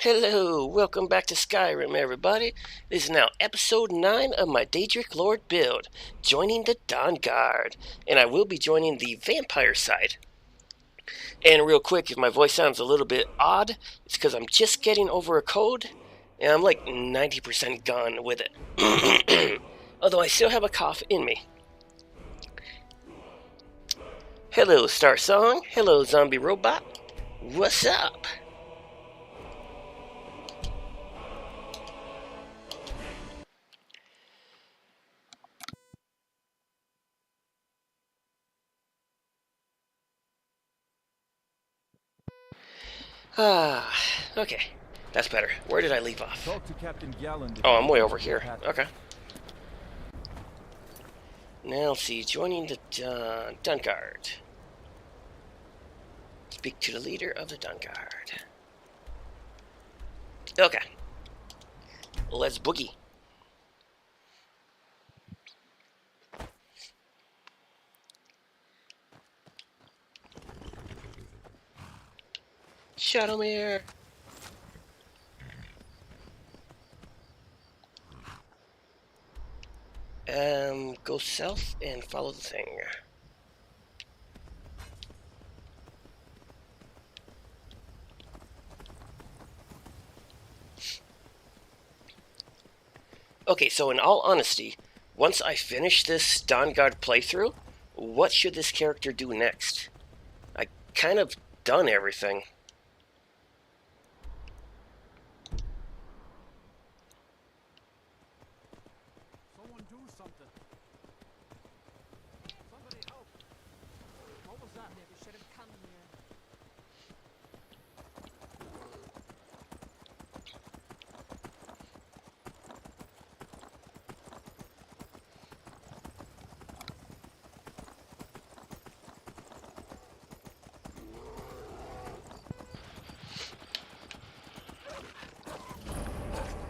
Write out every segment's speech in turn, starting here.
Hello, welcome back to Skyrim, everybody. This is now episode 9 of my Daedric Lord build, joining the Dawnguard, and I will be joining the vampire side. And real quick, if my voice sounds a little bit odd, it's because I'm just getting over a cold, and I'm like 90% gone with it. Although I still have a cough in me. Hello, Star Song. Hello, Zombie Robot. What's up? Ah, okay. That's better. Where did I leave off? Talk to Captain Galland. Oh, I'm way over here. Okay. Now let's see. Joining the Dawnguard. Speak to the leader of the Dawnguard. Okay. Let's boogie. Shadowmere. Go south and follow the thing. Okay, so in all honesty, once I finish this Dawnguard playthrough, what should this character do next? I kind of done everything. Someone do something. Somebody help. What was that? Never should have come here.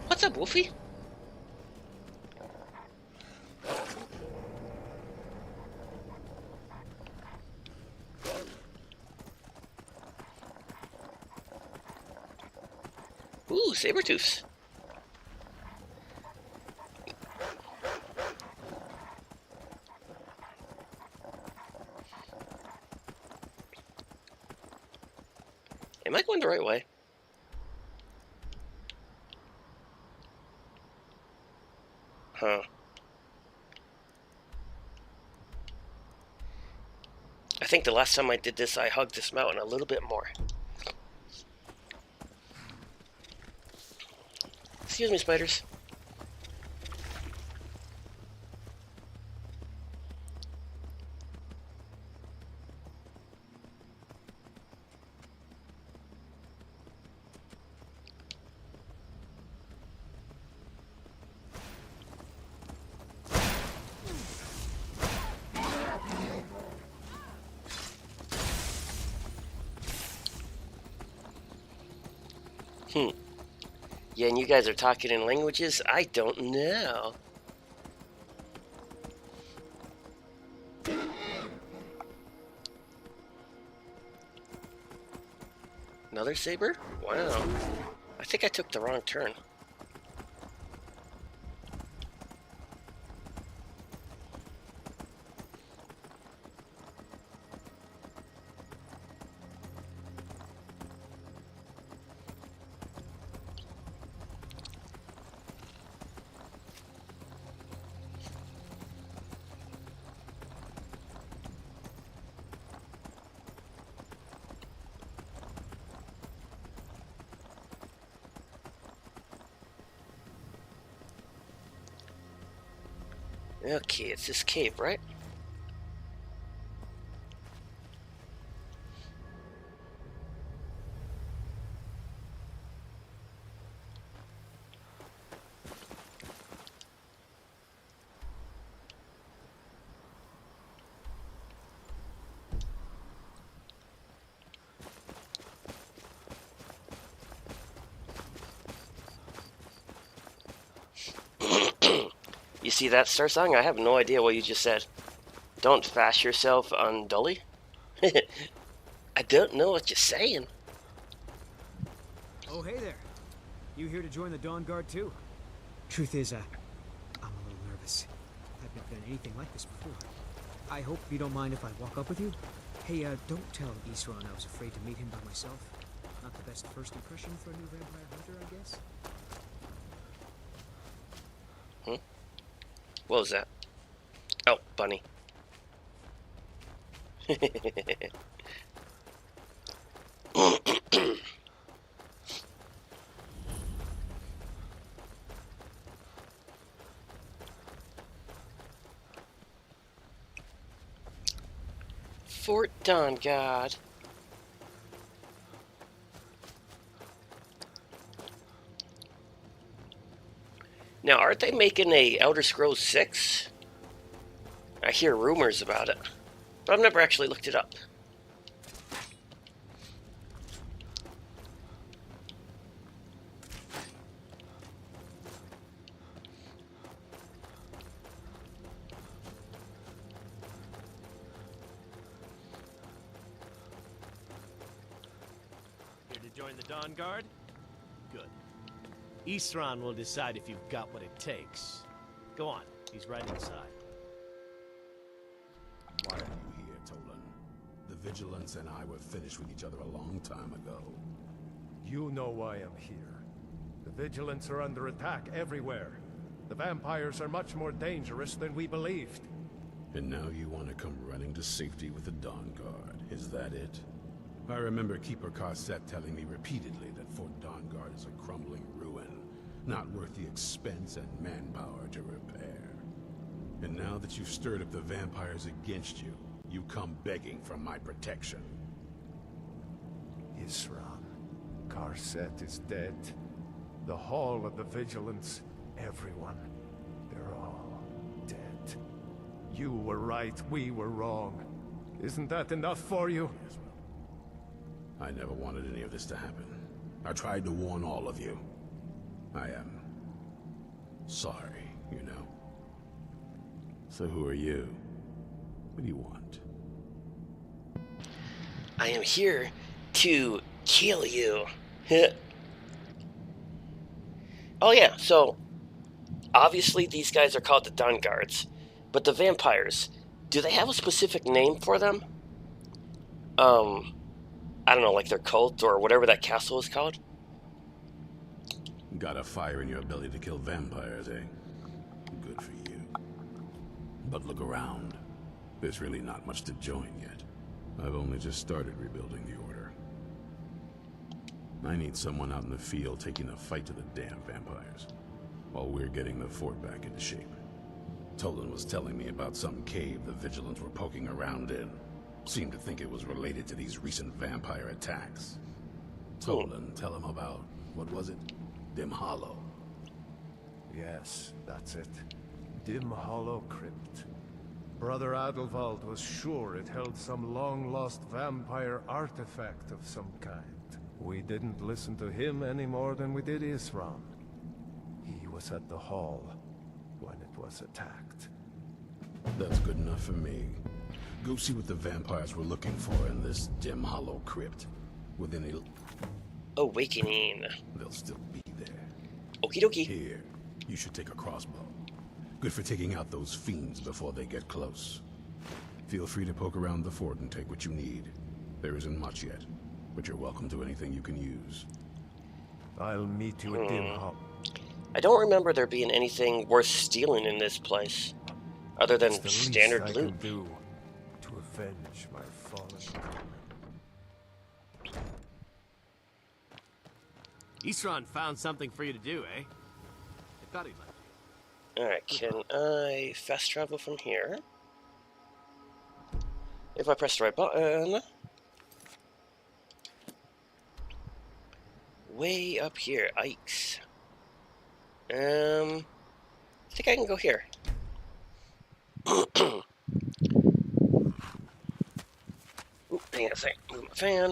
What's up, Wolfie? Ooh, Sabertooths. Am I going the right way? Huh. I think the last time I did this, I hugged this mountain a little bit more. Excuse me, spiders. Yeah, and you guys are talking in languages I don't know. Another saber? Wow. I think I took the wrong turn. Okay, it's this cave, right? You see that, Star Song? I have no idea what you just said. Don't fash yourself on Dully? I don't know what you're saying. Oh, hey there. You here to join the Dawnguard too? Truth is, I'm a little nervous. I've never done anything like this before. I hope you don't mind if I walk up with you. Hey, don't tell Isran I was afraid to meet him by myself. Not the best first impression for a new vampire hunter, I guess. What was that? Oh, bunny. Fort Dawnguard. Now, aren't they making a Elder Scrolls 6? I hear rumors about it, but I've never actually looked it up. Here to join the Dawnguard? Good. Isran will decide if you've got what it takes. Go on, he's right inside. Why are you here, Tolan? The Vigilance and I were finished with each other a long time ago. You know why I'm here. The Vigilance are under attack everywhere. The vampires are much more dangerous than we believed. And now you want to come running to safety with the Dawnguard. Is that it? I remember Keeper Carset telling me repeatedly that Fort Dawnguard is a crumbling ruin, not worth the expense and manpower to repair. And now that you've stirred up the vampires against you, you come begging for my protection. Isran, Carset is dead. The Hall of the Vigilance, everyone, they're all dead. You were right, we were wrong. Isn't that enough for you? Yes, well, I never wanted any of this to happen. I tried to warn all of you. I am sorry, you know. So who are you? What do you want? I am here to kill you. Oh yeah, so obviously these guys are called the Dawnguards, but the vampires, do they have a specific name for them? I don't know, like their cult or whatever that castle is called? Got a fire in your ability to kill vampires, eh? Good for you. But look around. There's really not much to join yet. I've only just started rebuilding the Order. I need someone out in the field taking the fight to the damn vampires, while we're getting the fort back into shape. Tolan was telling me about some cave the Vigilants were poking around in. Seemed to think it was related to these recent vampire attacks. Tolan, tell him about, what was it? Dim Hollow. Yes, that's it. Dim Hollow Crypt. Brother Adelwald was sure it held some long-lost vampire artifact of some kind. We didn't listen to him any more than we did Isran. He was at the hall when it was attacked. That's good enough for me. Go see what the vampires were looking for in this Dim Hollow Crypt. Within Awakening. they'll still be there. Okie dokie. Here, you should take a crossbow. Good for taking out those fiends before they get close. Feel free to poke around the fort and take what you need. There isn't much yet, but you're welcome to anything you can use. I'll meet you at Dim Hollow. I don't remember there being anything worth stealing in this place, other than It's the least standard I loot. can do to avenge my fallen brother. Isran found something for you to do, eh? I thought he'd let you. Alright, can I fast travel from here? If I press the right button. Way up here, Ikes. I think I can go here. Oop, hang on a second. Move my fan.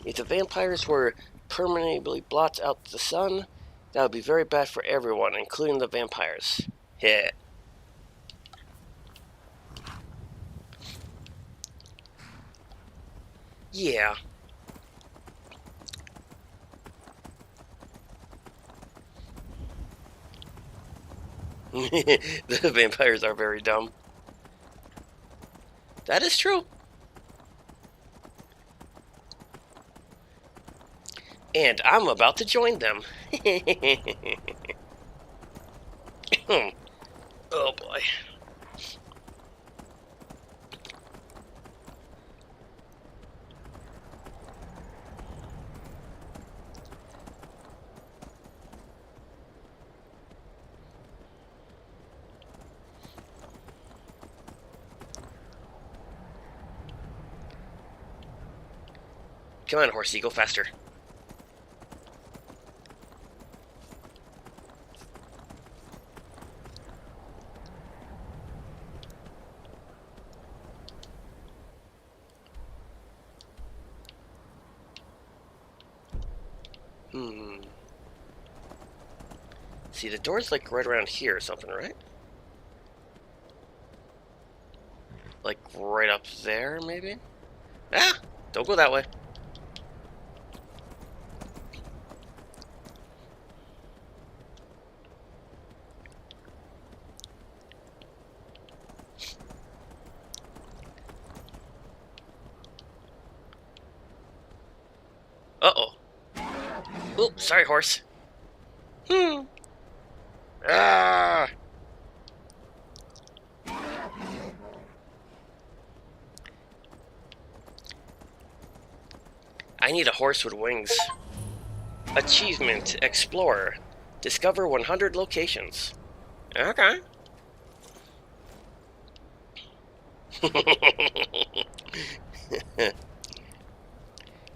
If the vampires were permanently blocked out the sun, that would be very bad for everyone, including the vampires. Yeah. Yeah. The vampires are very dumb. That is true. And I'm about to join them. Oh boy. Come on, horsey, go faster. See, the door's like right around here or something, right? Like right up there, maybe? Ah! Don't go that way. Uh-oh. Oh, sorry, horse. Ah! I need a horse with wings. Achievement, Explorer. Discover 100 locations. Okay.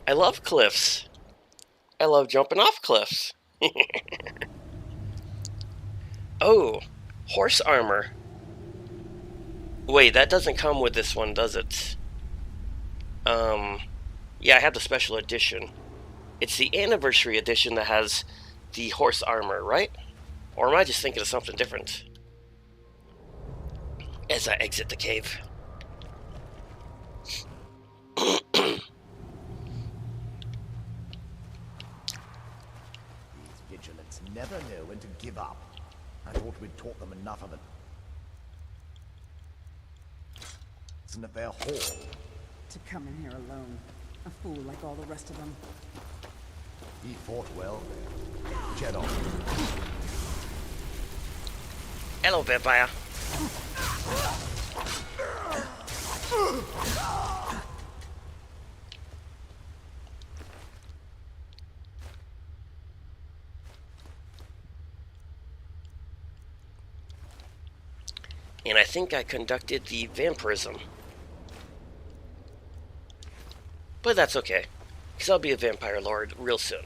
I love cliffs. I love jumping off cliffs. Oh, horse armor. Wait, that doesn't come with this one, does it? Yeah, I have the special edition. It's the anniversary edition that has the horse armor, right? Or am I just thinking of something different? As I exit the cave. These vigilants never know when to give up. I thought we'd taught them enough of it. Isn't it their hall? To come in here alone. A fool like all the rest of them. He fought well there. Jet on. Hello, vampire. And I think I conducted the vampirism. But that's okay, because I'll be a vampire lord real soon.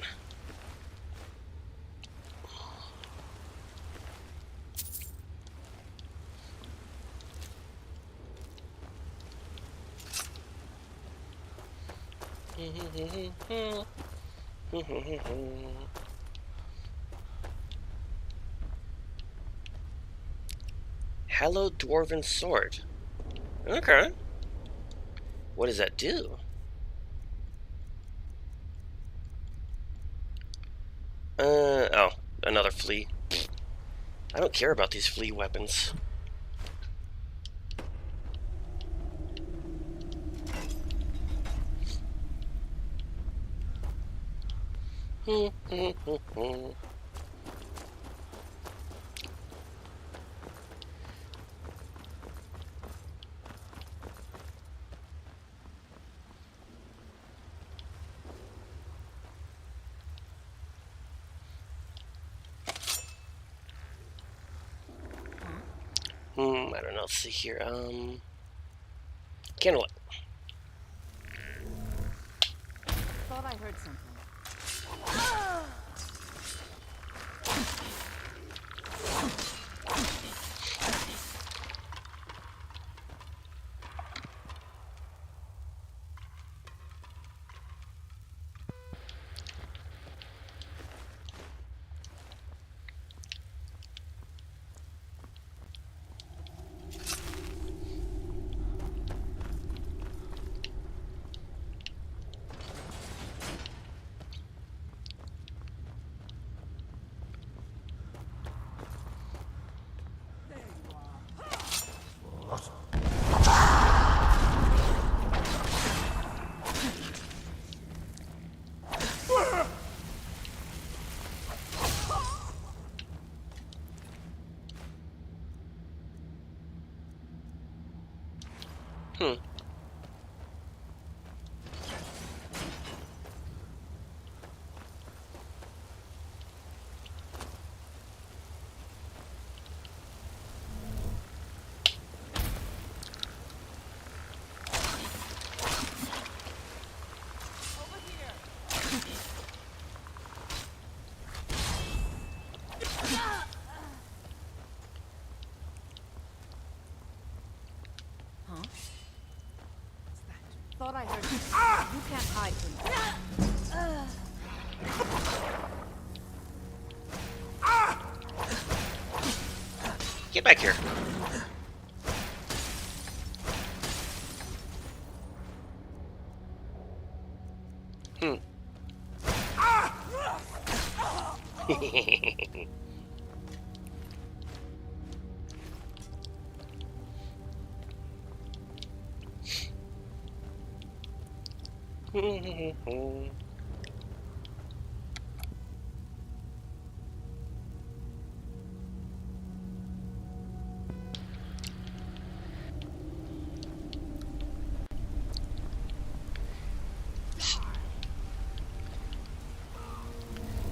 Hallowed Dwarven Sword. Okay. What does that do? Oh, another flea. I don't care about these flea weapons. I don't know. Let's see here. Candlelit. Thought I heard something. Hmm. Huh? What's that? Thought I heard. You can't hide from me. Get back here. Hmm.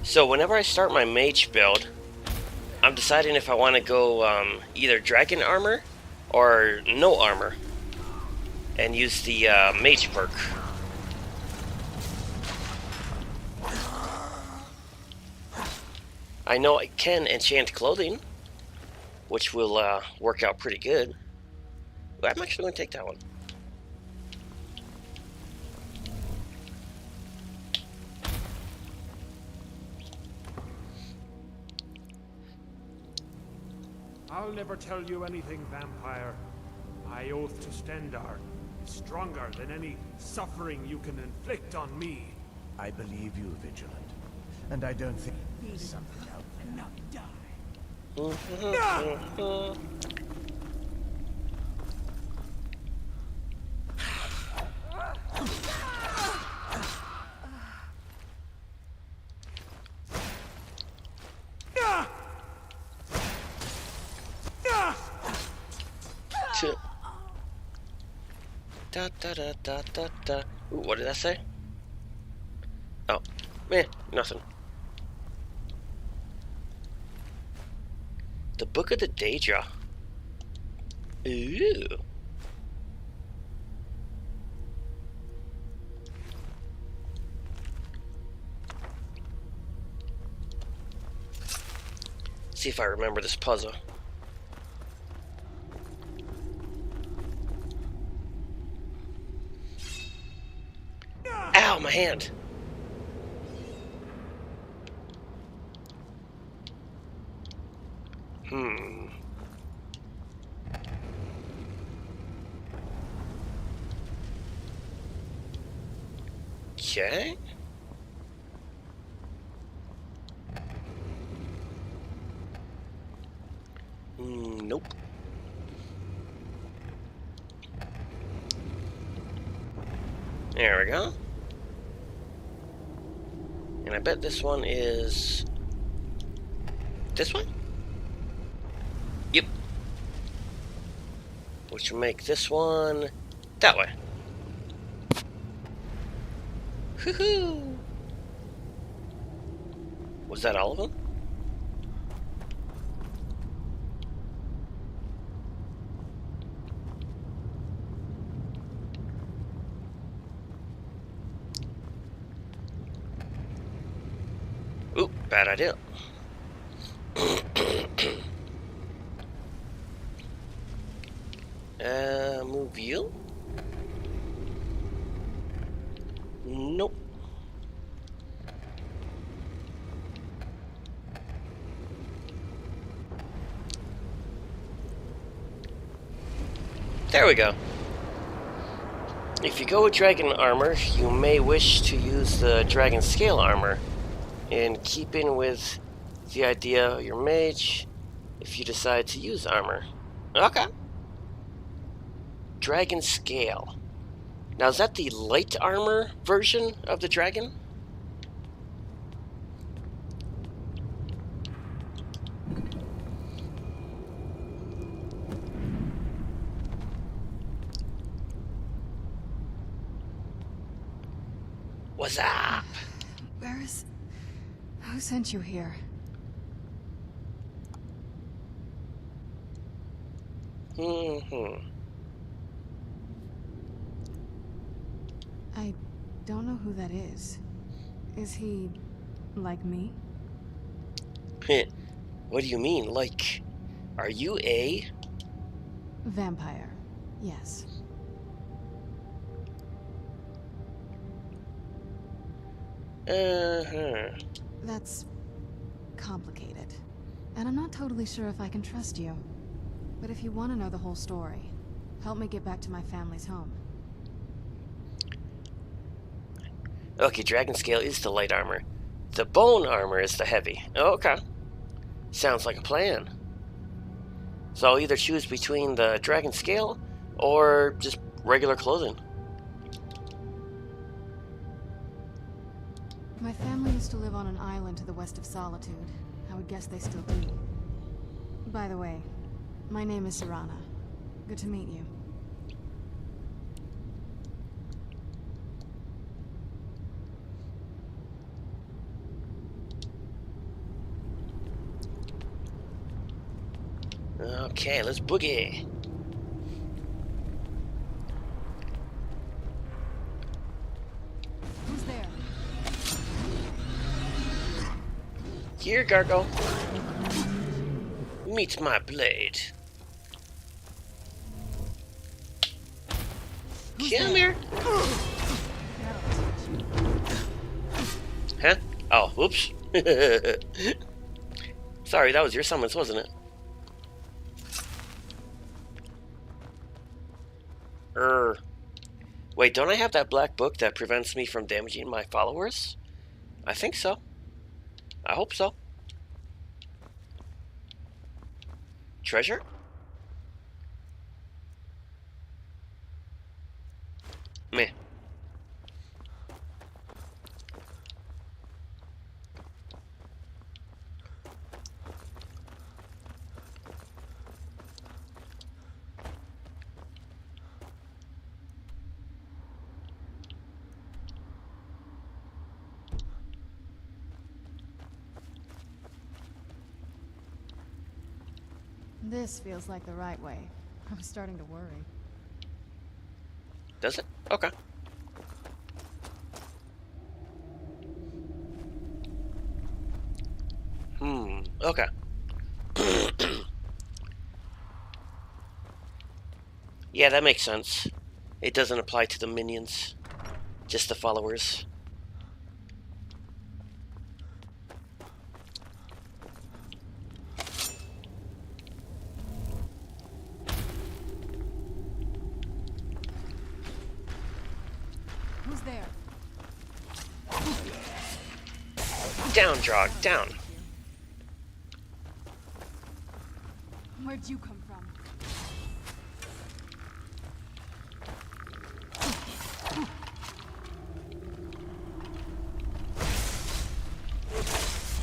So whenever I start my mage build, I'm deciding if I want to go either dragon armor or no armor and use the mage perk. I know I can enchant clothing, which will work out pretty good. But I'm actually going to take that one. I'll never tell you anything, vampire. My oath to Stendar is stronger than any suffering you can inflict on me. I believe you, Vigilant. And I don't think there's something out there. Not die. Da da da da da da. Ooh, what did that say? Oh, nothing. The Book of the Daedra. Ooh. See if I remember this puzzle. Ow, my hand. Okay. Nope. There we go. And I bet this one is this one? Yep. Which will make this one that way. Woohoo! Was that all of them? Ooh, bad idea. Move you? Nope. There we go. If you go with dragon armor, you may wish to use the dragon scale armor, in keeping with the idea of your mage if you decide to use armor. Okay. Dragon scale. Now, is that the light armor version of the dragon? What's up? Where is... Who sent you here? I don't know who that is. Is he... like me? What do you mean? Like, are you a... Vampire. Yes. That's... complicated. And I'm not totally sure if I can trust you. But if you want to know the whole story, help me get back to my family's home. Okay, dragon scale is the light armor. The bone armor is the heavy. Okay. Sounds like a plan. So I'll either choose between the dragon scale or just regular clothing. My family used to live on an island to the west of Solitude. I would guess they still do. By the way, my name is Serana. Good to meet you. Okay, let's boogie. Who's there? Here, Gargo. Meet my blade. Come here. Huh? Oh, whoops. Sorry, that was your summons, wasn't it? Wait, don't I have that black book that prevents me from damaging my followers? I think so. I hope so. Treasure? Meh. This feels like the right way. I was starting to worry. Does it? Okay. Okay. Yeah, that makes sense. It doesn't apply to the minions, just the followers. Who's there? Down, Drog, down. Where'd you come from?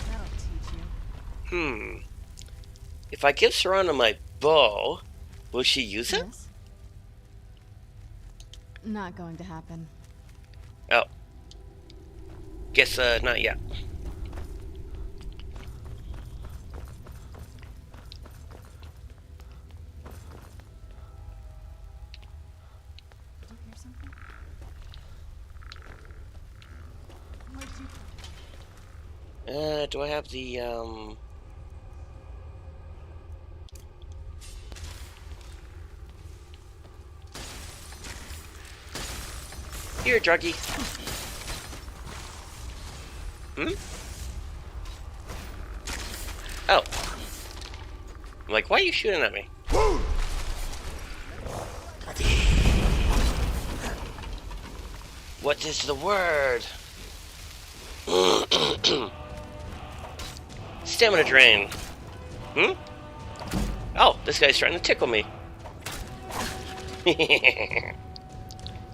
That'll teach you. If I give Serana my bow, will she use it? Yes? Not going to happen. Oh. Guess, not yet. Did you hear something? Where'd you come from? Do I have the, Here, Druggy. Oh. I'm like, why are you shooting at me? What is the word? Stamina drain. Oh, this guy's trying to tickle me.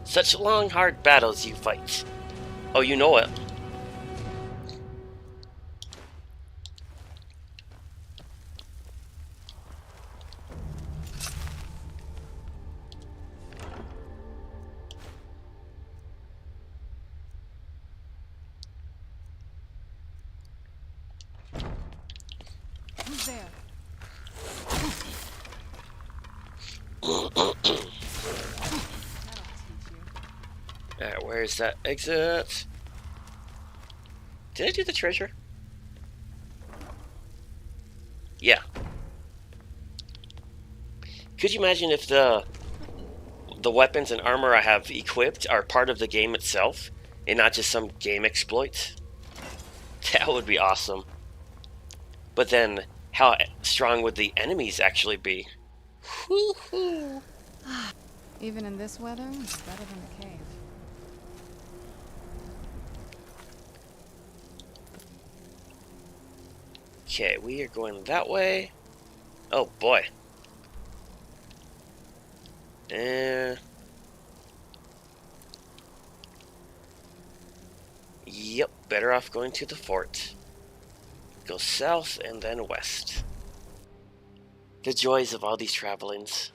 Such long, hard battles you fight. Oh, you know it. Alright, where's that exit? Did I do the treasure? Yeah. Could you imagine if the weapons and armor I have equipped are part of the game itself and not just some game exploit? That would be awesome. But then, how strong would the enemies actually be? Woo-hoo. Even in this weather, it's better than a cave. Okay, we are going that way. Oh boy. Yep, better off going to the fort. Go south and then west. The joys of all these travelings.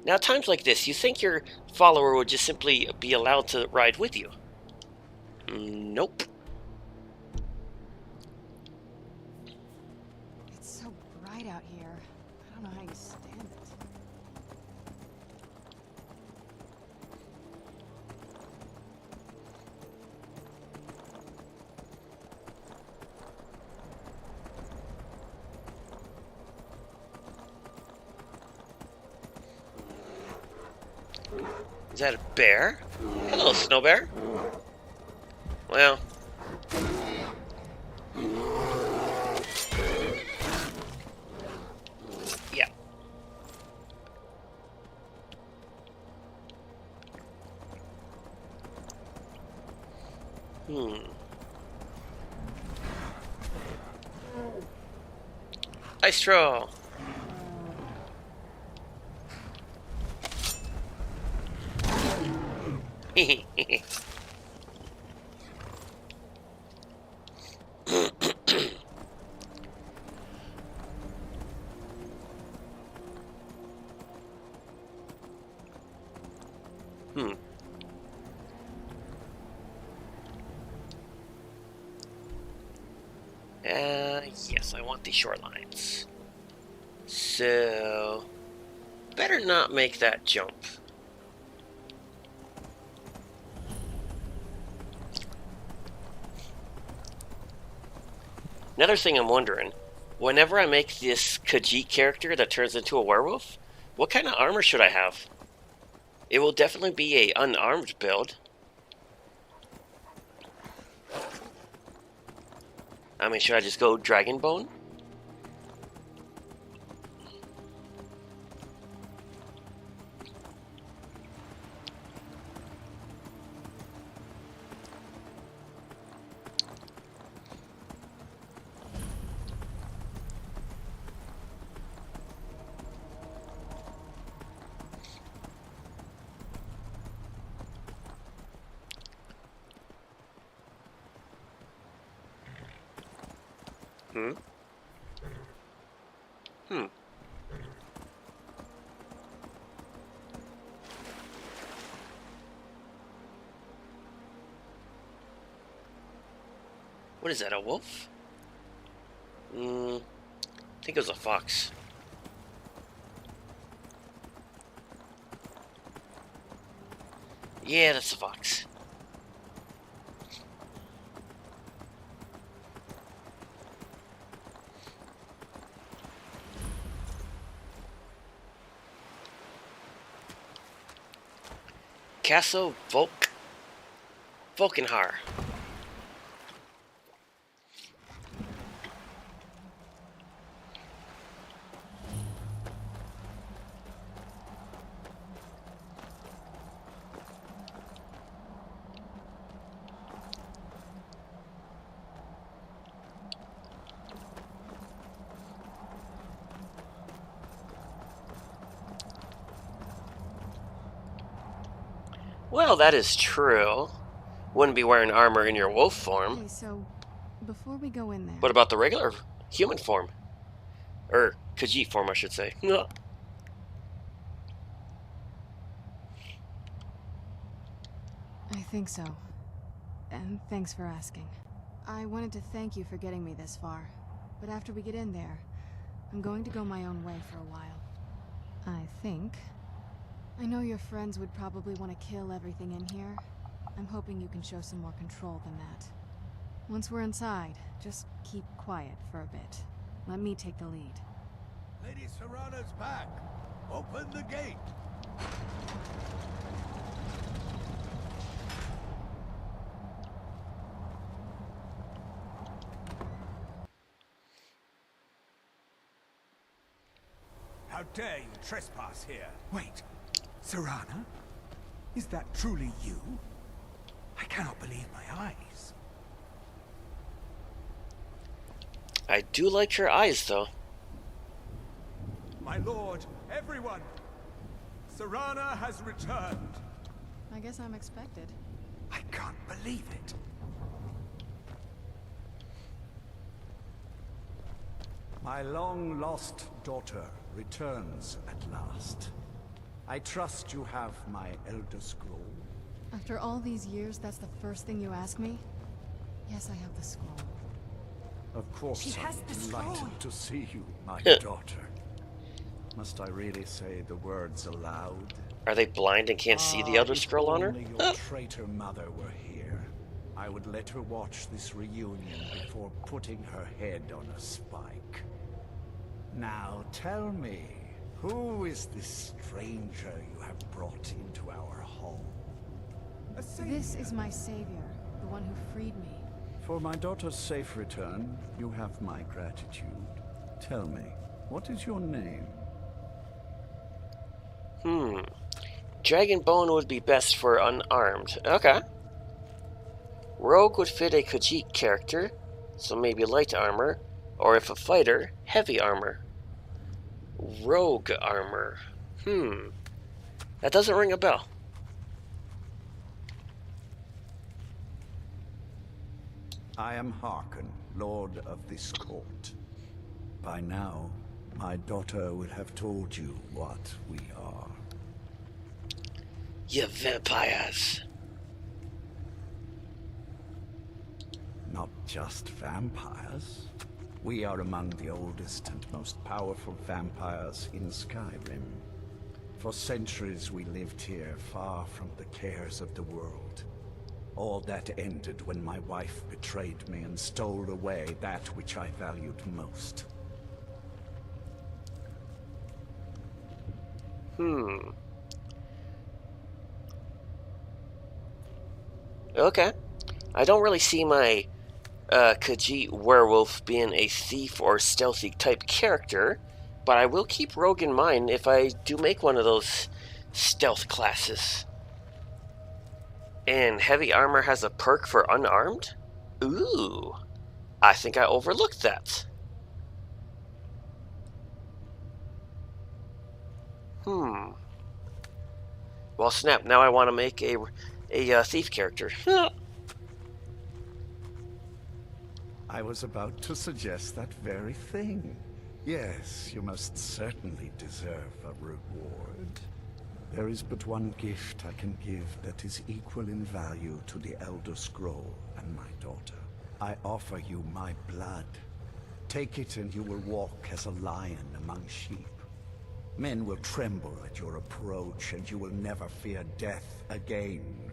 Now, at times like this, you think your follower would just simply be allowed to ride with you. Nope. It's so bright out here. I don't know how you stand it. Is that a bear? Hello, snow bear. Well. Yeah. Ice troll. Yes, I want the shorelines. So, better not make that jump. Another thing I'm wondering, whenever I make this Khajiit character that turns into a werewolf, what kind of armor should I have? It will definitely be a unarmed build. I mean, should I just go Dragonbone? What is that, a wolf? I think it was a fox. Yeah, that's a fox. Castle Volkenhar. Well, that is true. Wouldn't be wearing armor in your wolf form. Hey, so before we go in there, What about the regular human form? Or Khajiit form, I should say. I think so. And thanks for asking. I wanted to thank you for getting me this far, but after we get in there, I'm going to go my own way for a while. I think. I know your friends would probably want to kill everything in here. I'm hoping you can show some more control than that. Once we're inside, just keep quiet for a bit. Let me take the lead. Lady Serrana's back. Open the gate. How dare you trespass here? Wait, Serrana? Is that truly you? I cannot believe my eyes. I do like your eyes, though. My lord, everyone! Serrana has returned. I guess I'm expected. I can't believe it. My long-lost daughter returns at last. I trust you have my Elder Scroll. After all these years, that's the first thing you ask me? Yes, I have the scroll. Of course, She has the I'm delighted scroll. to see you, my daughter. Must I really say the words aloud? Are they blind and can't see the Elder Scroll on her? If only your traitor mother were here, I would let her watch this reunion before putting her head on a spike. Now tell me, who is this stranger you have brought into our home? This is my savior, the one who freed me. For my daughter's safe return, you have my gratitude. Tell me, what is your name? Dragonbone would be best for unarmed. Okay. Rogue would fit a Khajiit character, so maybe light armor, or if a fighter, heavy armor. Rogue armor. That doesn't ring a bell. I am Harkon, Lord of this court. By now, my daughter will have told you what we are. You vampires. Not just vampires. We are among the oldest and most powerful vampires in Skyrim. For centuries we lived here, far from the cares of the world. All that ended when my wife betrayed me and stole away that which I valued most. Okay. I don't really see my Khajiit werewolf being a thief or stealthy type character, but I will keep Rogue in mind if I do make one of those stealth classes. And heavy armor has a perk for unarmed? Ooh, I think I overlooked that. Well, snap, now I want to make a thief character. I was about to suggest that very thing. Yes, you must certainly deserve a reward. There is but one gift I can give that is equal in value to the Elder Scroll and my daughter. I offer you my blood. Take it and you will walk as a lion among sheep. Men will tremble at your approach and you will never fear death again.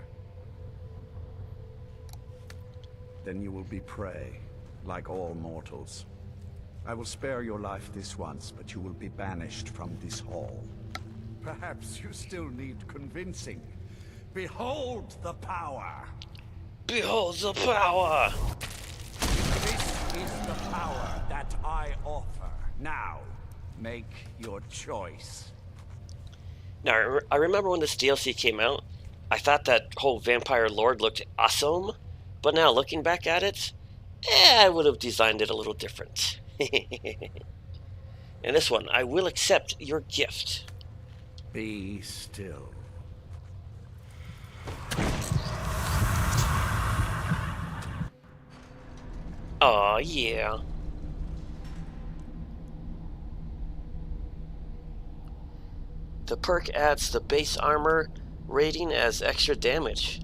Then you will be prey, like all mortals. I will spare your life this once, but you will be banished from this hall. Perhaps you still need convincing. Behold the power! Behold the power! This is the power that I offer. Now, make your choice. Now, I remember when this DLC came out, I thought that whole Vampire Lord looked awesome, but now looking back at it, I would have designed it a little different. And this one, I will accept your gift. Be still. Aw, yeah. The perk adds the base armor rating as extra damage.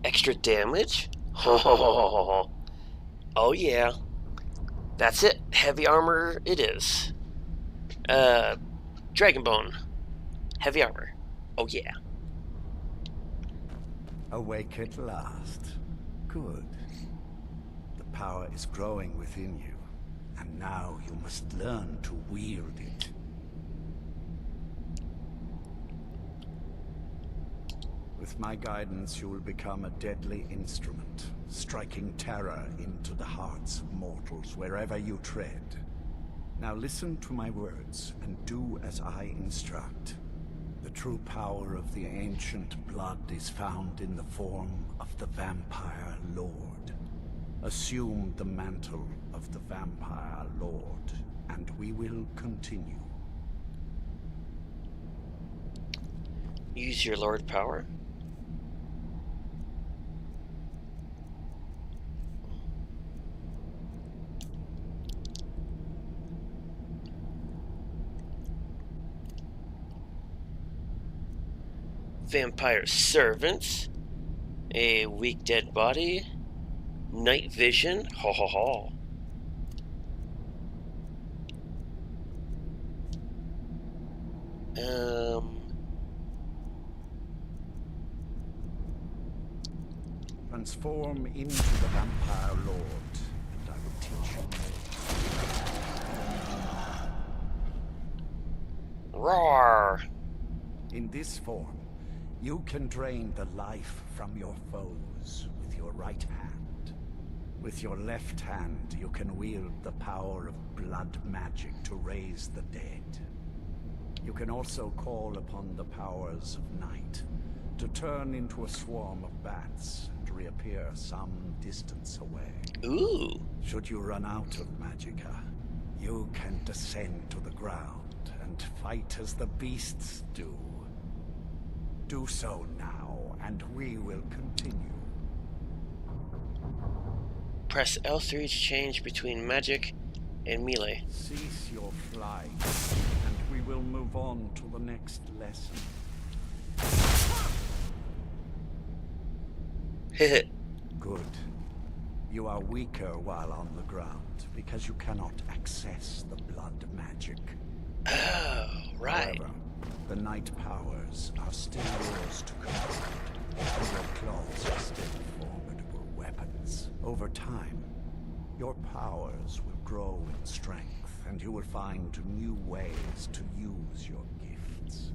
Extra damage? Oh yeah. That's it. Heavy armor it is. Dragonbone. Heavy armor. Oh yeah. Awake at last. Good. The power is growing within you, and now you must learn to wield it. With my guidance, you will become a deadly instrument, striking terror into the hearts of mortals wherever you tread. Now listen to my words, and do as I instruct. The true power of the ancient blood is found in the form of the Vampire Lord. Assume the mantle of the Vampire Lord, and we will continue. Use your Lord power. Vampire servants, a weak dead body, night vision, ho ho ho. Transform into the Vampire Lord, and I will teach you more. Roar! In this form, you can drain the life from your foes with your right hand. With your left hand, you can wield the power of blood magic to raise the dead. You can also call upon the powers of night to turn into a swarm of bats and reappear some distance away. Ooh! Should you run out of magicka, you can descend to the ground and fight as the beasts do. Do so now, and we will continue. Press L3 to change between magic and melee. Cease your flight, and we will move on to the next lesson. Good. You are weaker while on the ground, because you cannot access the blood magic. Oh, right. However, the night powers are still yours to control, and your claws are still formidable weapons. Over time, your powers will grow in strength, and you will find new ways to use your gifts.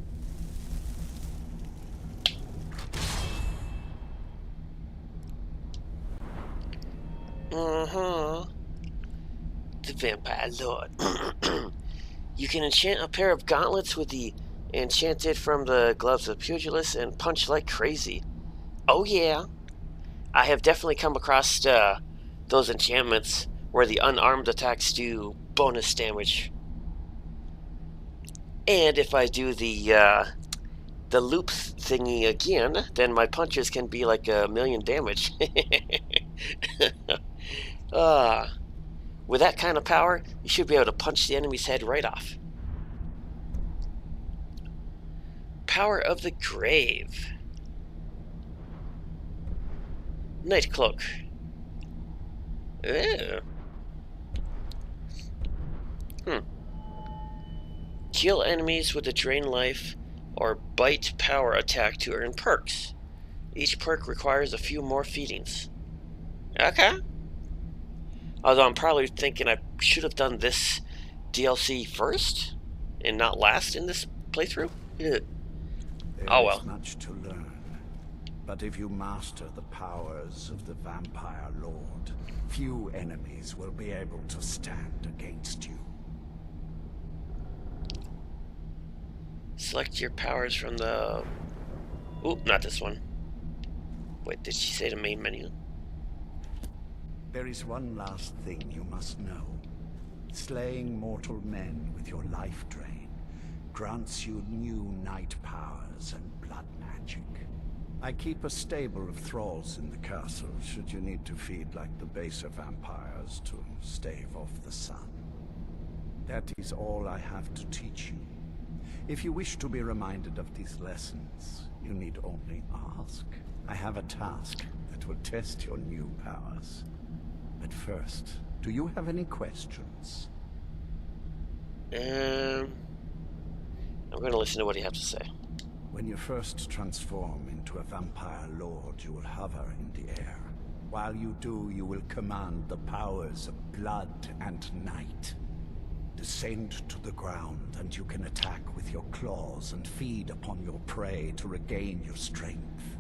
The Vampire Lord. You can enchant a pair of gauntlets with the enchanted from the gloves of pugilists and punch like crazy. Oh yeah. I have definitely come across those enchantments where the unarmed attacks do bonus damage. And if I do the loop thingy again, then my punches can be like 1,000,000 damage. With that kind of power, you should be able to punch the enemy's head right off. Power of the Grave. Night Cloak. Ew. Kill enemies with a Drain Life or Bite Power attack to earn perks. Each perk requires a few more feedings. Okay. Although I'm probably thinking I should have done this DLC first and not last in this playthrough. There Oh well. is much to learn, but if you master the powers of the Vampire Lord, few enemies will be able to stand against you. Select your powers from the... Oop, not this one. Wait, did she say the main menu? There is one last thing you must know. Slaying mortal men with your life drain grants you new night powers and blood magic. I keep a stable of thralls in the castle should you need to feed like the baser vampires to stave off the sun. That is all I have to teach you. If you wish to be reminded of these lessons, you need only ask. I have a task that will test your new powers. But first, Do you have any questions? I'm going to listen to what you have to say. When you first transform into a vampire lord, you will hover in the air. While you do, you will command the powers of blood and night. Descend to the ground, and you can attack with your claws and feed upon your prey to regain your strength.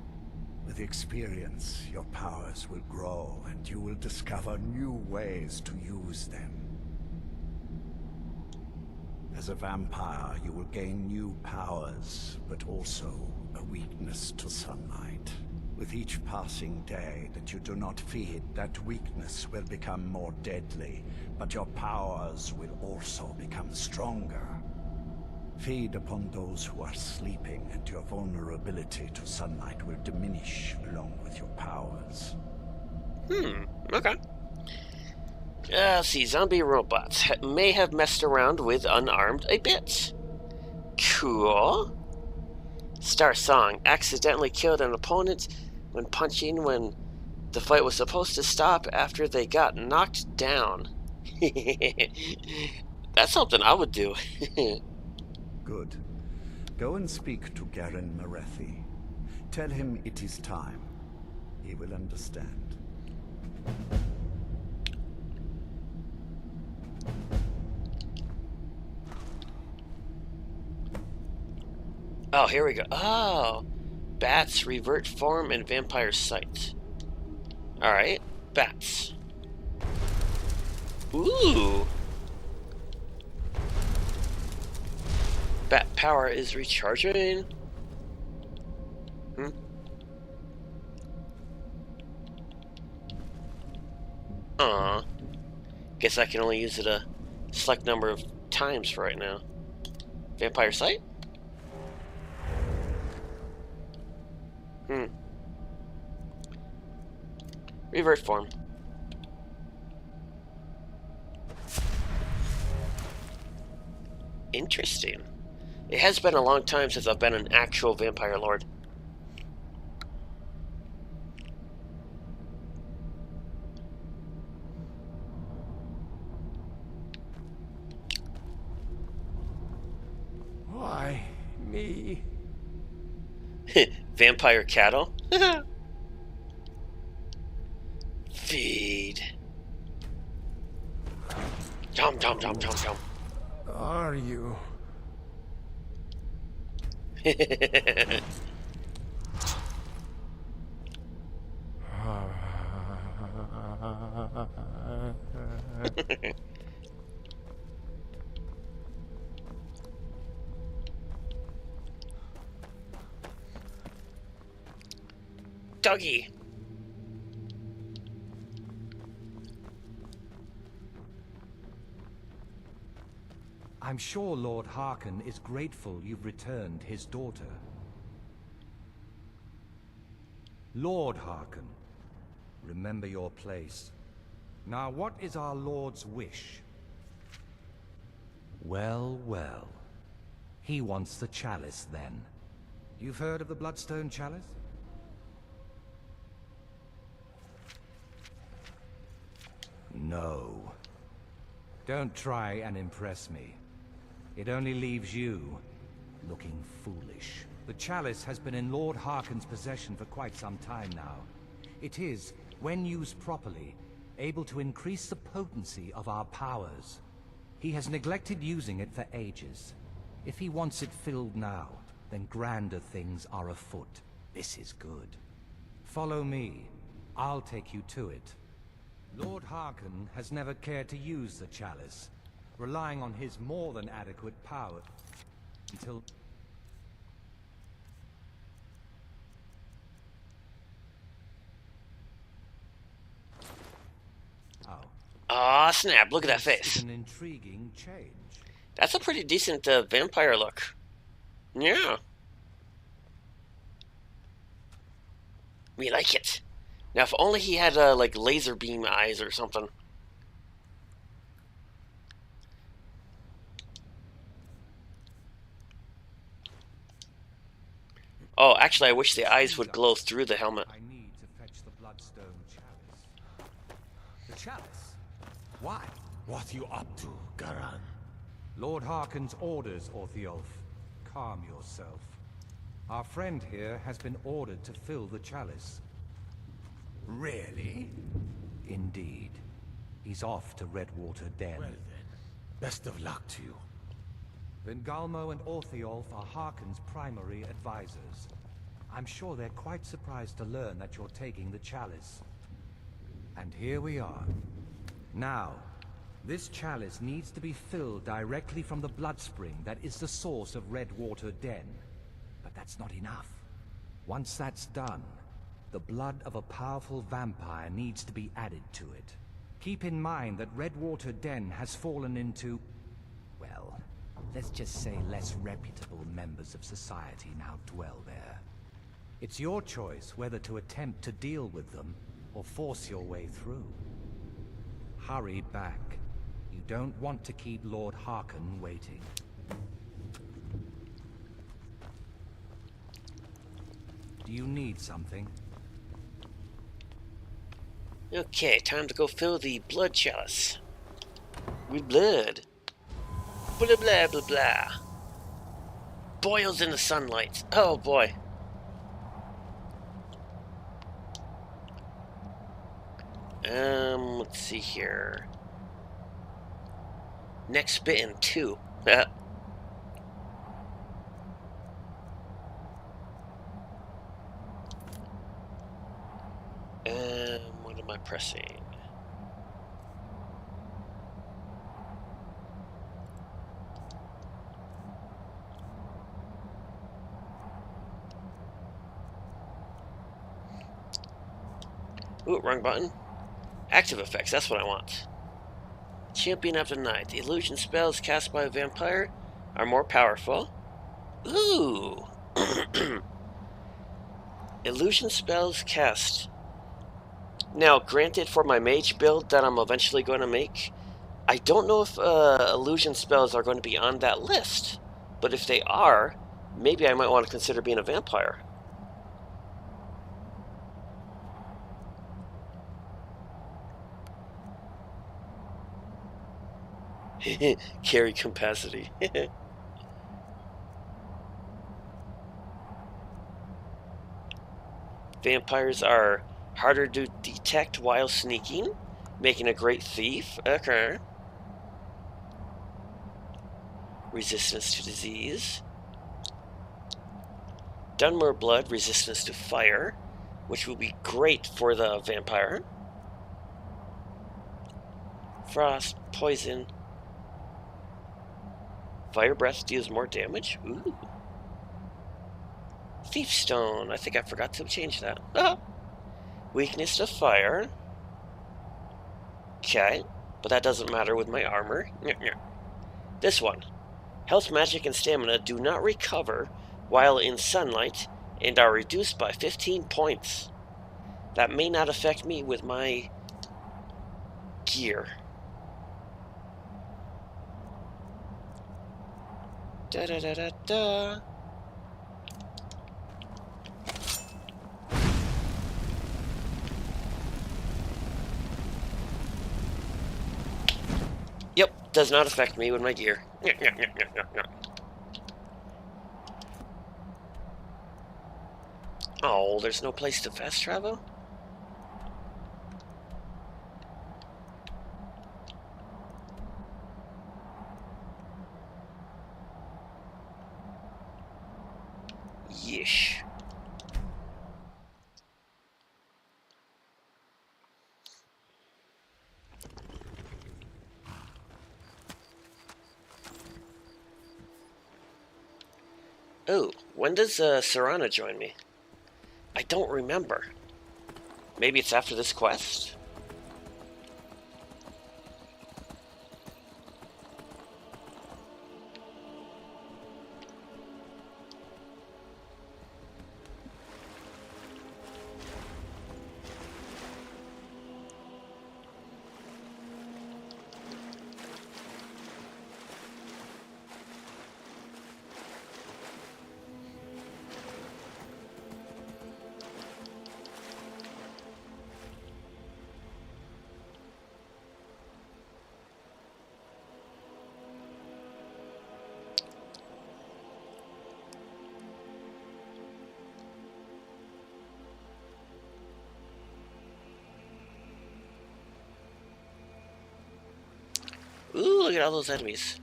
With experience, your powers will grow, and you will discover new ways to use them. As a vampire, you will gain new powers, but also a weakness to sunlight. With each passing day that you do not feed, that weakness will become more deadly, but your powers will also become stronger. Feed upon those who are sleeping, and your vulnerability to sunlight will diminish along with your powers. Okay. See, zombie robots may have messed around with unarmed a bit. Cool. Star Song accidentally killed an opponent when punching when the fight was supposed to stop after they got knocked down. That's something I would do. Good. Go and speak to Garen Marethi. Tell him it is time. He will understand. Oh, here we go. Oh, bats revert form in vampire sight. Alright, bats. Ooh. Bat power is recharging. Aw. Guess I can only use it a select number of times for right now. Vampire sight? Revert form. Interesting. It has been a long time since I've been an actual vampire lord. Why me? Vampire cattle? Feed. Jump, jump, jump, jump, jump. Are you? Doggy. I'm sure Lord Harkon is grateful you've returned his daughter. Lord Harkon, remember your place. Now, what is our Lord's wish? Well, well. He wants the chalice, then. You've heard of the Bloodstone Chalice? No. Don't try and impress me. It only leaves you looking foolish. The chalice has been in Lord Harkon's possession for quite some time now. It is, when used properly, able to increase the potency of our powers. He has neglected using it for ages. If he wants it filled now, then grander things are afoot. This is good. Follow me. I'll take you to it. Lord Harkon has never cared to use the chalice, relying on his more than adequate power until... Oh. Aw, snap, look at that This is face. an intriguing change. That's a pretty decent vampire look. Yeah. We like it. Now, if only he had, like, laser beam eyes or something. Oh, actually, I wish the eyes would glow through the helmet. I need to fetch the Bloodstone Chalice. The chalice? Why? What you up to, Garan? Lord Harkon's orders, Orthiolf. Calm yourself. Our friend here has been ordered to fill the chalice. Really? Indeed. He's off to Redwater Den. Well then, best of luck to you. Vingalmo and Orthiolf are Harkon's primary advisors. I'm sure they're quite surprised to learn that you're taking the chalice. And here we are. Now, this chalice needs to be filled directly from the blood spring that is the source of Redwater Den. But that's not enough. Once that's done, the blood of a powerful vampire needs to be added to it. Keep in mind that Redwater Den has fallen into, well, let's just say less reputable members of society now dwell there. It's your choice whether to attempt to deal with them or force your way through. Hurry back. You don't want to keep Lord Harkon waiting. Do you need something? Okay, time to go fill the blood chalice. With blood. Blah blah blah blah. Boils in the sunlight. Oh boy. Let's see here. Next bitten, 2. What am I pressing? Ooh, wrong button. Active effects, that's what I want. Champion of the Night. The illusion spells cast by a vampire are more powerful. Ooh! Illusion spells cast. Now, granted, for my mage build that I'm eventually going to make, I don't know if illusion spells are going to be on that list. But if they are, maybe I might want to consider being a vampire. Carry capacity. Vampires are harder to detect while sneaking, making a great thief. Okay. Resistance to disease. Dunmer blood, resistance to fire, which will be great for the vampire. Frost, poison. Fire breath deals more damage. Ooh. Thief stone. I think I forgot to change that. Weakness to fire. Okay, but that doesn't matter with my armor. This one. Health, magic, and stamina do not recover while in sunlight and are reduced by 15 points. That may not affect me with my gear. Da da da da da. Yep, does not affect me with my gear. Oh, there's no place to fast travel? Yeesh. Oh, when does Serana join me? I don't remember. Maybe it's after this quest? look at all those enemies.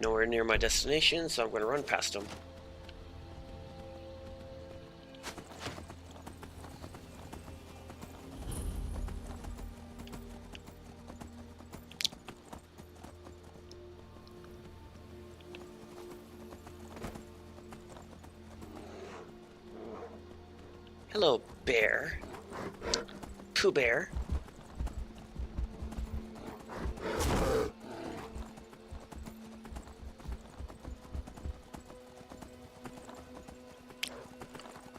Nowhere near my destination, so I'm going to run past them. Hello, bear. Pooh Bear.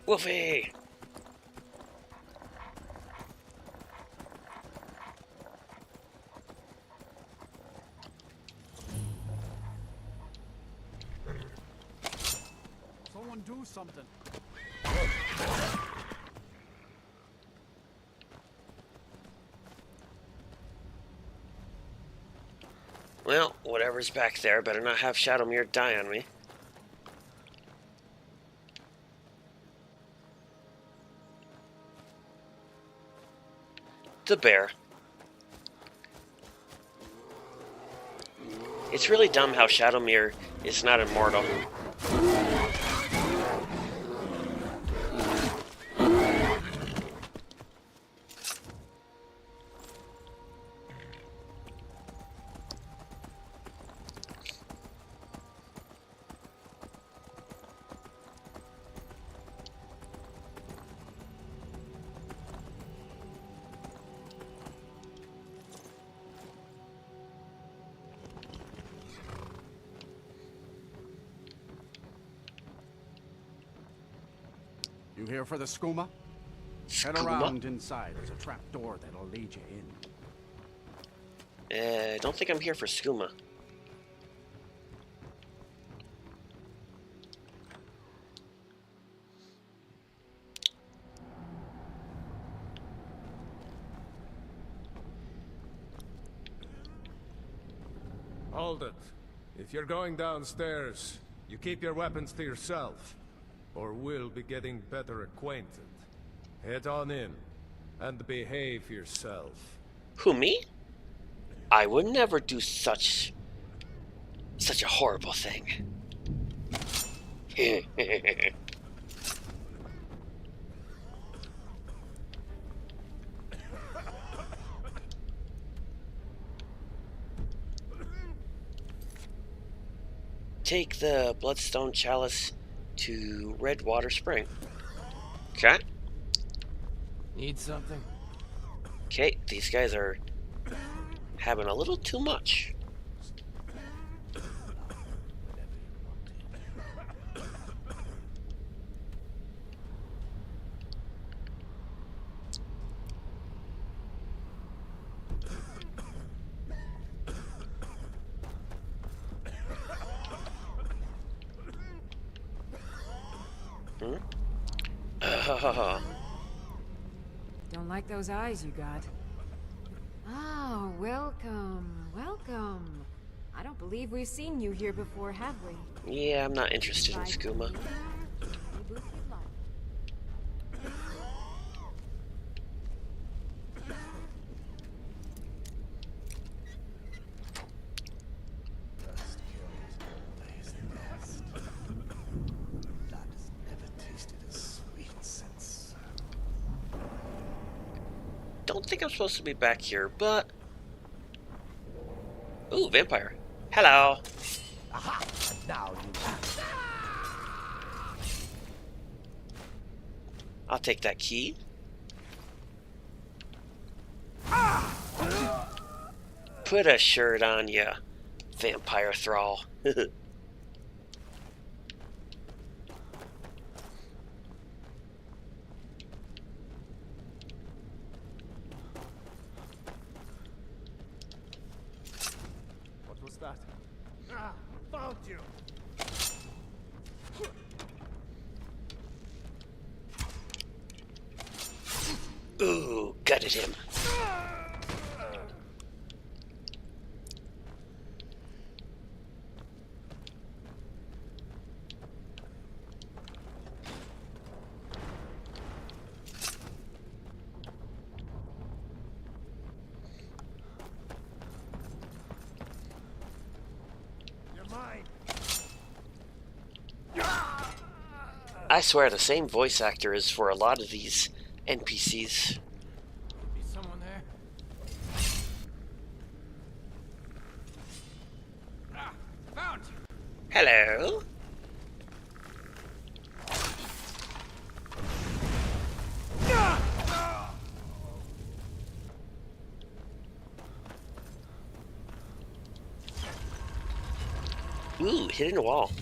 Wolfie! Someone do something. Well, whatever's back there better not have Shadowmere die on me. The bear. It's really dumb how Shadowmere is not immortal. You here for the skooma? Head Skooma? around inside. There's a trap door that'll lead you in. I don't think I'm here for skooma. Hold it. If you're going downstairs, you keep your weapons to yourself, or we'll be getting better acquainted. Head on in, and behave yourself. Who, me? I would never do such a horrible thing. Take the Bloodstone Chalice to Redwater Spring. Okay. Need something? Okay, these guys are having a little too much. Don't like those eyes you got. Oh, welcome, welcome. I don't believe we've seen you here before, have we? Yeah, I'm not interested in skooma. Don't think I'm supposed to be back here, but... Ooh, vampire. Hello. Aha! Now you I'll take that key. Put a shirt on ya, vampire thrall. What was that? Ah, found you. Ooh, gutted him. I swear the same voice actor is for a lot of these NPCs. Be someone there? Ah, found you. Hello? Ooh, hitting a wall.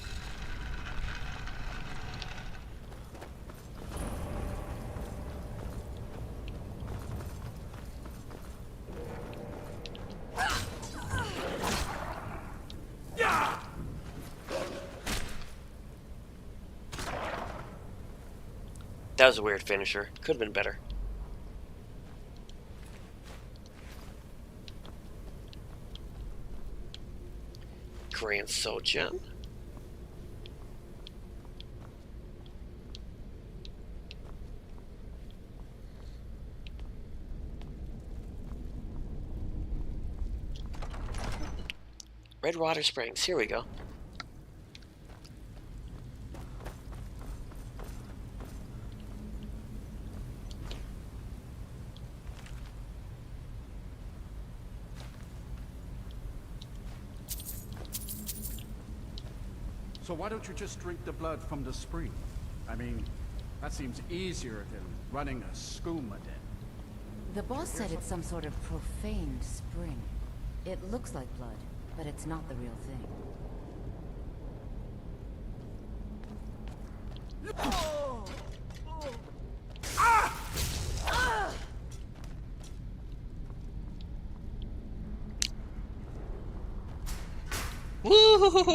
That was a weird finisher. Could have been better. Grand Soul Gem. Redwater Springs. Here we go. So why don't you just drink the blood from the spring? I mean, that seems easier than running a skooma den. The boss said it's some sort of profaned spring. It looks like blood, but it's not the real thing. Woo!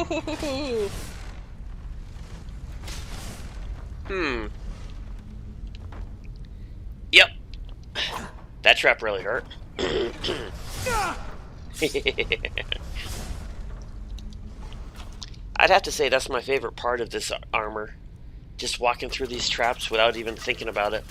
Yep. That trap really hurt. I'd have to say that's my favorite part of this armor. Just walking through these traps without even thinking about it.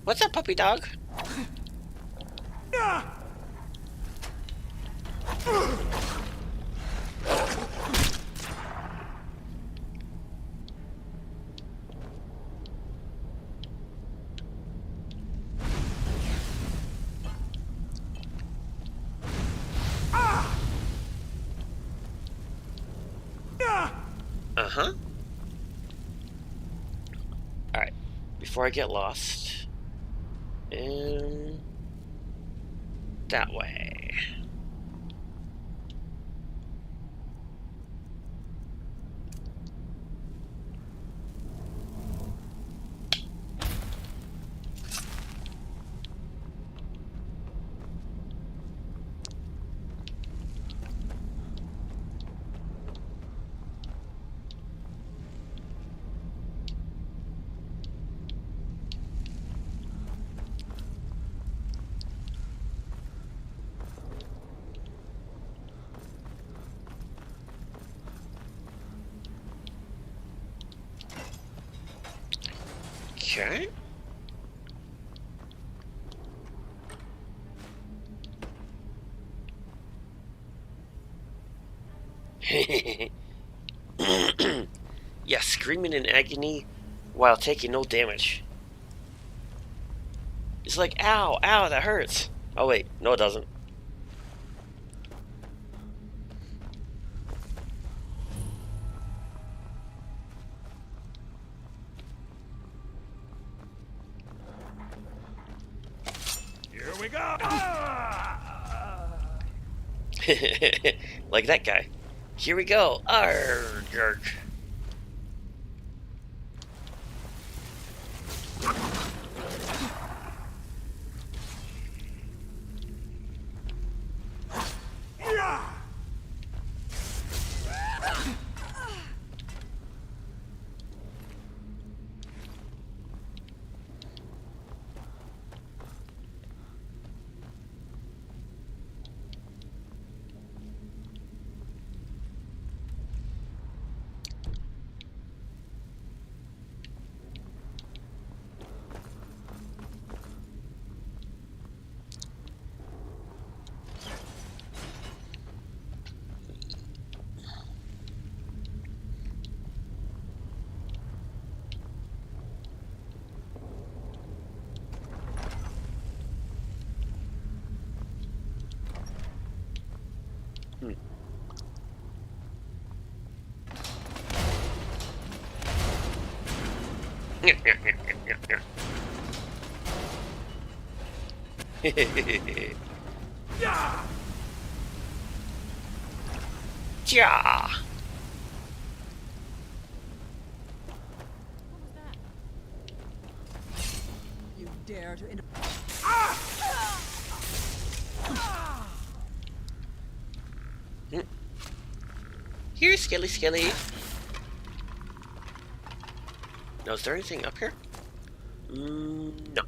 What's up, puppy dog? Uh-huh. Alright, before I get lost. That way. Okay. Yeah, screaming in agony while taking no damage. It's like, ow, ow, that hurts. Oh wait, no it doesn't. Here we go! Like that guy. Here we go. Arrgh. Yeah. You dare to Here, Skelly Skelly. Now, is there anything up here? No.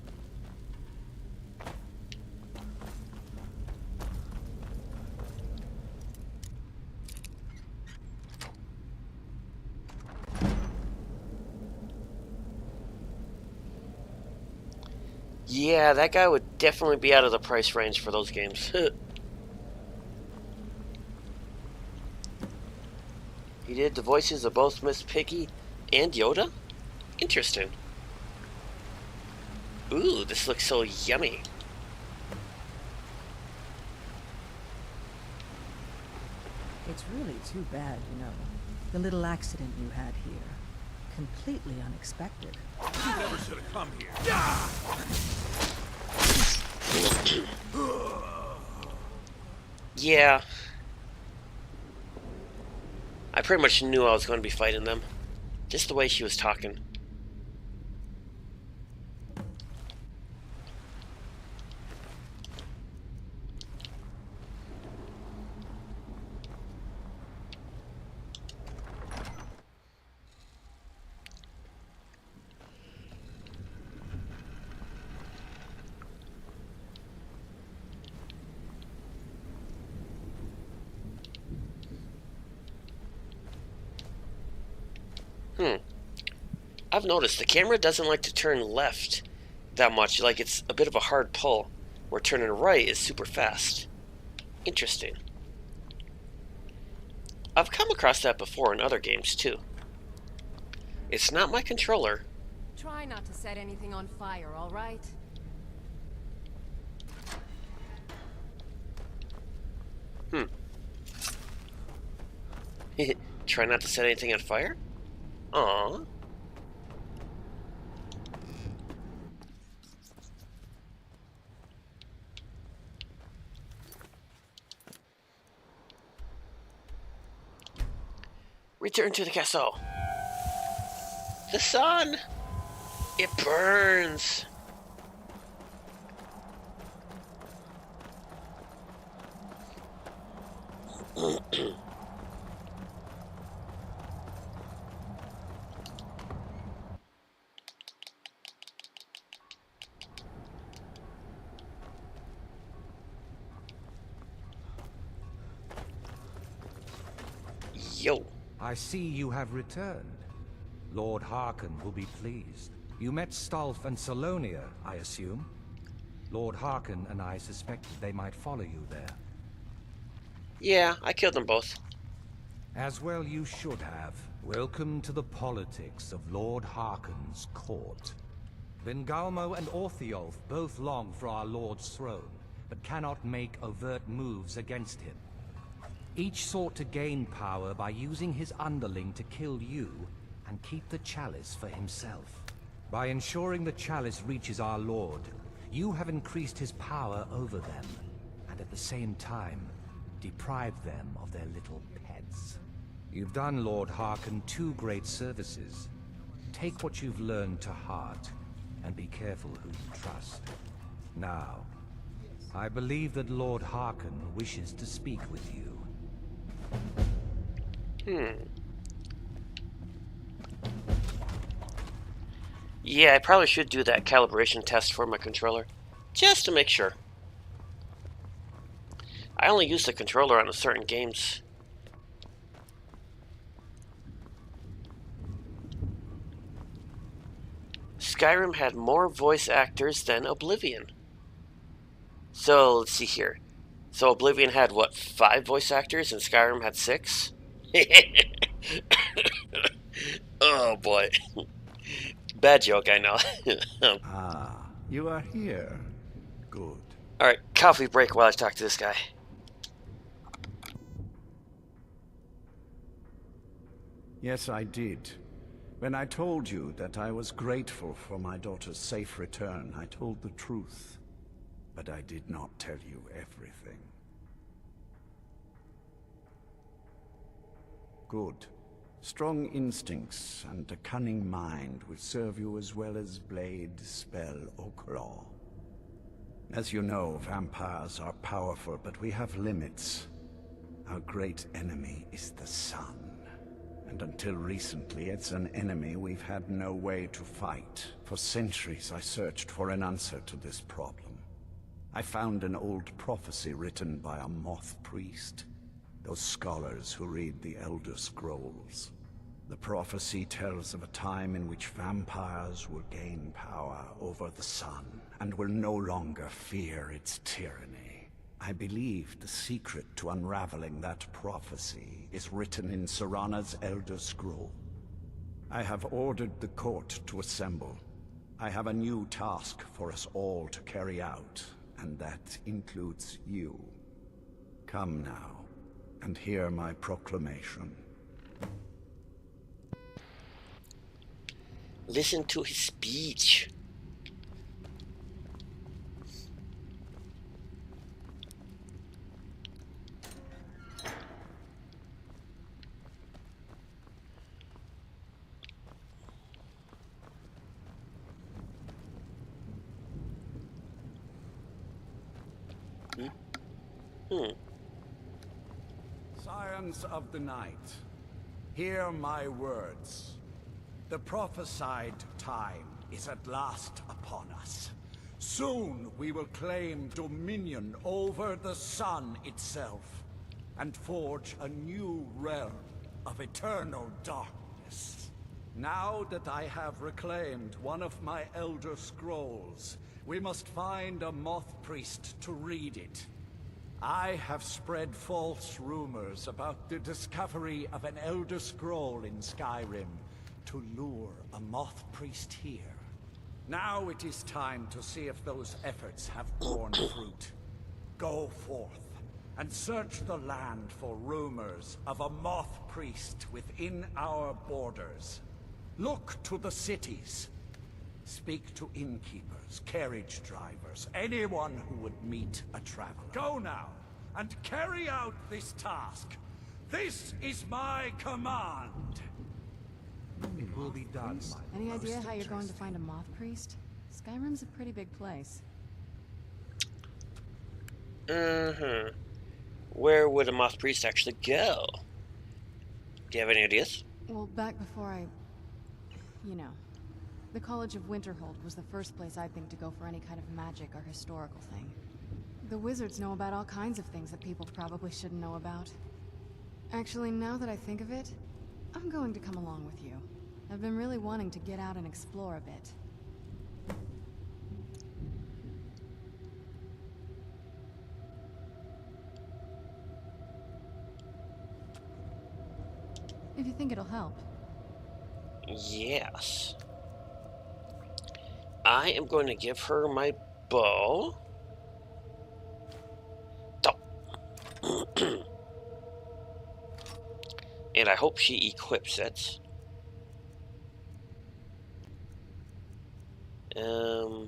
Yeah, that guy would definitely be out of the price range for those games. He did the voices of both Miss Piggy and Yoda? Interesting. Ooh, this looks so yummy. It's really too bad, you know. The little accident you had here. Completely unexpected. You never should have come here. Yeah. I pretty much knew I was going to be fighting them. Just the way she was talking. I've noticed the camera doesn't like to turn left that much, like it's a bit of a hard pull, where turning right is super fast. Interesting. I've come across that before in other games too. It's not my controller. Try not to set anything on fire, all right? Try not to set anything on fire? Aww. Return to the castle. The sun! It burns! Yo. I see you have returned. Lord Harkon will be pleased. You met Stulf and Salonia, I assume? Lord Harkon and I suspected they might follow you there. Yeah, I killed them both. As well you should have. Welcome to the politics of Lord Harkon's court. Vingalmo and Orthiolf both long for our Lord's throne, but cannot make overt moves against him. Each sought to gain power by using his underling to kill you and keep the chalice for himself. By ensuring the chalice reaches our Lord, you have increased his power over them, and at the same time, deprived them of their little pets. You've done Lord Harkon 2 great services. Take what you've learned to heart, and be careful who you trust. Now, I believe that Lord Harkon wishes to speak with you. Yeah, I probably should do that calibration test for my controller, just to make sure. I only use the controller on certain games. Skyrim had more voice actors than Oblivion. So, let's see here. So Oblivion had, what, 5 voice actors and Skyrim had 6? Oh boy. Bad joke, I know. Ah, you are here. Good. Alright, coffee break while I talk to this guy. Yes, I did. When I told you that I was grateful for my daughter's safe return, I told the truth. But I did not tell you everything. Good. Strong instincts and a cunning mind will serve you as well as blade, spell, or claw. As you know, vampires are powerful, but we have limits. Our great enemy is the sun. And until recently, it's an enemy we've had no way to fight. For centuries, I searched for an answer to this problem. I found an old prophecy written by a moth priest. Those scholars who read the Elder Scrolls. The prophecy tells of a time in which vampires will gain power over the sun and will no longer fear its tyranny. I believe the secret to unraveling that prophecy is written in Serana's Elder Scroll. I have ordered the court to assemble. I have a new task for us all to carry out, and that includes you. Come now, and hear my proclamation. Listen to his speech. Scions of the night, hear my words. The prophesied time is at last upon us. Soon we will claim dominion over the sun itself, and forge a new realm of eternal darkness. Now that I have reclaimed one of my Elder Scrolls, we must find a moth priest to read it. I have spread false rumors about the discovery of an Elder Scroll in Skyrim to lure a moth priest here. Now it is time to see if those efforts have borne fruit. Go forth and search the land for rumors of a moth priest within our borders. Look to the cities. Speak to innkeepers, carriage drivers, anyone who would meet a traveler. Go now, and carry out this task. This is my command. It will be done. Any idea how you're going to find a moth priest? Skyrim's a pretty big place. Where would a moth priest actually go? Do you have any ideas? Well, back before you know. The College of Winterhold was the first place I'd think to go for any kind of magic or historical thing. The wizards know about all kinds of things that people probably shouldn't know about. Actually, now that I think of it, I'm going to come along with you. I've been really wanting to get out and explore a bit. If you think it'll help. Yes. I am going to give her my bow. And I hope she equips it. I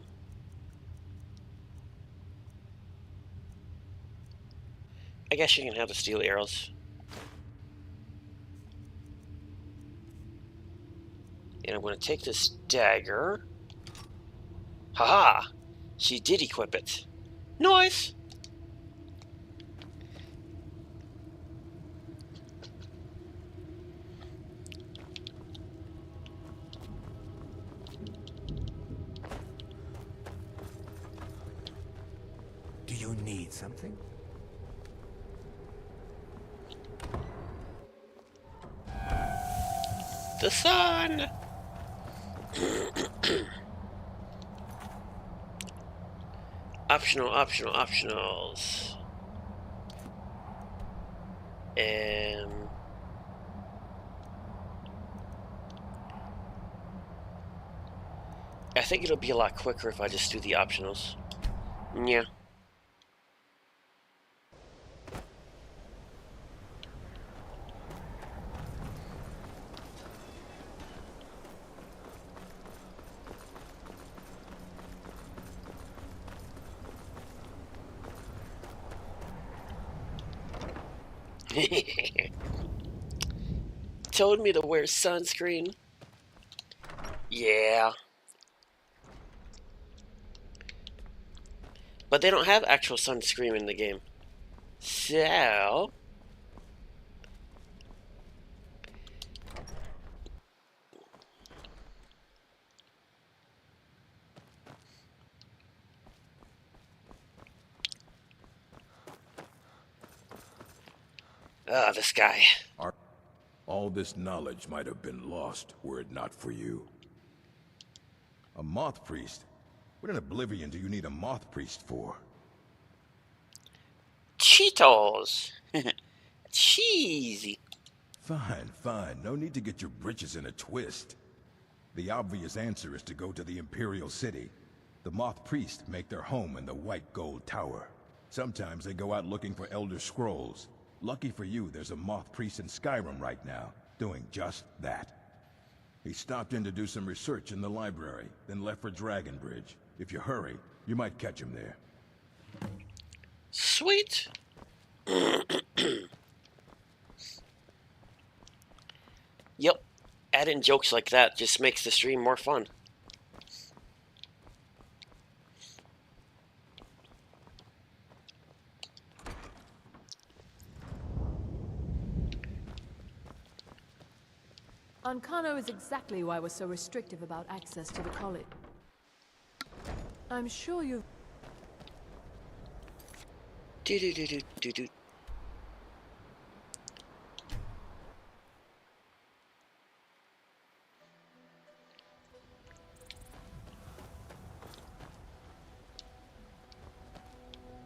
guess she can have the steel arrows. And I'm going to take this dagger. Haha! She did equip it. Nice! Do you need something? The sun! Optionals. I think it'll be a lot quicker if I just do the optionals. Yeah. Told me to wear sunscreen. Yeah. But they don't have actual sunscreen in the game. So... this guy. All this knowledge might have been lost were it not for you. A moth priest? What in oblivion do you need a moth priest for? Cheetos! Cheesy. Fine, fine. No need to get your britches in a twist. The obvious answer is to go to the Imperial City. The moth priests make their home in the White Gold Tower. Sometimes they go out looking for Elder Scrolls. Lucky for you, there's a moth priest in Skyrim right now, doing just that. He stopped in to do some research in the library, then left for Dragonbridge. If you hurry, you might catch him there. Sweet. Yep. Adding jokes like that just makes the stream more fun. Ancano is exactly why we're so restrictive about access to the college. I'm sure you've... Do-do-do-do-do-do.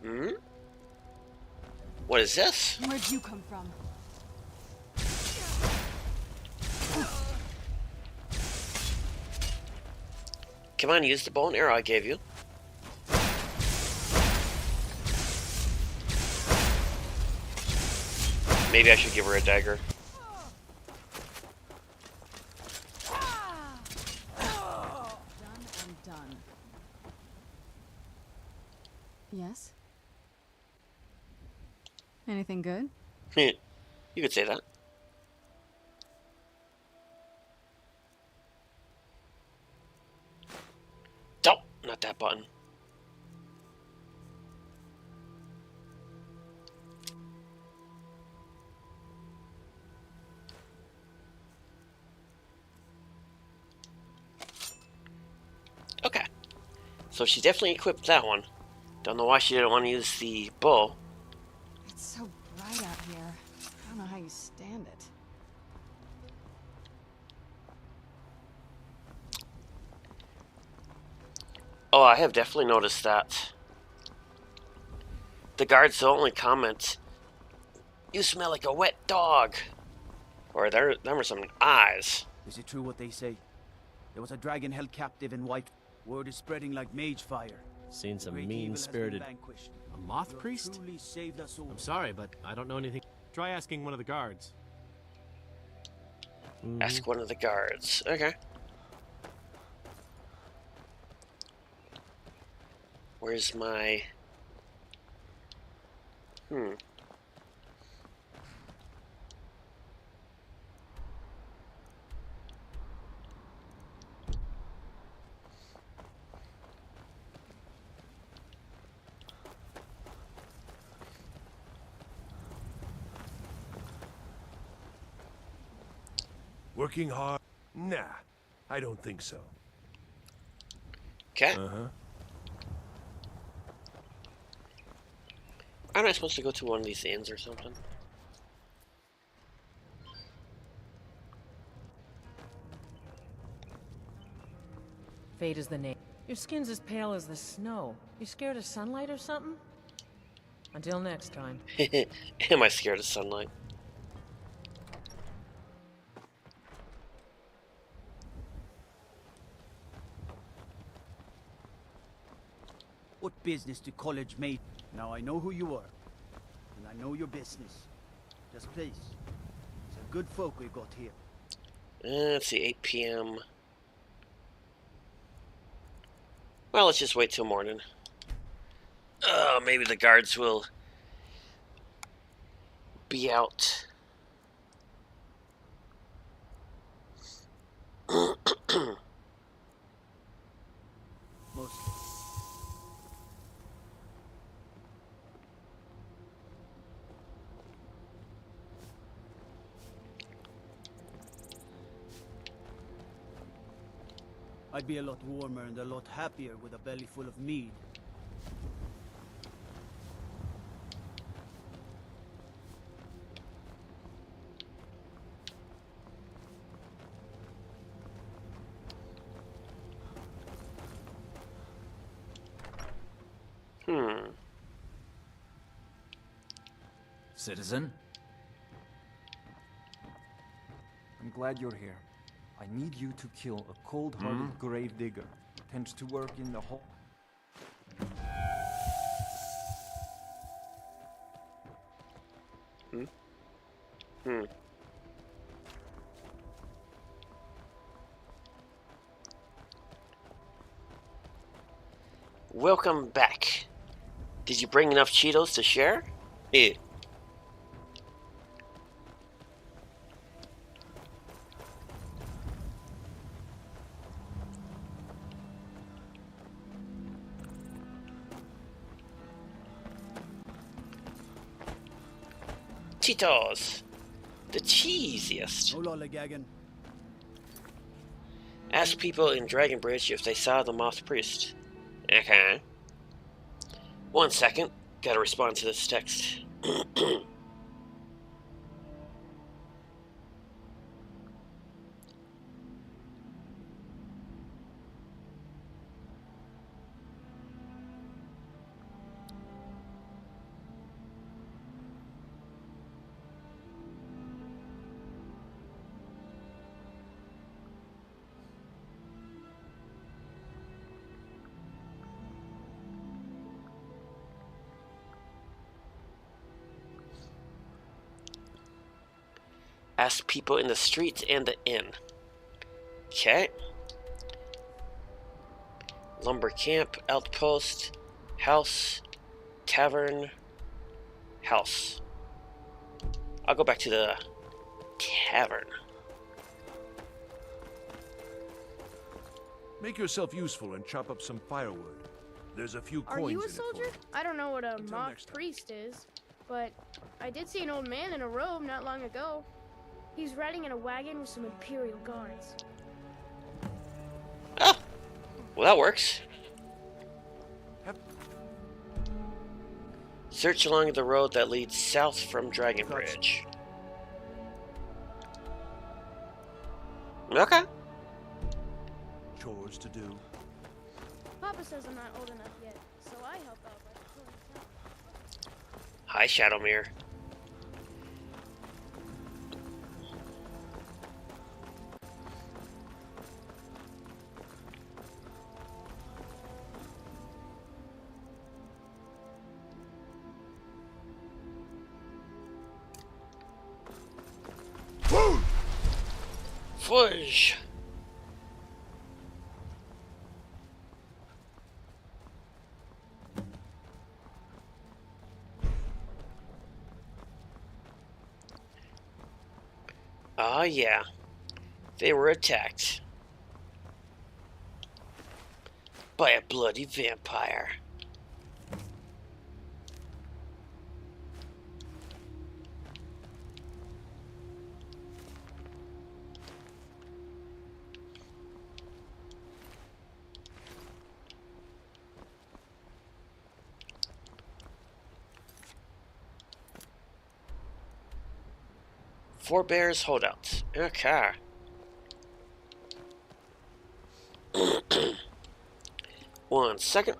Hmm? What is this? Where'd you come from? Come on, use the bow and arrow I gave you. Maybe I should give her a dagger. Done and done. Yes? Anything good? You could say that. Nope, not that button. Okay. So she definitely equipped that one. Don't know why she didn't want to use the bow. It's so bright out here. I don't know how you stand it. Oh, I have definitely noticed that. The guards only comment, "You smell like a wet dog." Or them are some eyes. Is it true what they say? There was a dragon held captive in White. Word is spreading like mage fire. Seen some Great evil has been mean-spirited... vanquished. A moth You have priest? truly saved us all. I'm sorry, but I don't know anything. Try asking one of the guards. Ask one of the guards. Okay. Where's my... Working hard? Nah, I don't think so. Okay. Uh-huh. Aren't I supposed to go to one of these inns or something? Fate is the name. Your skin's as pale as the snow. You scared of sunlight or something? Until next time. Am I scared of sunlight? What business do college made? Now I know who you are. And I know your business. Just please. It's a good folk we've got here. Let's see, 8 p.m. Well, let's just wait till morning. Maybe the guards will be out. Mostly. I'd be a lot warmer and a lot happier with a belly full of mead. Citizen? I'm glad you're here. I need you to kill a cold-hearted grave digger. Tends to work in the hall. Welcome back. Did you bring enough Cheetos to share? Eh. Cheetos. The cheesiest. No lollygagging. Ask people in Dragonbridge if they saw the Moth Priest. Okay. 1 second. Gotta respond to this text. Ask people in the streets and the inn. Okay. Lumber camp, outpost, house, tavern, house. I'll go back to the tavern. Make yourself useful and chop up some firewood. There's a few Are coins you a in it for soldier? I don't know what a mock next time. priest is, but I did see an old man in a robe not long ago. He's riding in a wagon with some Imperial guards. Ah! Well, that works. Search along the road that leads south from Dragonbridge. Okay. Chores to do. Papa says I'm not old enough yet, so I help out by pulling stuff. Hi, Shadowmere. Fudge. Ah, yeah. They were attacked by a bloody vampire. Four Bears holdouts. Okay. 1 second.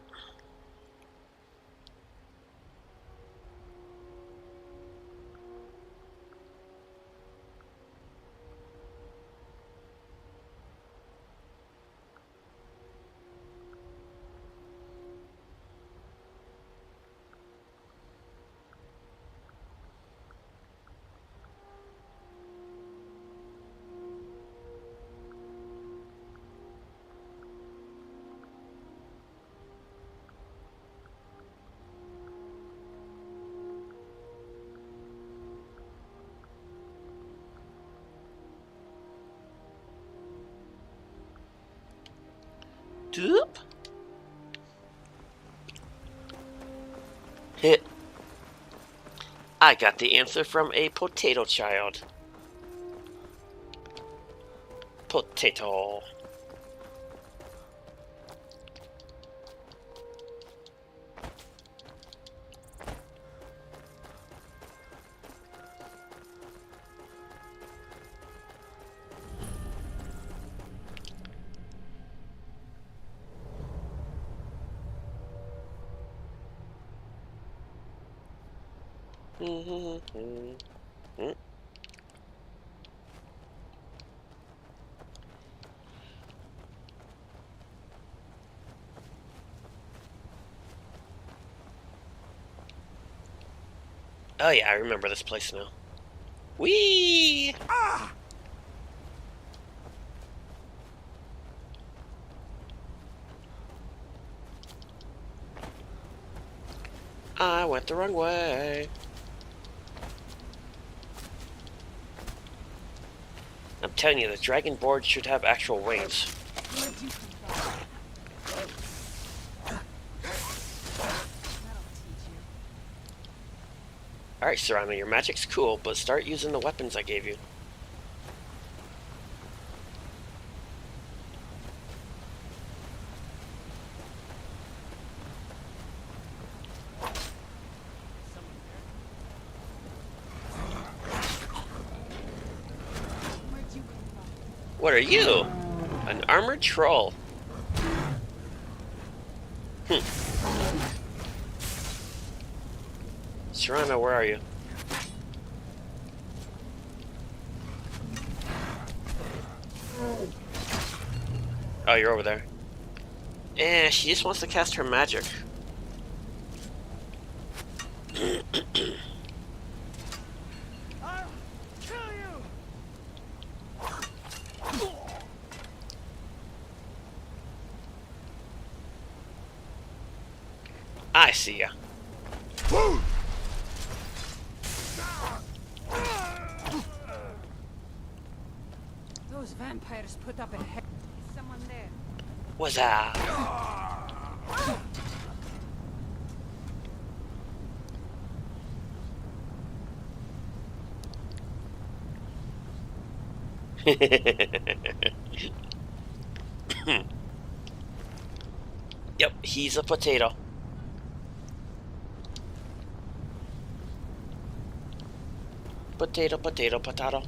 Doop. Hit. I got the answer from a potato child. Potato. Oh yeah, I remember this place now. Whee! Ah! I went the wrong way. I'm telling you, the dragon board should have actual wings. Alright, Serrano, your magic's cool, but start using the weapons I gave you. What are you? An armored troll. Serrano, where are you? Oh, you're over there. Eh, she just wants to cast her magic. I'll kill you. I see ya. Those vampires put up a head. Is someone there? What's up? Yep, he's a potato. Potato, potato, potato.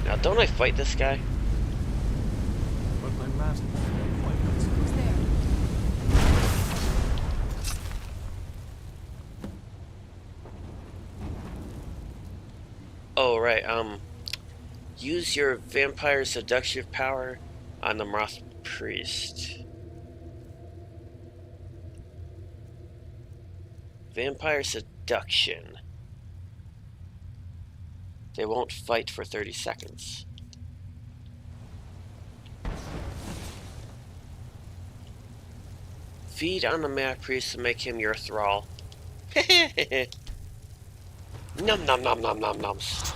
Now, don't I fight this guy? But my master... Who's there? Oh, right, use your vampire seductive power on the Moth Priest. Vampire seduction. They won't fight for 30 seconds. Feed on the Moth Priest to make him your thrall. Num num num num num nums.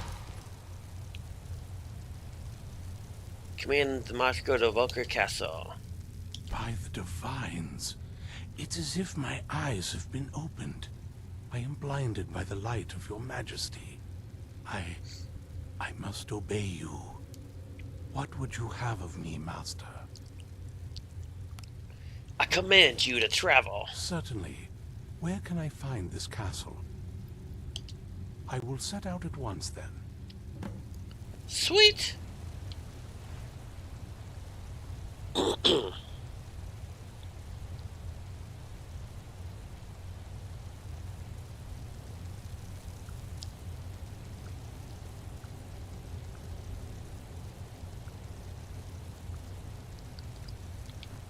Command the Moth go to Vulcar Castle. By the divines, it's as if my eyes have been opened. I am blinded by the light of your majesty. I must obey you. What would you have of me, master? I command you to travel. Certainly. Where can I find this castle? I will set out at once, then. Sweet.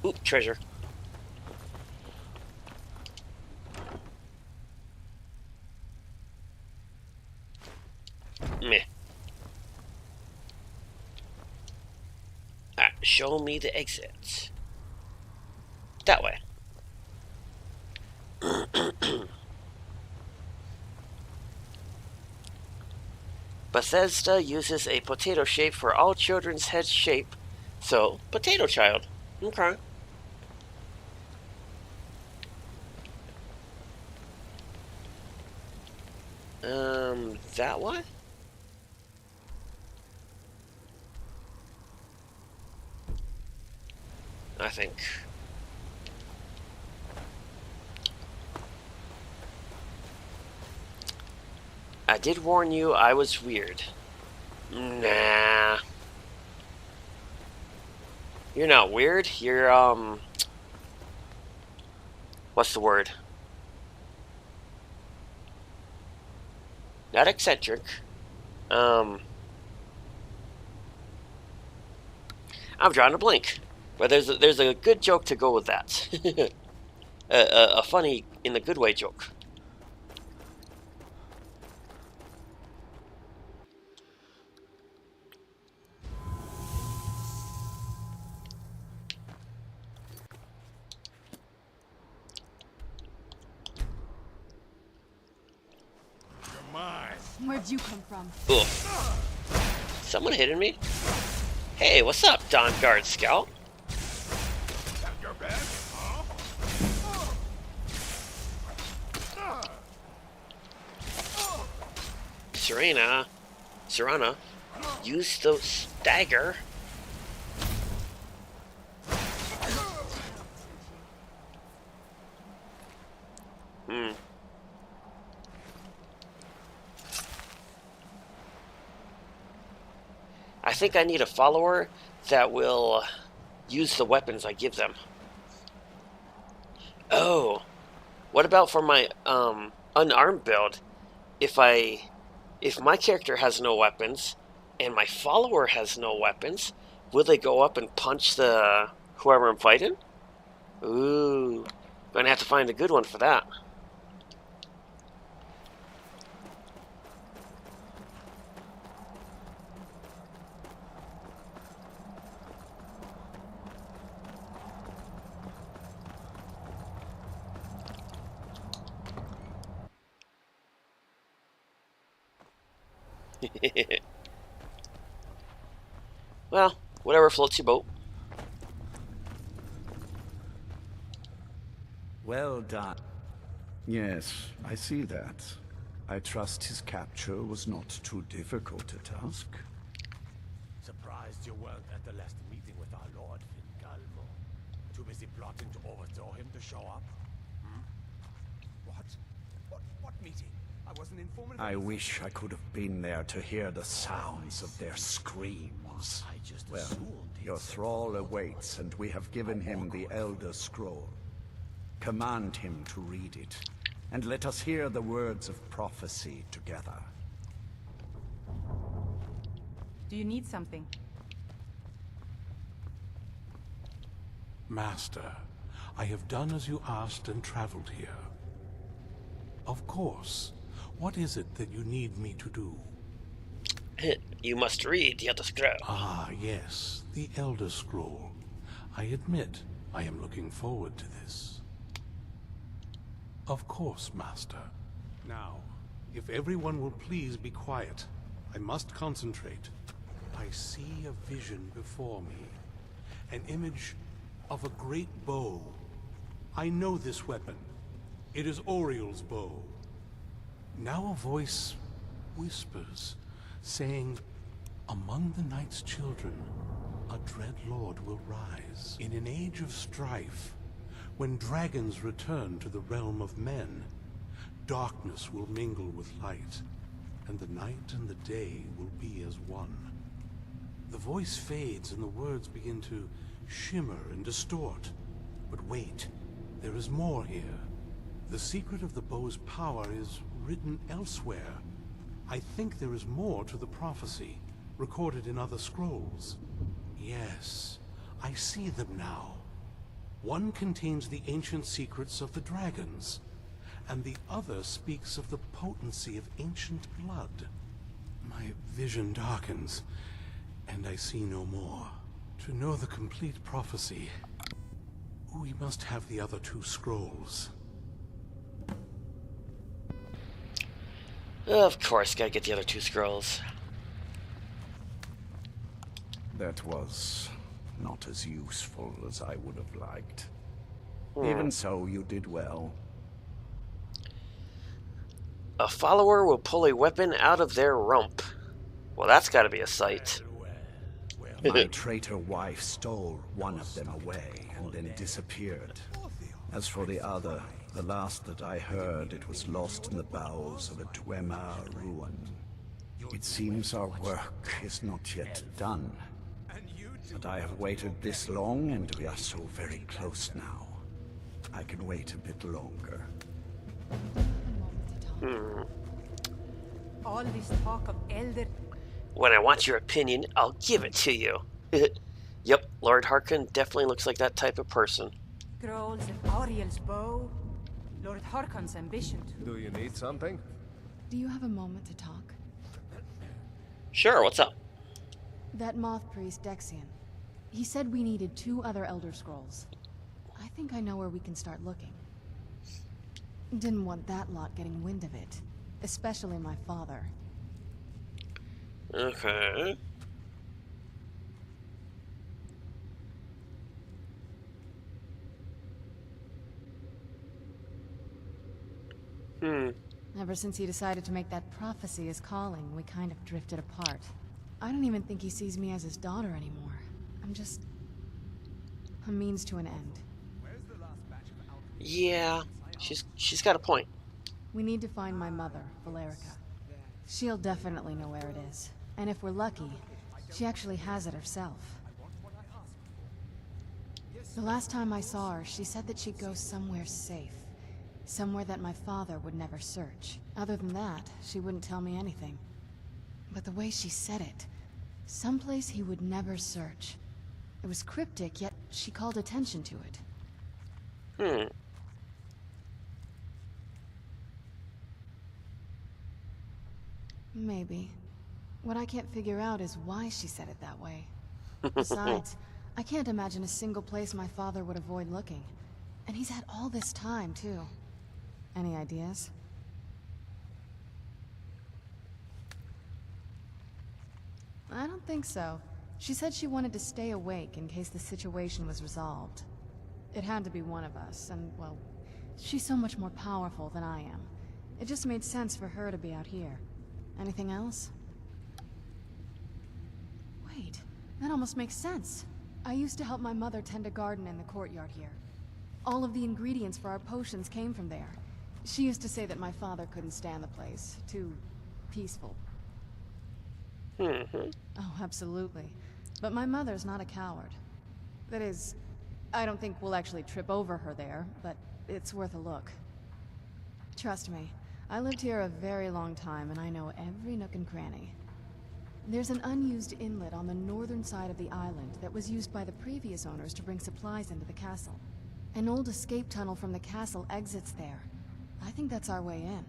Oop, treasure. Meh. Alright, show me the exits. That way. Bethesda uses a potato shape for all children's head shape. So, potato child. Okay. That one? I think. I did warn you I was weird. Nah. You're not weird. You're, what's the word? Not eccentric. I'm drawing a blank. But there's a good joke to go with that. a funny, in a good way joke. Where'd you come from? Ugh. Someone hitting me? Hey, what's up, Dawnguard Scout? Your bed? Serana, use those dagger. I think I need a follower that will use the weapons I give them. Oh, what about for my unarmed build? If my character has no weapons and my follower has no weapons, will they go up and punch the whoever I'm fighting? Ooh, gonna have to find a good one for that. Well, whatever floats your boat. Well done. Yes, I see that. I trust his capture was not too difficult a task. Surprised you weren't at the last meeting with our lord, Fingalmo. Too busy plotting to overthrow him to show up? What meeting? I wasn't informed of I anything. wish I could have been there to hear the sounds of their screams. Well, your thrall awaits, and we have given him the Elder Scroll. Command him to read it, and let us hear the words of prophecy together. Do you need something? Master, I have done as you asked and traveled here. Of course. What is it that you need me to do? You must read the Elder Scroll. Ah, yes, the Elder Scroll. I admit, I am looking forward to this. Of course, Master. Now, if everyone will please be quiet, I must concentrate. I see a vision before me. An image of a great bow. I know this weapon. It is Oriel's bow. Now a voice whispers, saying, among the night's children, a dread lord will rise. In an age of strife, when dragons return to the realm of men, darkness will mingle with light, and the night and the day will be as one. The voice fades and the words begin to shimmer and distort. But wait, there is more here. The secret of the bow's power is written elsewhere. I think there is more to the prophecy, recorded in other scrolls. Yes, I see them now. One contains the ancient secrets of the dragons, and the other speaks of the potency of ancient blood. My vision darkens, and I see no more. To know the complete prophecy, we must have the other two scrolls. Of course, gotta get the other two scrolls. That was not as useful as I would have liked. Even so, you did well. A follower will pull a weapon out of their rump. Well, that's got to be a sight. My traitor wife stole one of them away and then disappeared. As for the other, the last that I heard, it was lost in the bowels of a Dwemer ruin. It seems our work is not yet done. But I have waited this long, and we are so very close now. I can wait a bit longer. All this talk of Elder... When I want your opinion, I'll give it to you. Yep, Lord Harkon definitely looks like that type of person. Scrolls and Auriel's bow. Lord Harkon's ambition too. Do you need something? Do you have a moment to talk? Sure, what's up? That moth priest, Dexian. He said we needed 2 other Elder Scrolls. I think I know where we can start looking. Didn't want that lot getting wind of it. Especially my father. Okay. Ever since he decided to make that prophecy his calling, we kind of drifted apart. I don't even think he sees me as his daughter anymore. I'm just... a means to an end. Yeah, she's got a point. We need to find my mother, Valerica. She'll definitely know where it is. And if we're lucky, she actually has it herself. The last time I saw her, she said that she'd go somewhere safe. Somewhere that my father would never search. Other than that, she wouldn't tell me anything. But the way she said it, someplace he would never search. It was cryptic, yet she called attention to it. Maybe. What I can't figure out is why she said it that way. Besides, I can't imagine a single place my father would avoid looking. And he's had all this time, too. Any ideas? I don't think so. She said she wanted to stay awake in case the situation was resolved. It had to be one of us, and, well, she's so much more powerful than I am. It just made sense for her to be out here. Anything else? Wait, that almost makes sense. I used to help my mother tend a garden in the courtyard here. All of the ingredients for our potions came from there. She used to say that my father couldn't stand the place. Too peaceful. Oh, absolutely. But my mother's not a coward. That is, I don't think we'll actually trip over her there, but it's worth a look. Trust me, I lived here a very long time and I know every nook and cranny. There's an unused inlet on the northern side of the island that was used by the previous owners to bring supplies into the castle. An old escape tunnel from the castle exits there. I think that's our way in.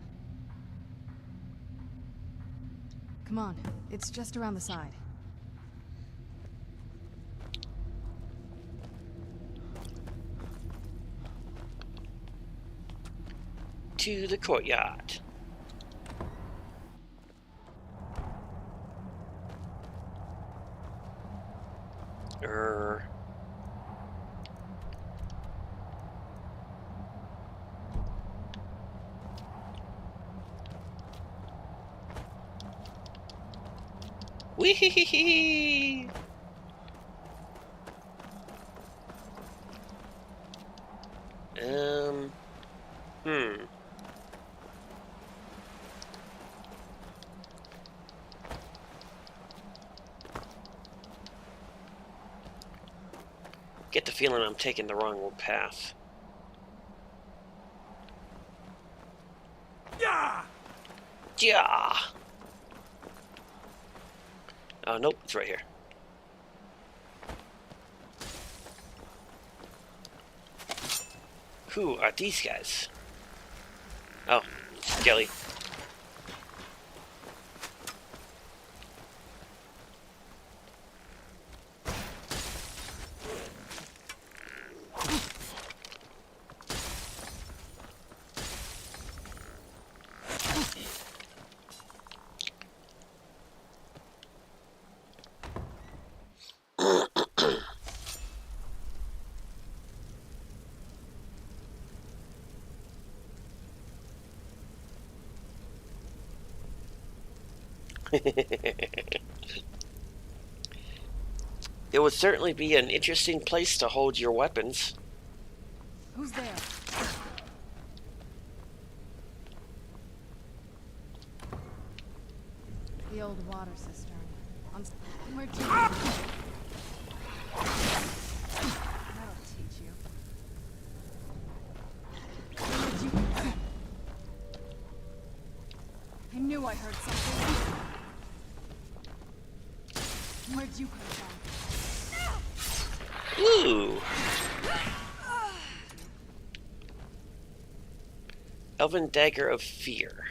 Come on, it's just around the side. To the courtyard. Wee-hee-hee-hee! Get the feeling I'm taking the wrong path. Yeah! Yeah! Oh, nope, it's right here. Who are these guys? Oh, Skelly. It would certainly be an interesting place to hold your weapons. Who's there? The old water cistern. Where'd you... That'll teach you. Where'd you come from? I knew I heard something. Where'd you come from? Ooh. Elven Dagger of Fear.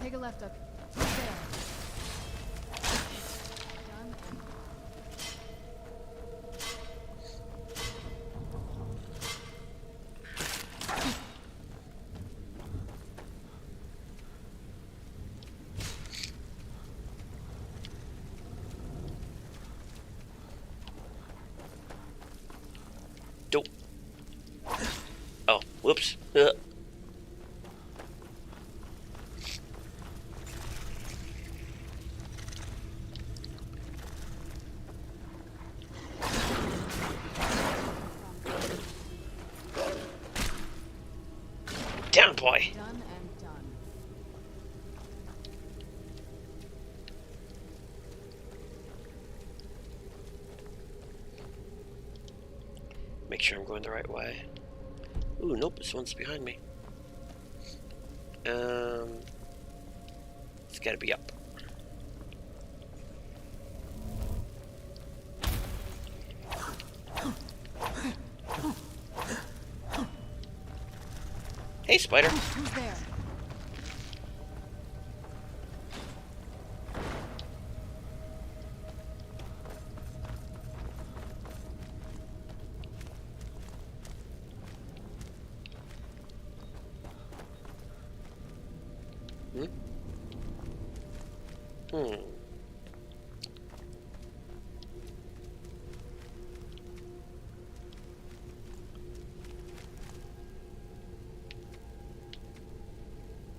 Take a left up. Right there. Done. Dope. Oh, whoops. Down, boy. Done and done. Make sure I'm going the right way. Ooh, nope, this one's behind me. It's gotta be up. Hey, spider. Who's there?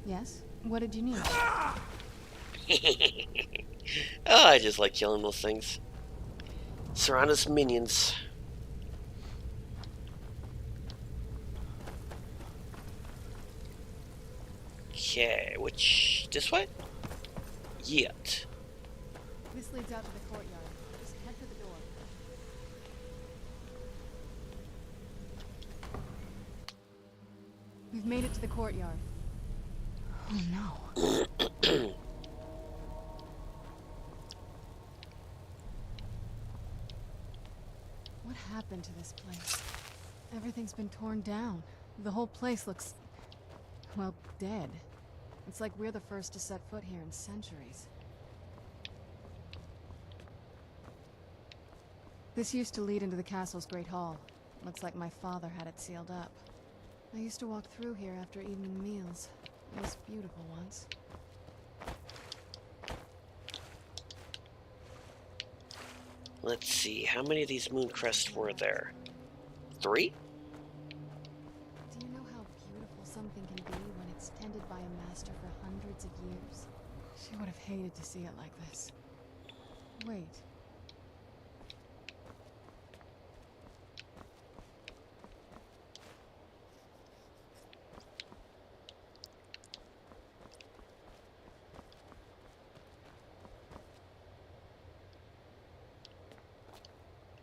Yes? What did you need? Oh, I just like killing those things. Surround us minions. Okay, which... this way? Yet. This leads out to the courtyard. Just head for the door. We've made it to the courtyard. Oh no. What happened to this place? Everything's been torn down. The whole place looks... well, dead. It's like we're the first to set foot here in centuries. This used to lead into the castle's great hall. Looks like my father had it sealed up. I used to walk through here after evening meals. It was beautiful once. Let's see, how many of these Mooncrests were there? 3? Do you know how beautiful something can be when it's tended by a master for hundreds of years? She would have hated to see it like this. Wait.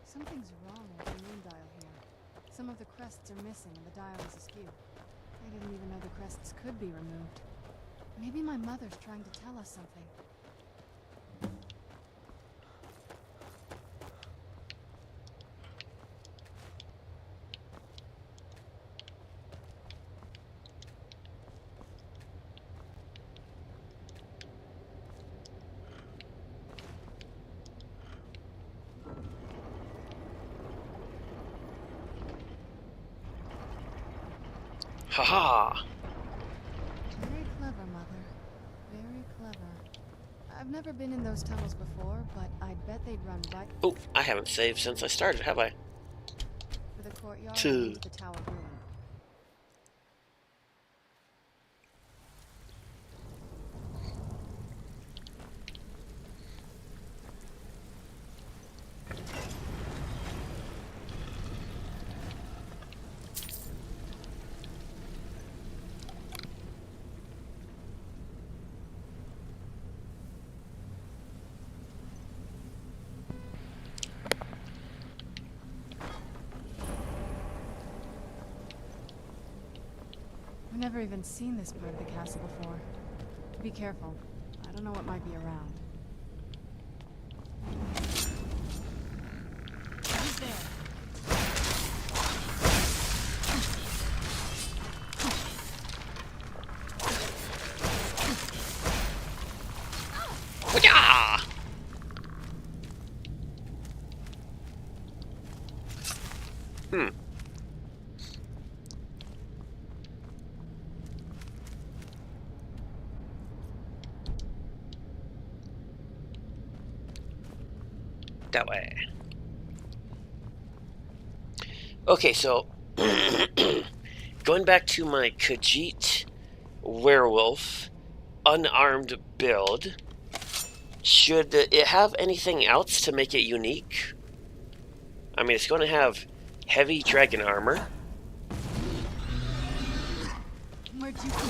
Something's wrong with the moon dial here. Some of the crests are missing and the dial is askew. I didn't even know the crests could be removed. Maybe my mother's trying to tell us something. Haha! Very clever, Mother. Very clever. I've never been in those tunnels before, but I'd bet they'd run right Oh, I haven't saved since I started, have I? for the courtyard and into the tower ruin. I've never even seen this part of the castle before. Be careful. I don't know what might be around. Who's there? Hoo-yah! That way. Okay, so going back to my Khajiit werewolf unarmed build, should it have anything else to make it unique? I mean, it's going to have heavy dragon armor. Where'd you come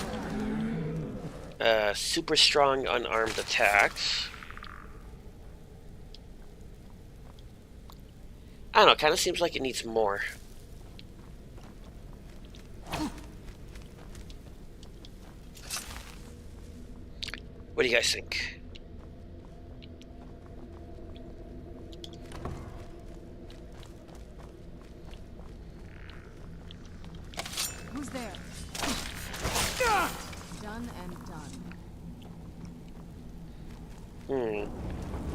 from? Super strong unarmed attacks. I don't know, kind of seems like it needs more. What do you guys think? Who's there? Done and done.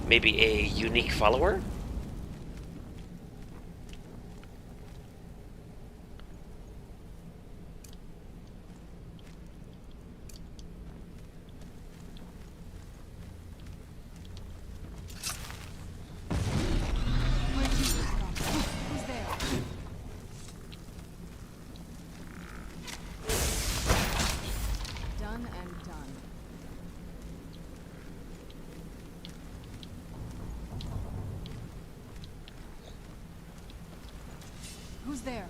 Maybe a unique follower? Who's there?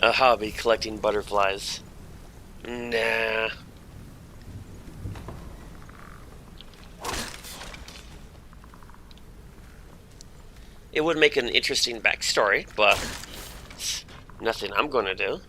A hobby collecting butterflies. Nah. It would make an interesting backstory, but it's nothing I'm gonna do.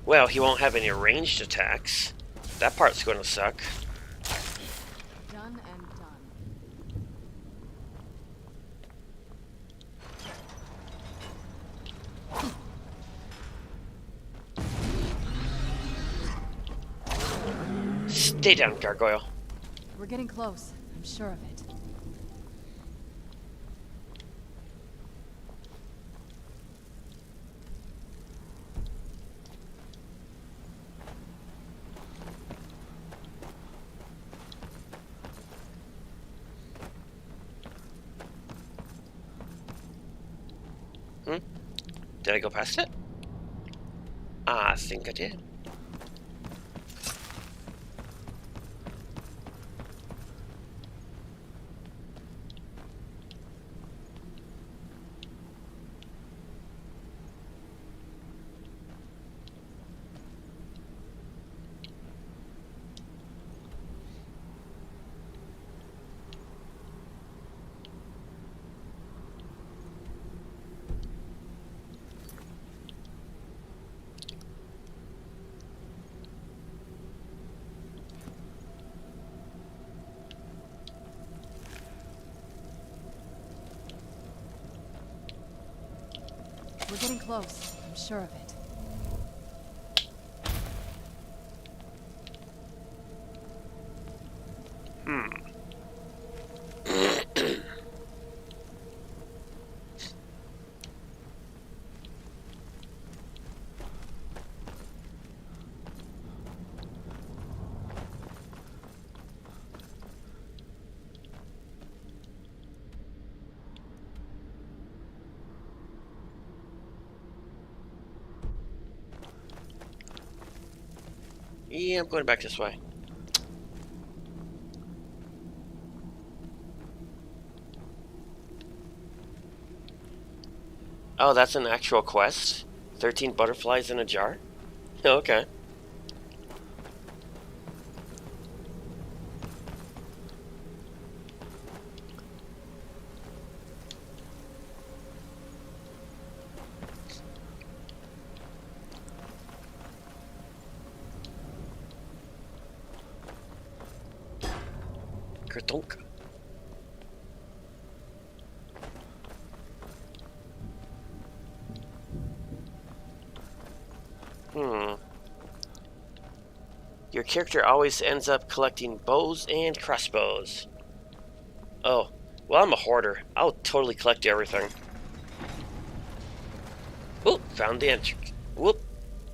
Well, he won't have any ranged attacks. That part's gonna suck. Done and done. Stay down, Gargoyle. we're getting close. I'm sure of it. Did I go past it? I think I did. We're getting close. I'm sure of it. Yeah, I'm going back this way. Oh, that's an actual quest? 13 butterflies in a jar? Okay. Kertonk. Your character always ends up collecting bows and crossbows. Oh, well, I'm a hoarder. I'll totally collect everything. Oop, found the entrance. Whoop.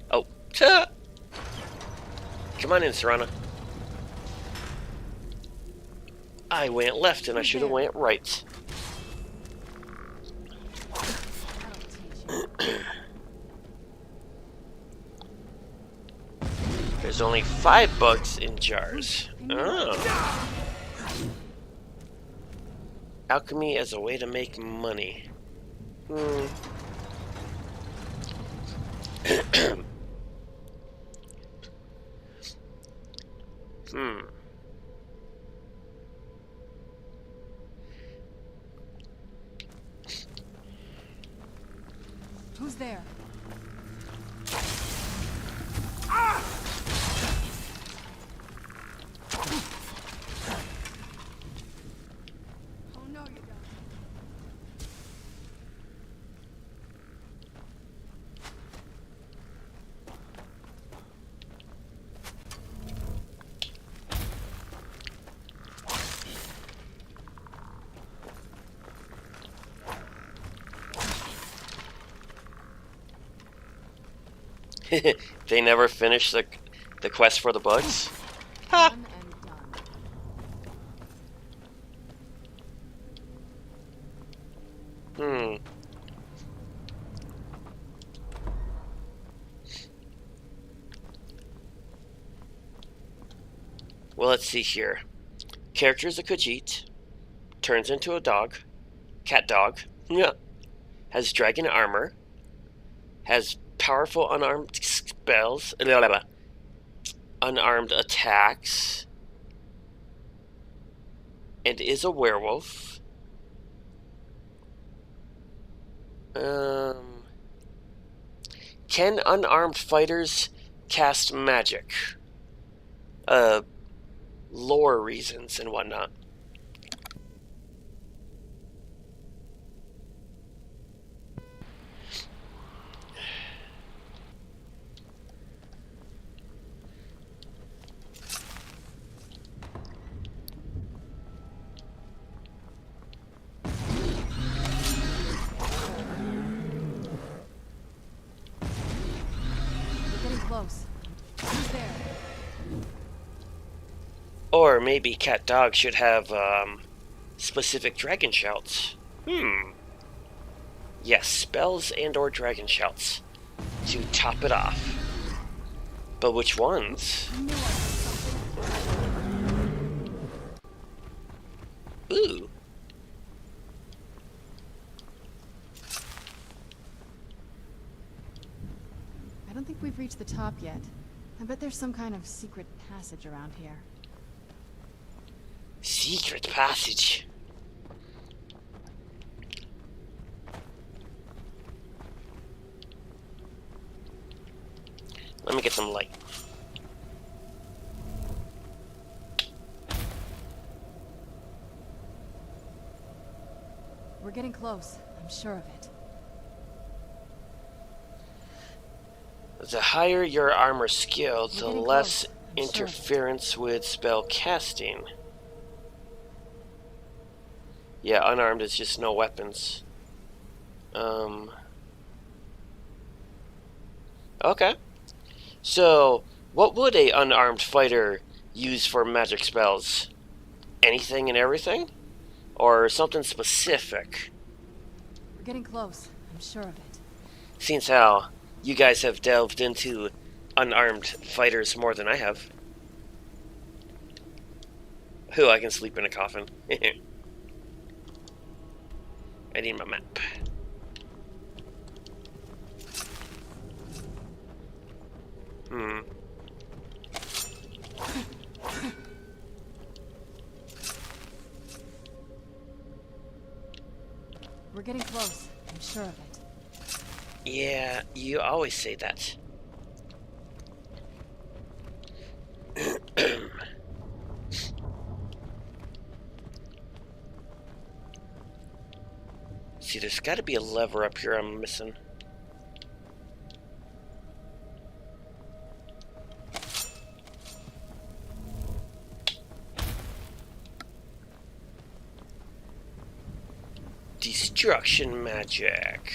Oh, ta! Come on in, Serana. I went left and I should have went right. There's only 5 bugs in jars. Oh. Alchemy as a way to make money. Who's there? Oh no, you don't. They never finish the quest for the bugs? Ha! Well, let's see here. Character is a Khajiit. Turns into a dog. Cat dog. Yeah. Has dragon armor. Has powerful unarmed spells. Unarmed attacks. And is a werewolf. Can unarmed fighters cast magic? Lore reasons and whatnot. We're getting close. Who's there? Or maybe cat dog should have specific dragon shouts. Yes, spells and or dragon shouts to top it off. But which ones? Ooh. I don't think we've reached the top yet. I bet there's some kind of secret passage around here. Secret passage. Let me get some light. We're getting close. I'm sure of it. The higher your armor skill, the less interference with spell casting. Yeah, unarmed is just no weapons. Okay. So, what would a unarmed fighter use for magic spells? Anything and everything? Or something specific? We're getting close. I'm sure of it. Seems how you guys have delved into unarmed fighters more than I have. Who, I can sleep in a coffin. I need my map. We're getting close. I'm sure of it. Yeah, you always say that. See, there's got to be a lever up here I'm missing. Destruction magic.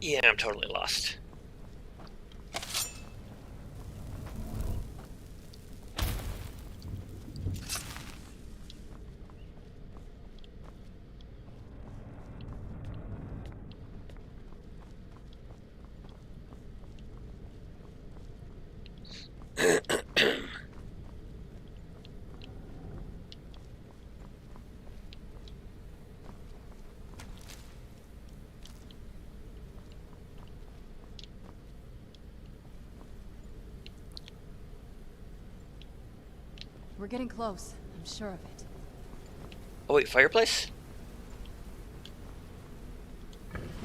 Yeah, I'm totally lost. We're getting close. I'm sure of it. Oh wait, fireplace?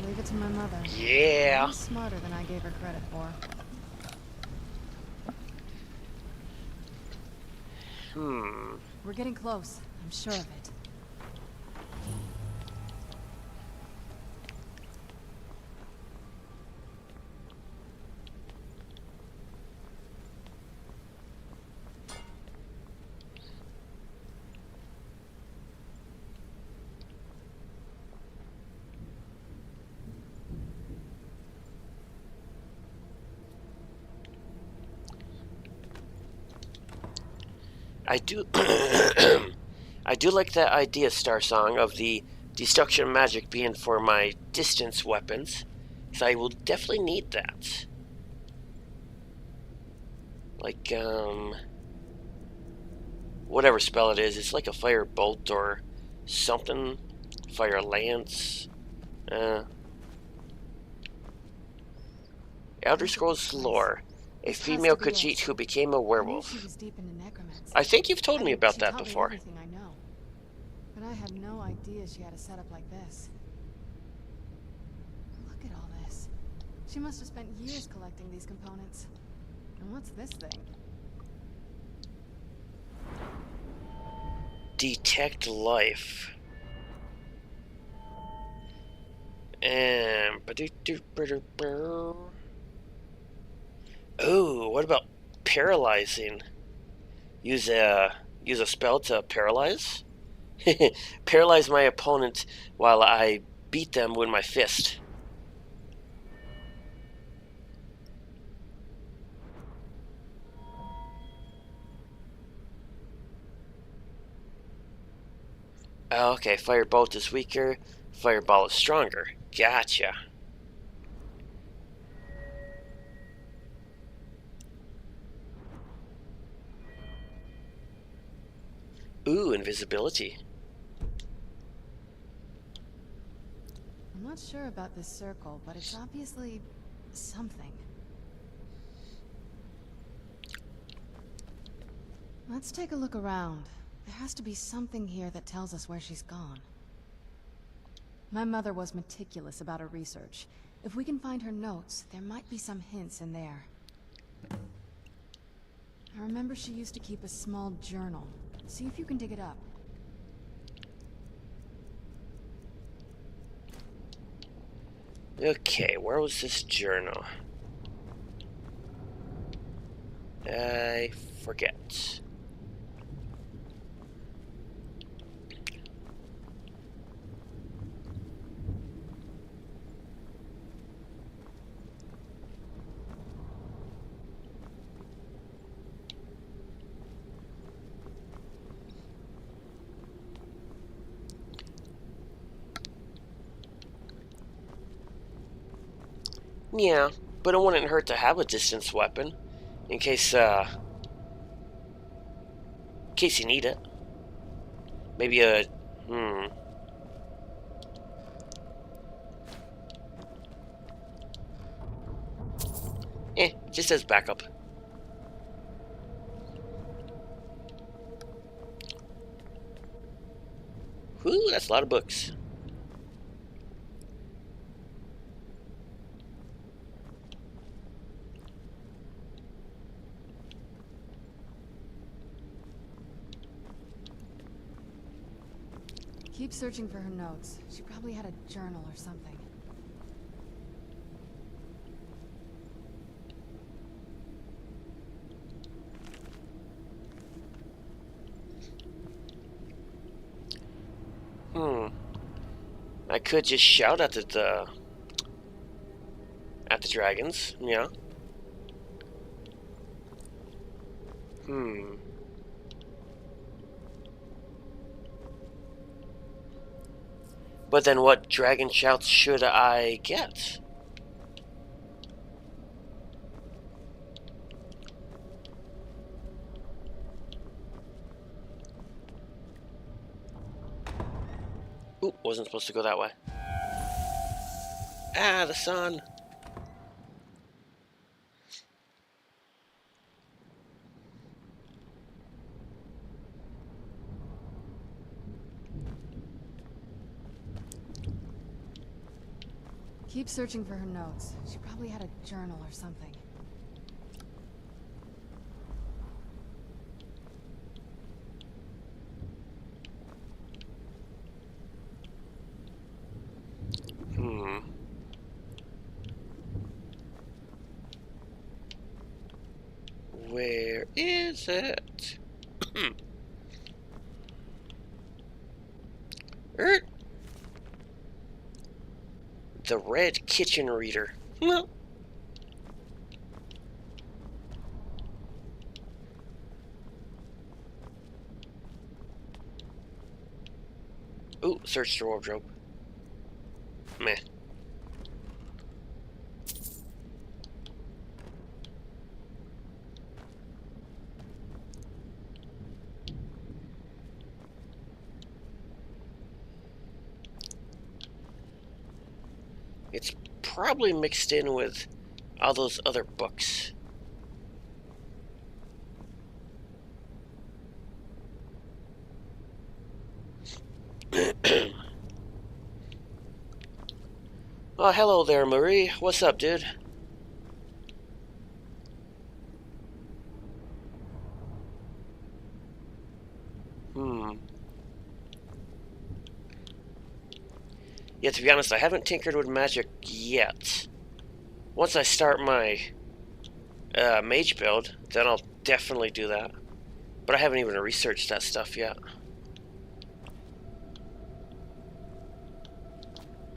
Leave it to my mother. Yeah. She's smarter than I gave her credit for. We're getting close. I'm sure of it. I do I do like that idea, Star Song, of the destruction magic being for my distance weapons, because I will definitely need that. Like, whatever spell it is, it's like a fire bolt or something, fire lance. Elder Scrolls lore. A female Khajiit who became a werewolf. I think you've told me about that before. I know. I had no idea she had a setup like this. Look at all this. She must have spent years collecting these components. And what's this thing? Detect life. And oh, what about paralyzing? Use a spell to paralyze? Paralyze my opponent while I beat them with my fist. Okay, firebolt is weaker, fireball is stronger. Gotcha. Ooh, invisibility. I'm not sure about this circle, but it's obviously something. Let's take a look around. There has to be something here that tells us where she's gone. My mother was meticulous about her research. If we can find her notes, there might be some hints in there. I remember she used to keep a small journal. See if you can dig it up. Okay, where was this journal? I forget. Yeah, but it wouldn't hurt to have a distance weapon in case you need it. Maybe a just as backup. Whew, that's a lot of books. Keep searching for her notes. She probably had a journal or something. I could just shout at the dragons, yeah. But then what dragon shouts should I get? Ooh, wasn't supposed to go that way. Ah, the sun. Keep searching for her notes. She probably had a journal or something. Where is it? The red kitchen reader. No. Ooh, search the wardrobe. Meh. It's probably mixed in with all those other books. Oh, hello there, Marie. What's up, dude? Yeah, to be honest, I haven't tinkered with magic yet. Once I start my mage build, then I'll definitely do that. But I haven't even researched that stuff yet.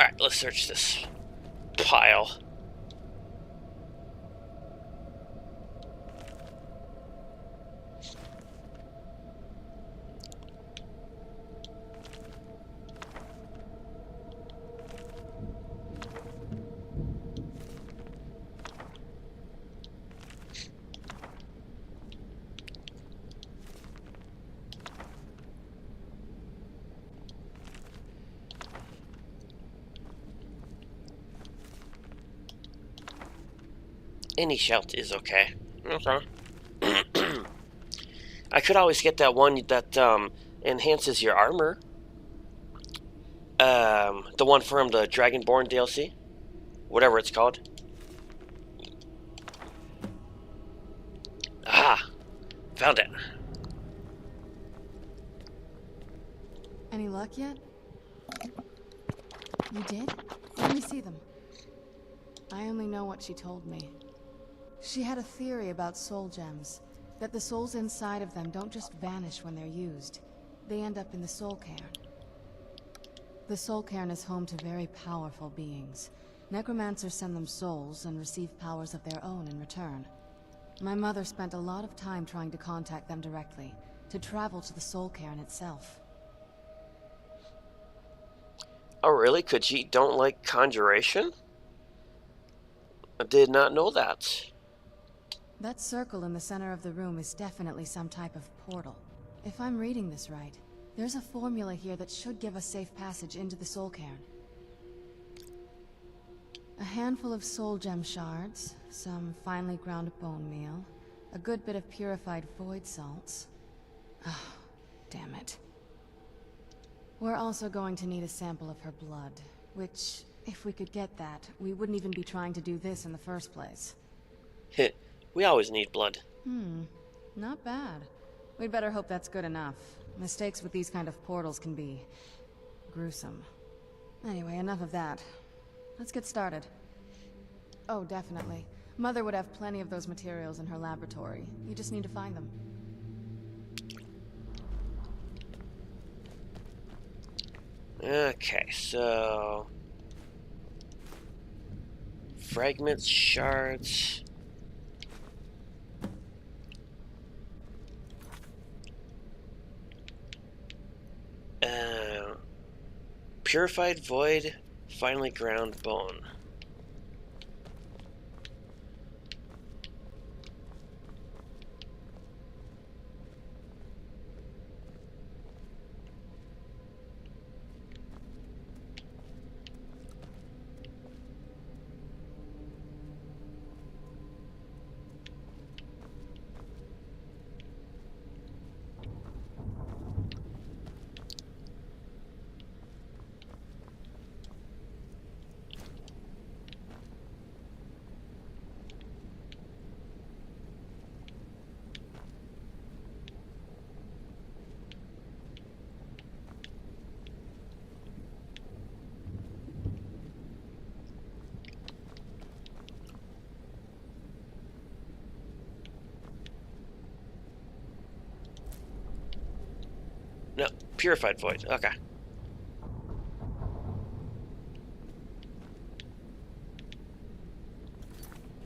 Alright, let's search this pile. Any shout is okay. Okay. I could always get that one that enhances your armor. The one from the Dragonborn DLC. Whatever it's called. Ah! Found it. Any luck yet? You did? Let me see them. I only know what she told me. She had a theory about soul gems, that the souls inside of them don't just vanish when they're used. They end up in the soul cairn. The soul cairn is home to very powerful beings. Necromancers send them souls and receive powers of their own in return. My mother spent a lot of time trying to contact them directly, to travel to the soul cairn itself. Oh really? Khajiit don't like conjuration? I did not know that. That circle in the center of the room is definitely some type of portal. If I'm reading this right, there's a formula here that should give us safe passage into the soul cairn. A handful of soul gem shards, some finely ground bone meal, a good bit of purified void salts. Oh, damn it. We're also going to need a sample of her blood, which, if we could get that, we wouldn't even be trying to do this in the first place. We always need blood. Not bad. We'd better hope that's good enough. Mistakes with these kind of portals can be gruesome. Anyway, enough of that. Let's get started. Oh, definitely. Mother would have plenty of those materials in her laboratory. You just need to find them. Okay, so... fragments, shards... purified void, finely ground bone. No, purified void. Okay.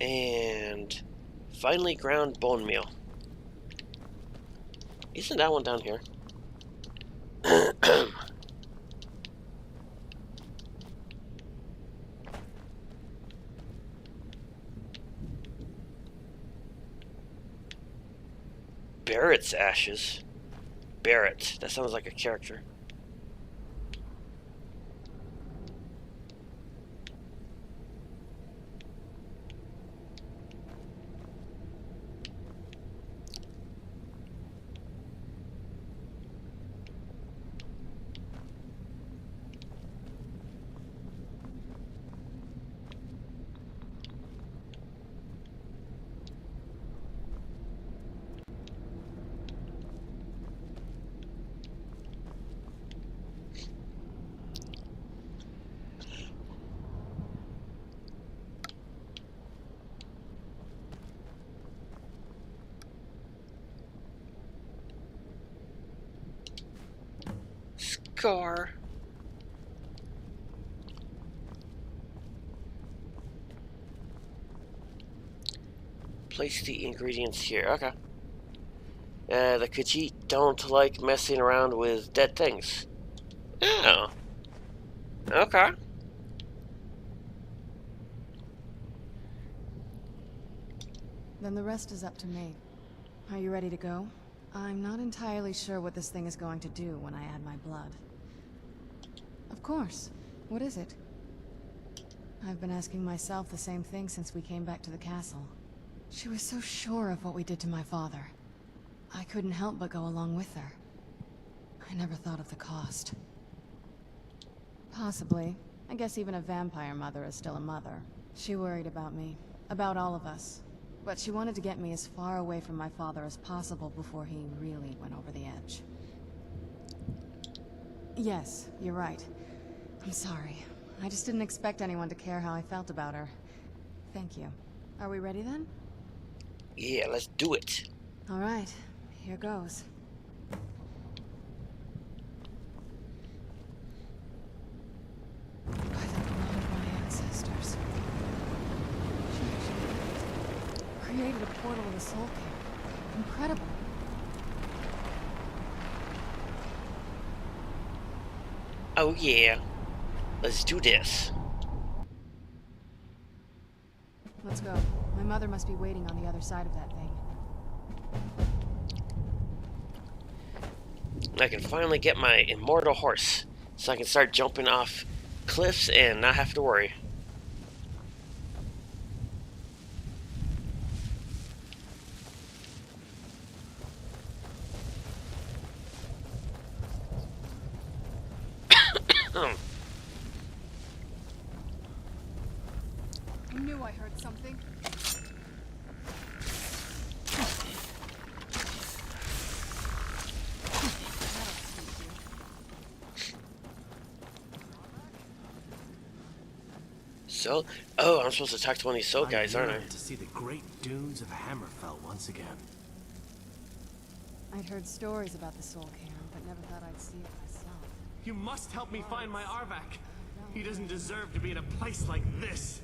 And finely ground bone meal. Isn't that one down here? Barrett's ashes. Barrett. That sounds like a character. car. Place the ingredients here. Okay. The Khajiit don't like messing around with dead things. Oh. Okay. Then the rest is up to me. Are you ready to go? I'm not entirely sure what this thing is going to do when I add my blood. Of course. What is it? I've been asking myself the same thing since we came back to the castle. She was so sure of what we did to my father. I couldn't help but go along with her. I never thought of the cost. Possibly. I guess even a vampire mother is still a mother. She worried about me. About all of us. But she wanted to get me as far away from my father as possible before he really went over the edge. Yes, you're right. I'm sorry. I just didn't expect anyone to care how I felt about her. Thank you. Are we ready then? Yeah, let's do it. All right, here goes. By the blood of my ancestors. She created a portal of the soul camp. Incredible. Oh yeah. Let's do this. Let's go. My mother must be waiting on the other side of that thing. I can finally get my immortal horse, so I can start jumping off cliffs and not have to worry. I knew I heard something. So, oh, I'm supposed to talk to one of these soul guys, aren't I? yearn to see the great dunes of Hammerfell once again. I'd heard stories about the soul camp, but never thought I'd see it myself. You must help me find my Arvak. He doesn't deserve to be in a place like this.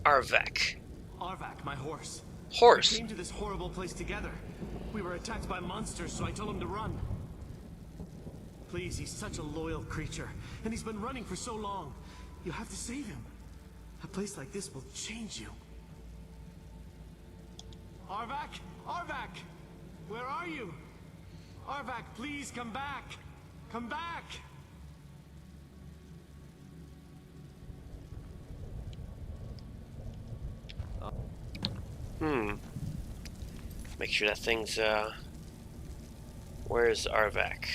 Arvak. Arvak, my horse. Horse? We came to this horrible place together. We were attacked by monsters, so I told him to run. Please, he's such a loyal creature, and he's been running for so long. You have to save him. A place like this will change you. Arvak! Arvak! Where are you? Arvak, please come back! Come back! Make sure that thing's, where's Arvak?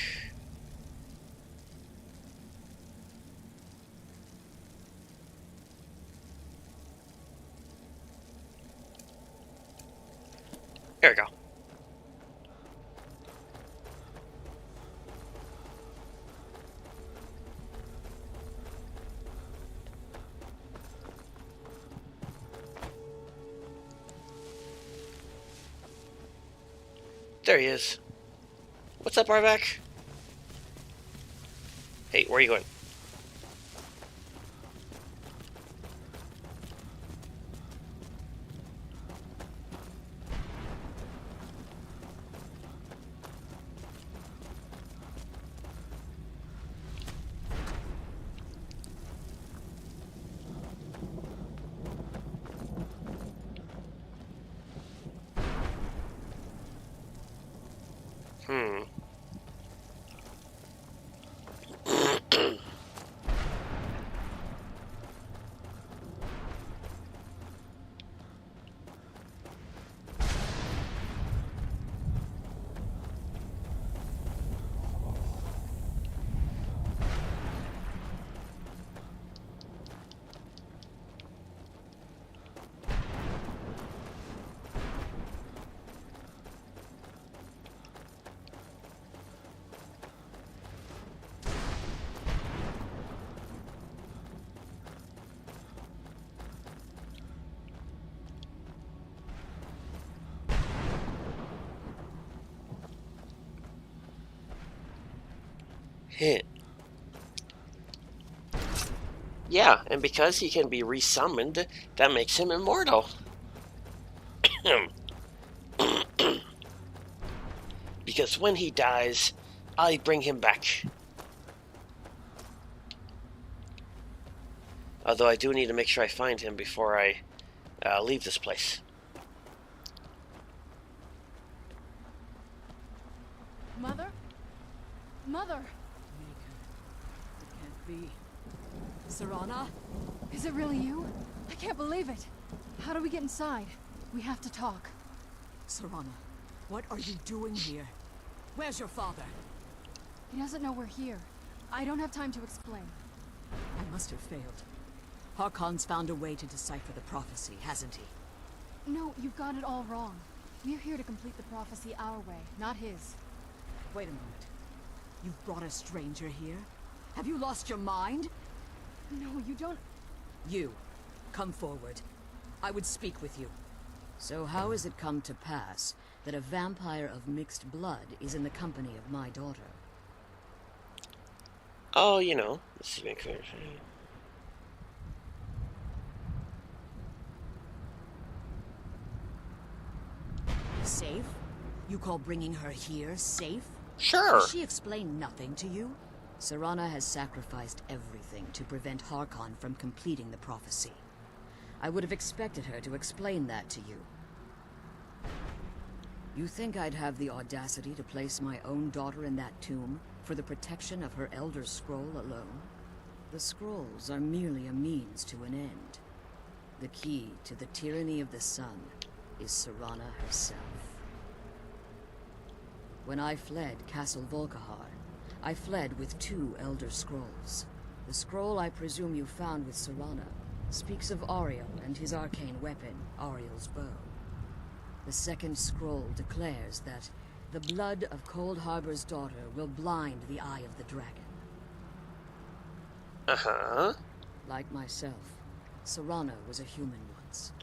There we go. There he is. What's up, Arvak? Hey, where are you going? Yeah, and because he can be resummoned, that makes him immortal. Because when he dies, I bring him back. Although I do need to make sure I find him before I leave this place. Mother? Mother! It can't be. Serana? Is it really you? I can't believe it. How do we get inside? We have to talk. Serana, what are you doing here? Where's your father? He doesn't know we're here. I don't have time to explain. I must have failed. Harkon's found a way to decipher the prophecy, hasn't he? No, you've got it all wrong. We're here to complete the prophecy our way, not his. Wait a moment. You've brought a stranger here? Have you lost your mind? No, you don't... You, come forward. I would speak with you. So how has it come to pass that a vampire of mixed blood is in the company of my daughter? Oh, you know, this is very clear. Safe? You call bringing her here safe? Sure. Has she explained nothing to you? Serana has sacrificed everything to prevent Harkon from completing the prophecy. I would have expected her to explain that to you. You think I'd have the audacity to place my own daughter in that tomb for the protection of her Elder Scroll alone? The scrolls are merely a means to an end. The key to the tyranny of the sun is Serana herself. When I fled Castle Volkihar, I fled with 2 Elder Scrolls. The scroll I presume you found with Serana speaks of Auriel and his arcane weapon, Auriel's bow. The second scroll declares that the blood of Cold Harbor's daughter will blind the eye of the dragon. Uh-huh. Like myself, Serana was a human once.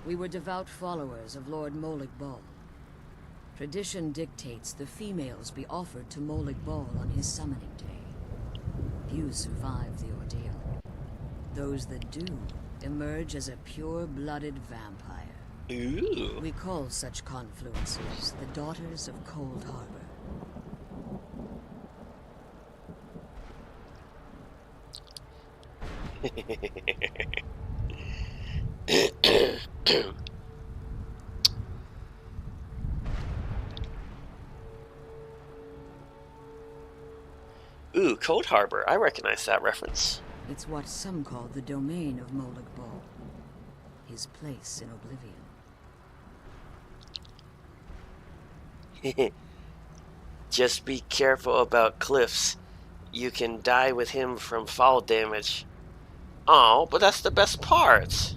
We were devout followers of Lord Molig Bal. Tradition dictates the females be offered to Molig Bal on his summoning day. Few survive the ordeal. Those that do emerge as a pure-blooded vampire. Ooh. We call such confluences the Daughters of Cold Harbor. Ooh, Cold Harbor. I recognize that reference. It's what some call the domain of Molig Bal. His place in oblivion. Just be careful about cliffs. You can die with him from fall damage. Oh, but that's the best part.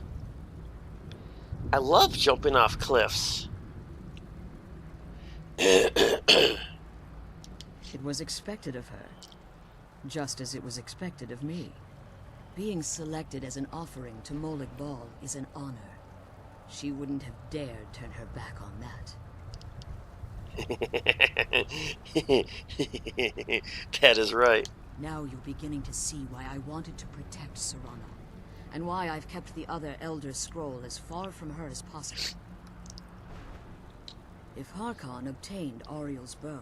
I love jumping off cliffs. It was expected of her, just as it was expected of me. Being selected as an offering to Molig Bal is an honor. She wouldn't have dared turn her back on that. That is right. Now you're beginning to see why I wanted to protect Serana, and why I've kept the other Elder Scroll as far from her as possible. If Harkon obtained Auriel's bow,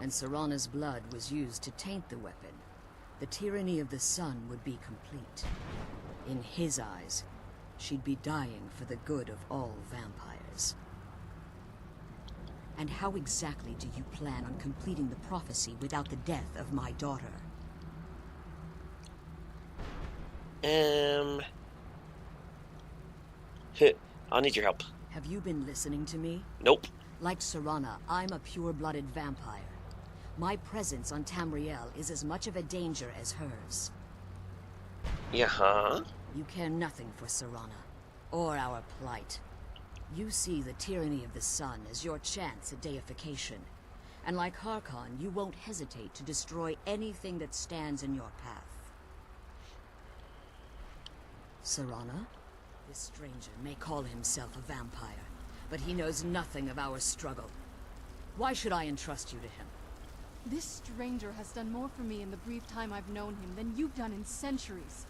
and Serana's blood was used to taint the weapon, the tyranny of the sun would be complete. In his eyes, she'd be dying for the good of all vampires. And how exactly do you plan on completing the prophecy without the death of my daughter? I'll need your help. Have you been listening to me? Nope. Like Serana, I'm a pure-blooded vampire. My presence on Tamriel is as much of a danger as hers. Yeah-huh. You care nothing for Serana, or our plight. You see the tyranny of the sun as your chance at deification. And like Harkon, you won't hesitate to destroy anything that stands in your path. Serana? This stranger may call himself a vampire, but he knows nothing of our struggle. Why should I entrust you to him? This stranger has done more for me in the brief time I've known him than you've done in centuries.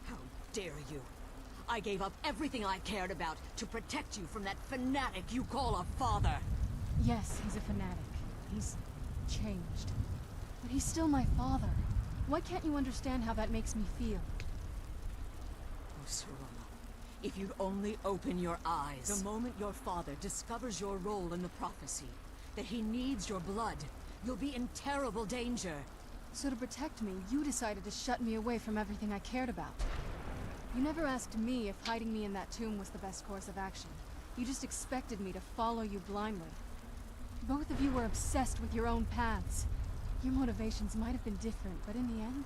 How dare you? I gave up everything I cared about to protect you from that fanatic you call a father. Yes, he's a fanatic. He's changed. But he's still my father. Why can't you understand how that makes me feel? Oh, Serana, if you'd only open your eyes. The moment your father discovers your role in the prophecy, that he needs your blood, you'll be in terrible danger. So to protect me, you decided to shut me away from everything I cared about. You never asked me if hiding me in that tomb was the best course of action. You just expected me to follow you blindly. Both of you were obsessed with your own paths. Your motivations might have been different, but in the end,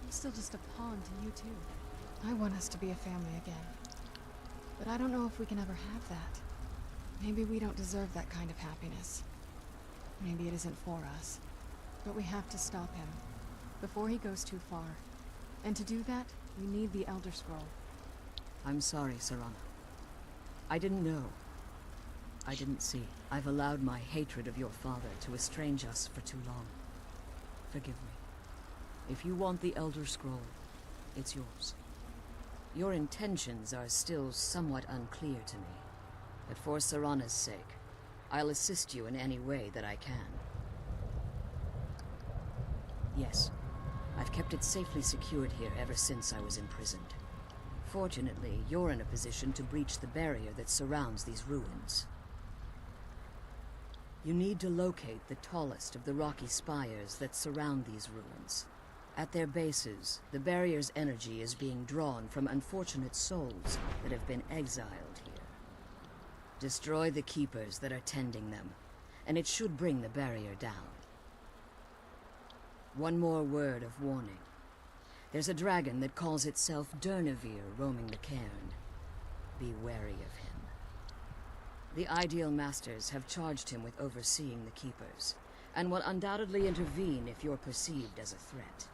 I'm still just a pawn to you two. I want us to be a family again. But I don't know if we can ever have that. Maybe we don't deserve that kind of happiness. Maybe it isn't for us. But we have to stop him, before he goes too far. And to do that, we need the Elder Scroll. I'm sorry, Serana. I didn't know. I didn't see. I've allowed my hatred of your father to estrange us for too long. Forgive me. If you want the Elder Scroll, it's yours. Your intentions are still somewhat unclear to me, but for Serana's sake, I'll assist you in any way that I can. Yes, I've kept it safely secured here ever since I was imprisoned. Fortunately, you're in a position to breach the barrier that surrounds these ruins. You need to locate the tallest of the rocky spires that surround these ruins. At their bases, the barrier's energy is being drawn from unfortunate souls that have been exiled here. Destroy the keepers that are tending them, and it should bring the barrier down. One more word of warning. There's a dragon that calls itself Durnevere roaming the cairn. Be wary of him. The Ideal Masters have charged him with overseeing the keepers, and will undoubtedly intervene if you're perceived as a threat.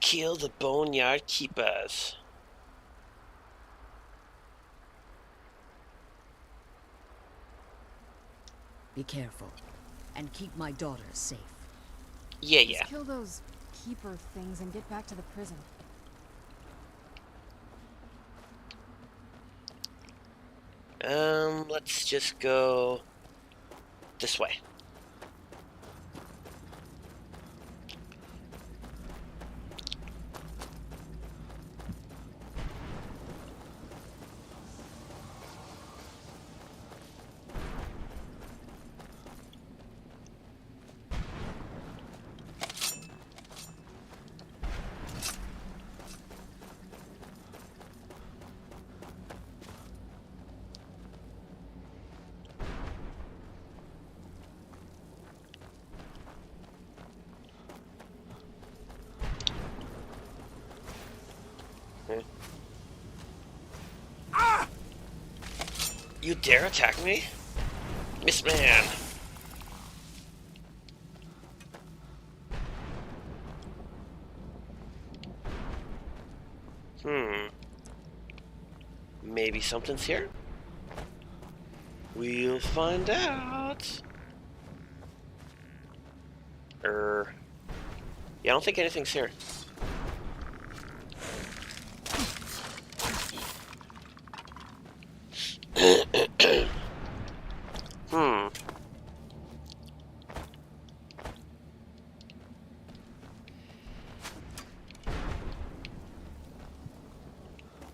Kill the Boneyard Keepers. Be careful, and keep my daughter safe. Yeah. Let's kill those keeper things and get back to the prison. Let's just go this way. You dare attack me? Miss Man. Maybe something's here? We'll find out. Yeah, I don't think anything's here.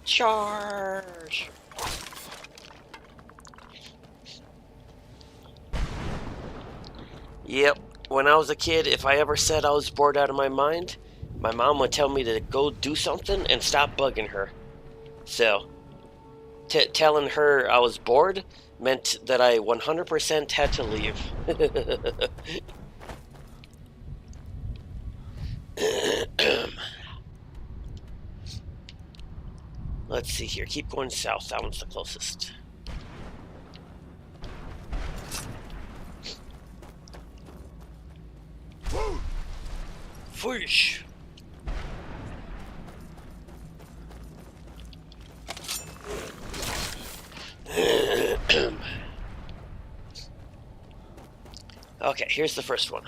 Charge! Yep, when I was a kid, if I ever said I was bored out of my mind, my mom would tell me to go do something and stop bugging her. So, telling her I was bored meant that I 100% had to leave. Let's see here. Keep going south. That one's the closest. Fish. Okay, here's the first one.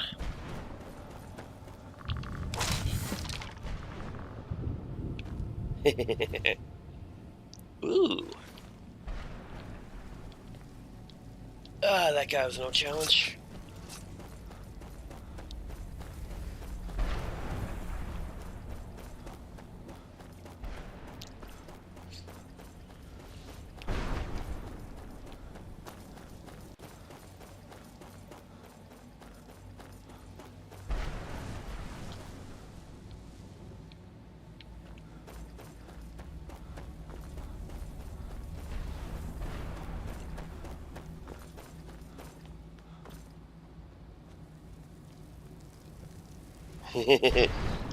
Ooh. Ah, that guy was no challenge.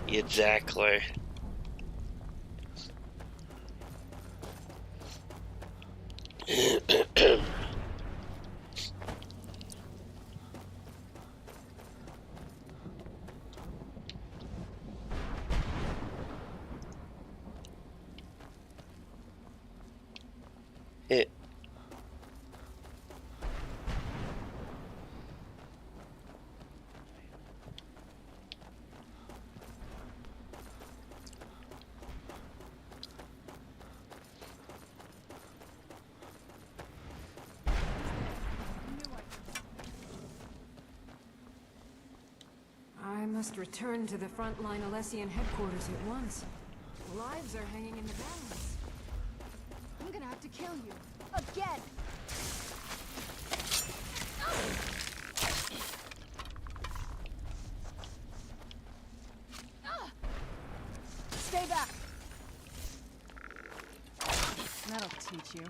Exactly. It. I must return to the frontline Alessian headquarters at once. Lives are hanging in the balance. I'm gonna have to kill you. Again! Stay back! That'll teach you.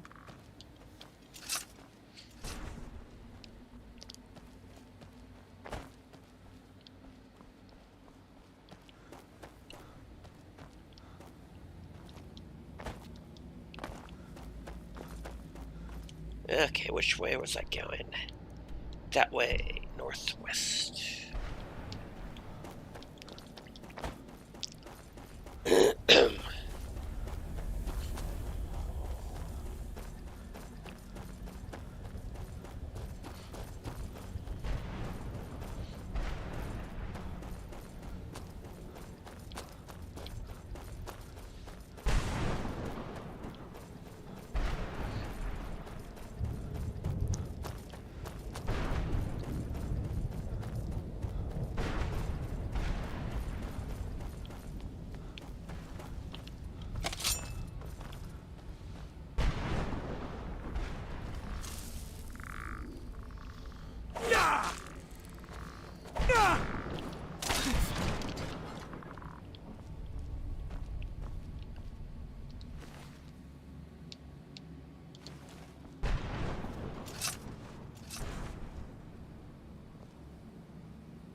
Okay, which way was I going? That way, northwest.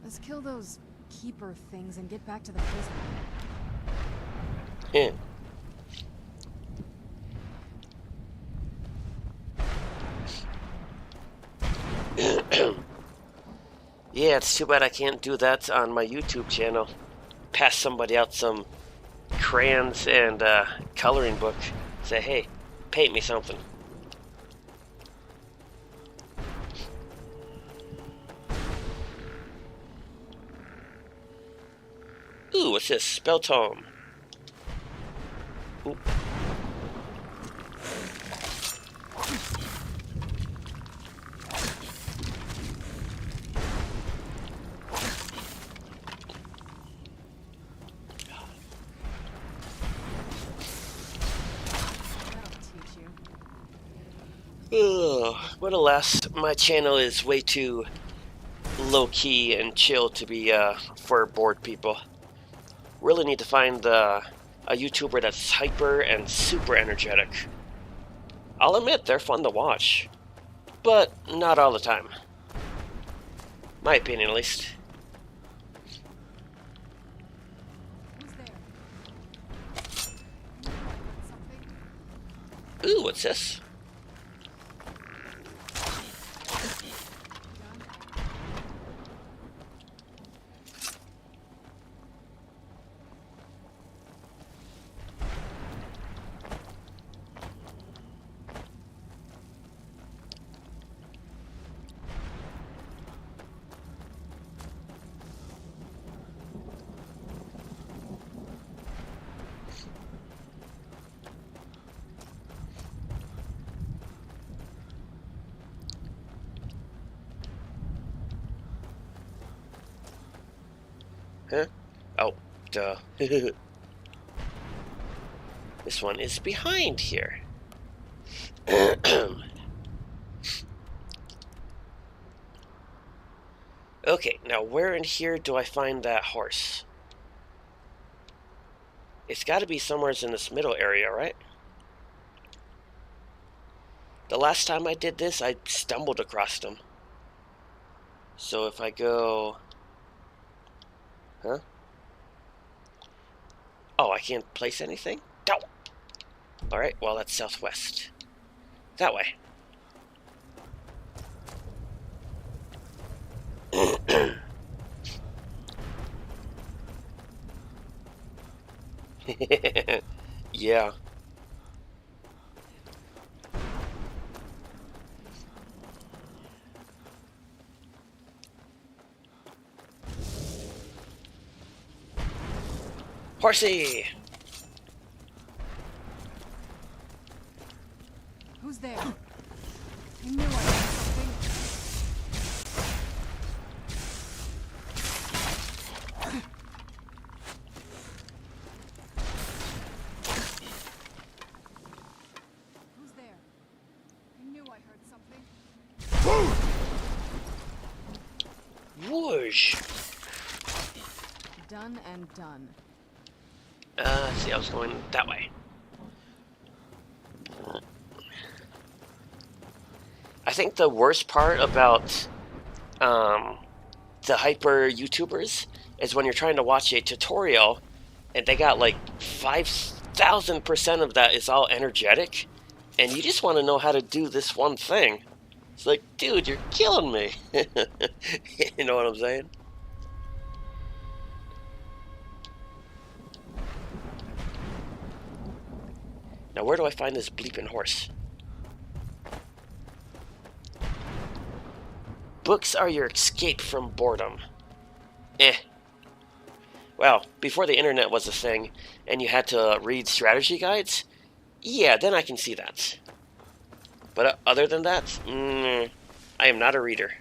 Let's kill those keeper things and get back to the prison. Yeah. Yeah, it's too bad I can't do that on my YouTube channel. Pass somebody out some crayons and a coloring book. Say, hey, paint me something. Ooh, what's this? Spell tome. Ooh. Ugh, but alas, my channel is way too low-key and chill to be for bored people. Really need to find a YouTuber that's hyper and super energetic. I'll admit, they're fun to watch, but not all the time. My opinion, at least. Ooh, what's this? Huh? Oh, duh. This one is behind here. Okay, now where in here do I find that horse? It's got to be somewhere in this middle area, right? The last time I did this, I stumbled across them. So if I go... Huh? Oh, I can't place anything? No! Alright, well that's southwest. That way. Yeah. Horsey! Who's there? I knew I had something. Who's there? I knew I heard something. Whoosh! Done and done. Let's see, I was going that way. I think the worst part about the hyper YouTubers is when you're trying to watch a tutorial and they got like 5,000% of that is all energetic and you just want to know how to do this one thing. It's like, dude, you're killing me. You know what I'm saying? Now where do I find this bleeping horse? Books are your escape from boredom. Eh. Well, before the internet was a thing, and you had to read strategy guides, yeah, then I can see that. But other than that, I am not a reader.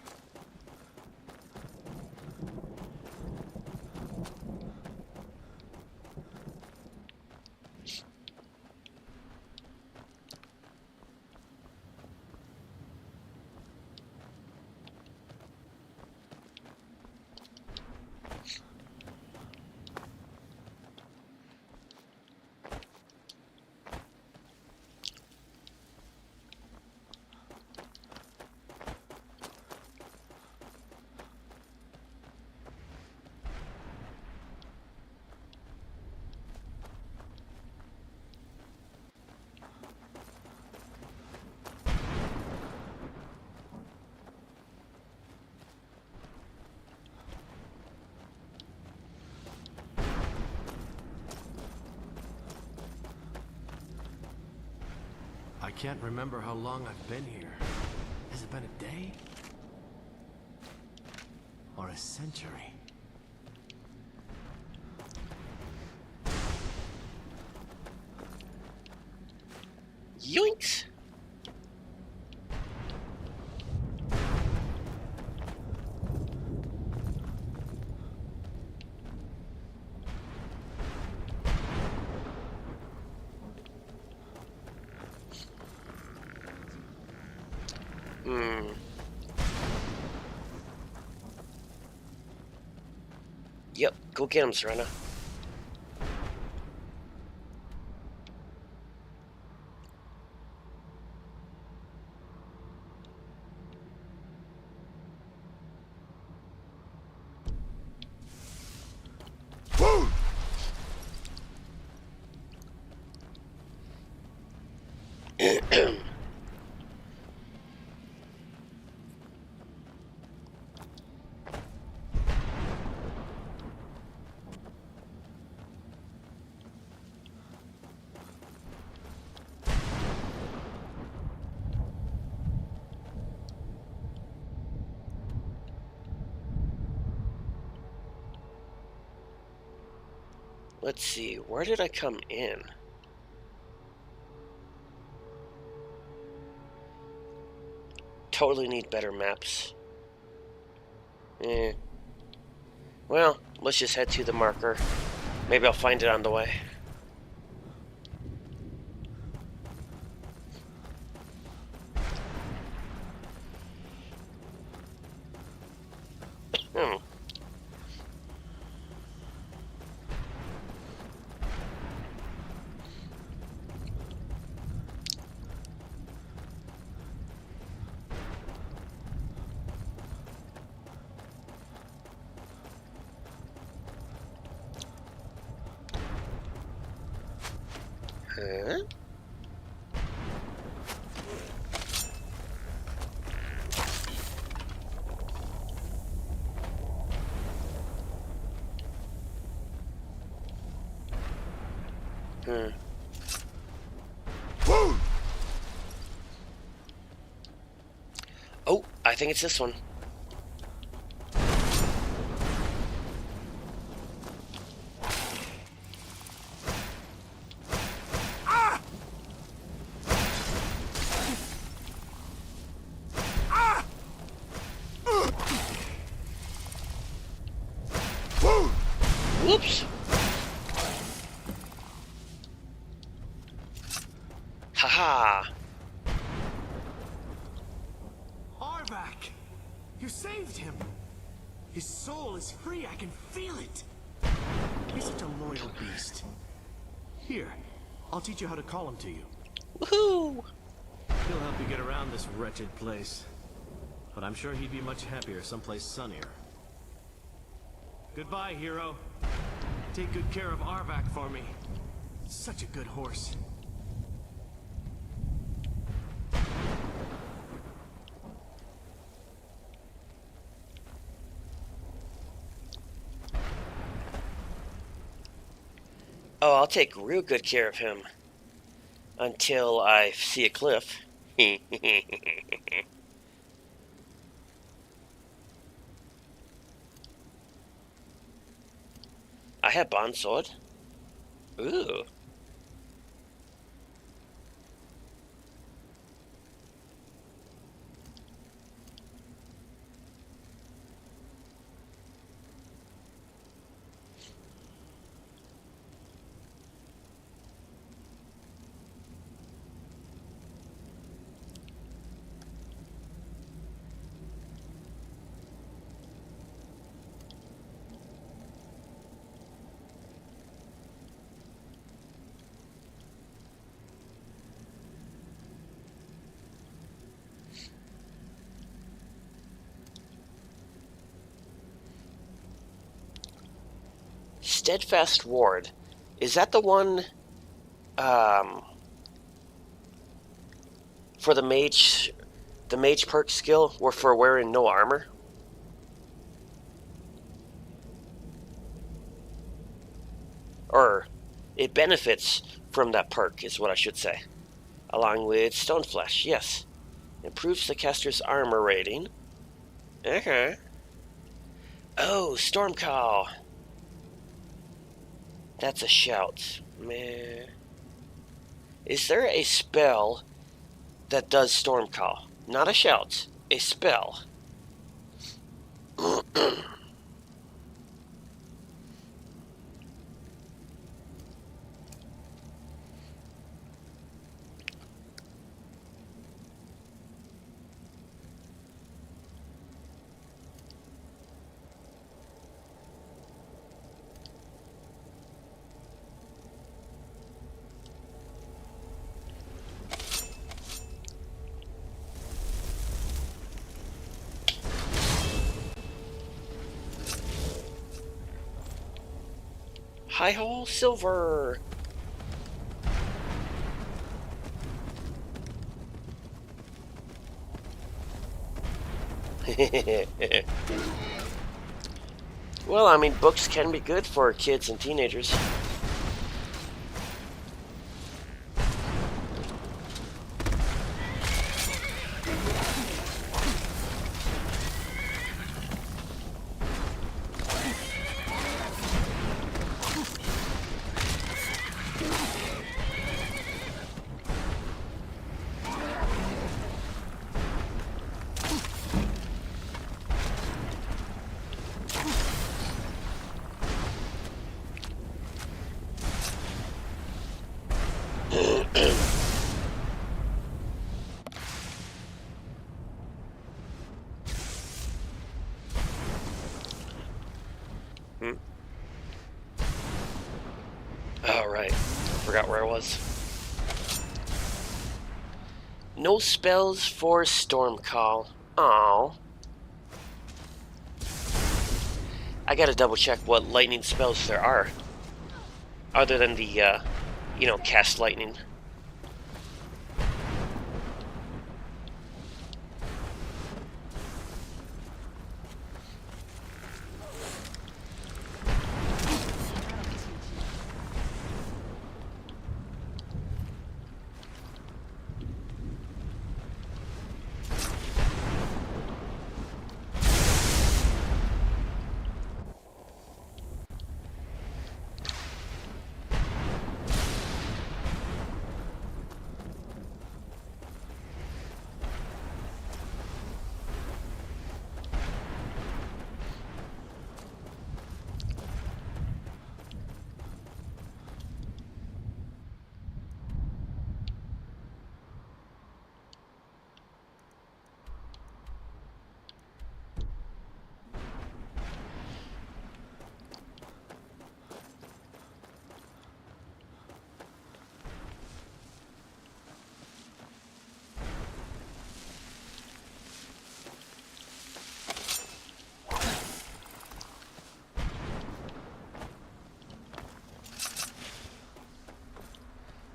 I can't remember how long I've been here. Has it been a day? Or a century? Yoinks! Yep, go get him, Serena. Let's see, where did I come in? Totally need better maps. Well, Let's just head to the marker. Maybe I'll find it on the way. Huh? Oh, I think it's this one. Whoops! Haha! Arvak! You saved him! His soul is free, I can feel it! He's such a loyal beast. Here, I'll teach you how to call him to you. Woohoo! He'll help you get around this wretched place. But I'm sure he'd be much happier someplace sunnier. Goodbye, hero. Take good care of Arvak for me. Such a good horse. Oh, I'll take real good care of him. Until I see a cliff. I have bond sword. Ooh. Steadfast Ward. Is that the one for the mage perk skill or for wearing no armor? Or it benefits from that perk is what I should say. Along with Stoneflesh, yes. Improves the caster's armor rating. Uh-huh. Oh, Stormcall. That's a shout. Meh. Is there a spell that does Stormcall? Not a shout. A spell. Hi-ho, silver! Well, I mean, books can be good for kids and teenagers. forgot where I was. No spells for Storm Call. Aww. I gotta double check what lightning spells there are. Other than the, you know, cast lightning.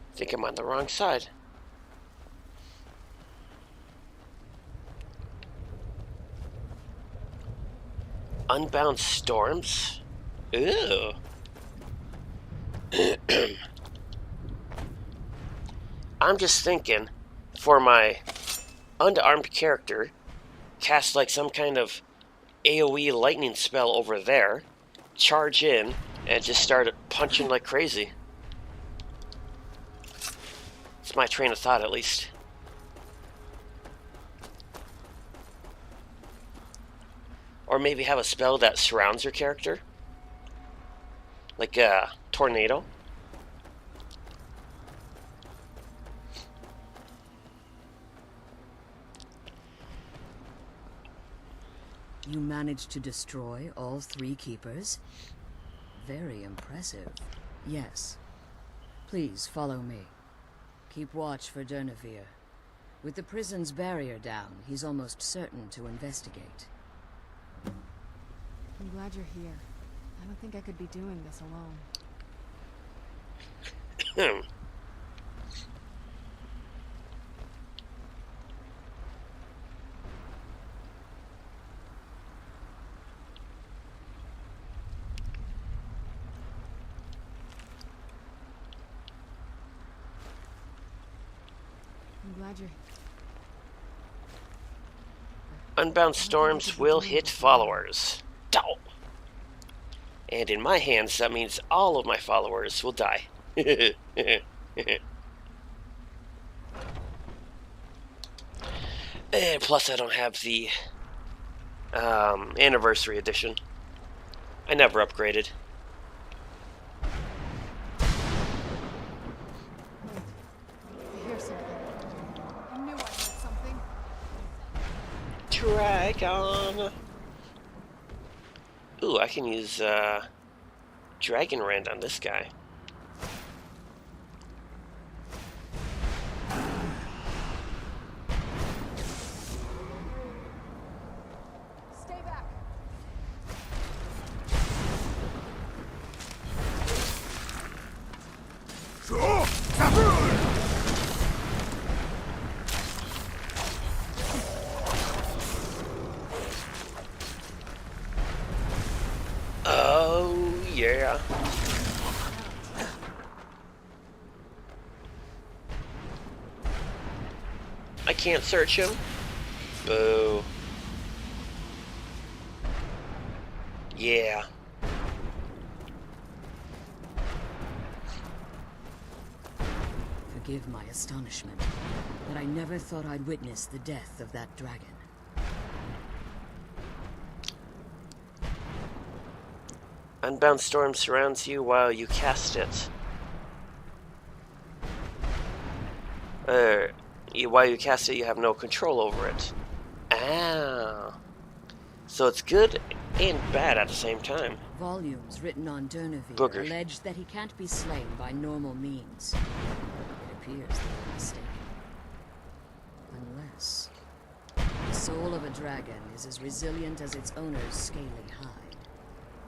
I think I'm on the wrong side. Unbound storms? Ew. I'm just thinking, for my unarmed character, cast like some kind of AoE lightning spell over there, charge in, and just start punching like crazy. It's my train of thought, at least. Or maybe have a spell that surrounds your character. Like a tornado. You managed to destroy all 3 keepers? Very impressive. Yes. Please follow me. Keep watch for Durnevere. With the prison's barrier down, he's almost certain to investigate. I'm glad you're here. I don't think I could be doing this alone. I'm glad you're... Unbound storms will hit followers. Dow! And in my hands, that means all of my followers will die. And plus, I don't have the anniversary edition. I never upgraded. I hear something. I knew I heard something. Dragon! Ooh, I can use Dragon Rend on this guy. Stay back. Oh, yeah. I can't search him. Boo. Yeah. Forgive my astonishment, but I never thought I'd witness the death of that dragon. Unbound storm surrounds you while you cast it. While you cast it, you have no control over it. Ah. So it's good and bad at the same time. Volumes written on Durnevere Boogers. allege that he can't be slain by normal means. It appears they were mistaken. Unless the soul of a dragon is as resilient as its owner's scaly hide.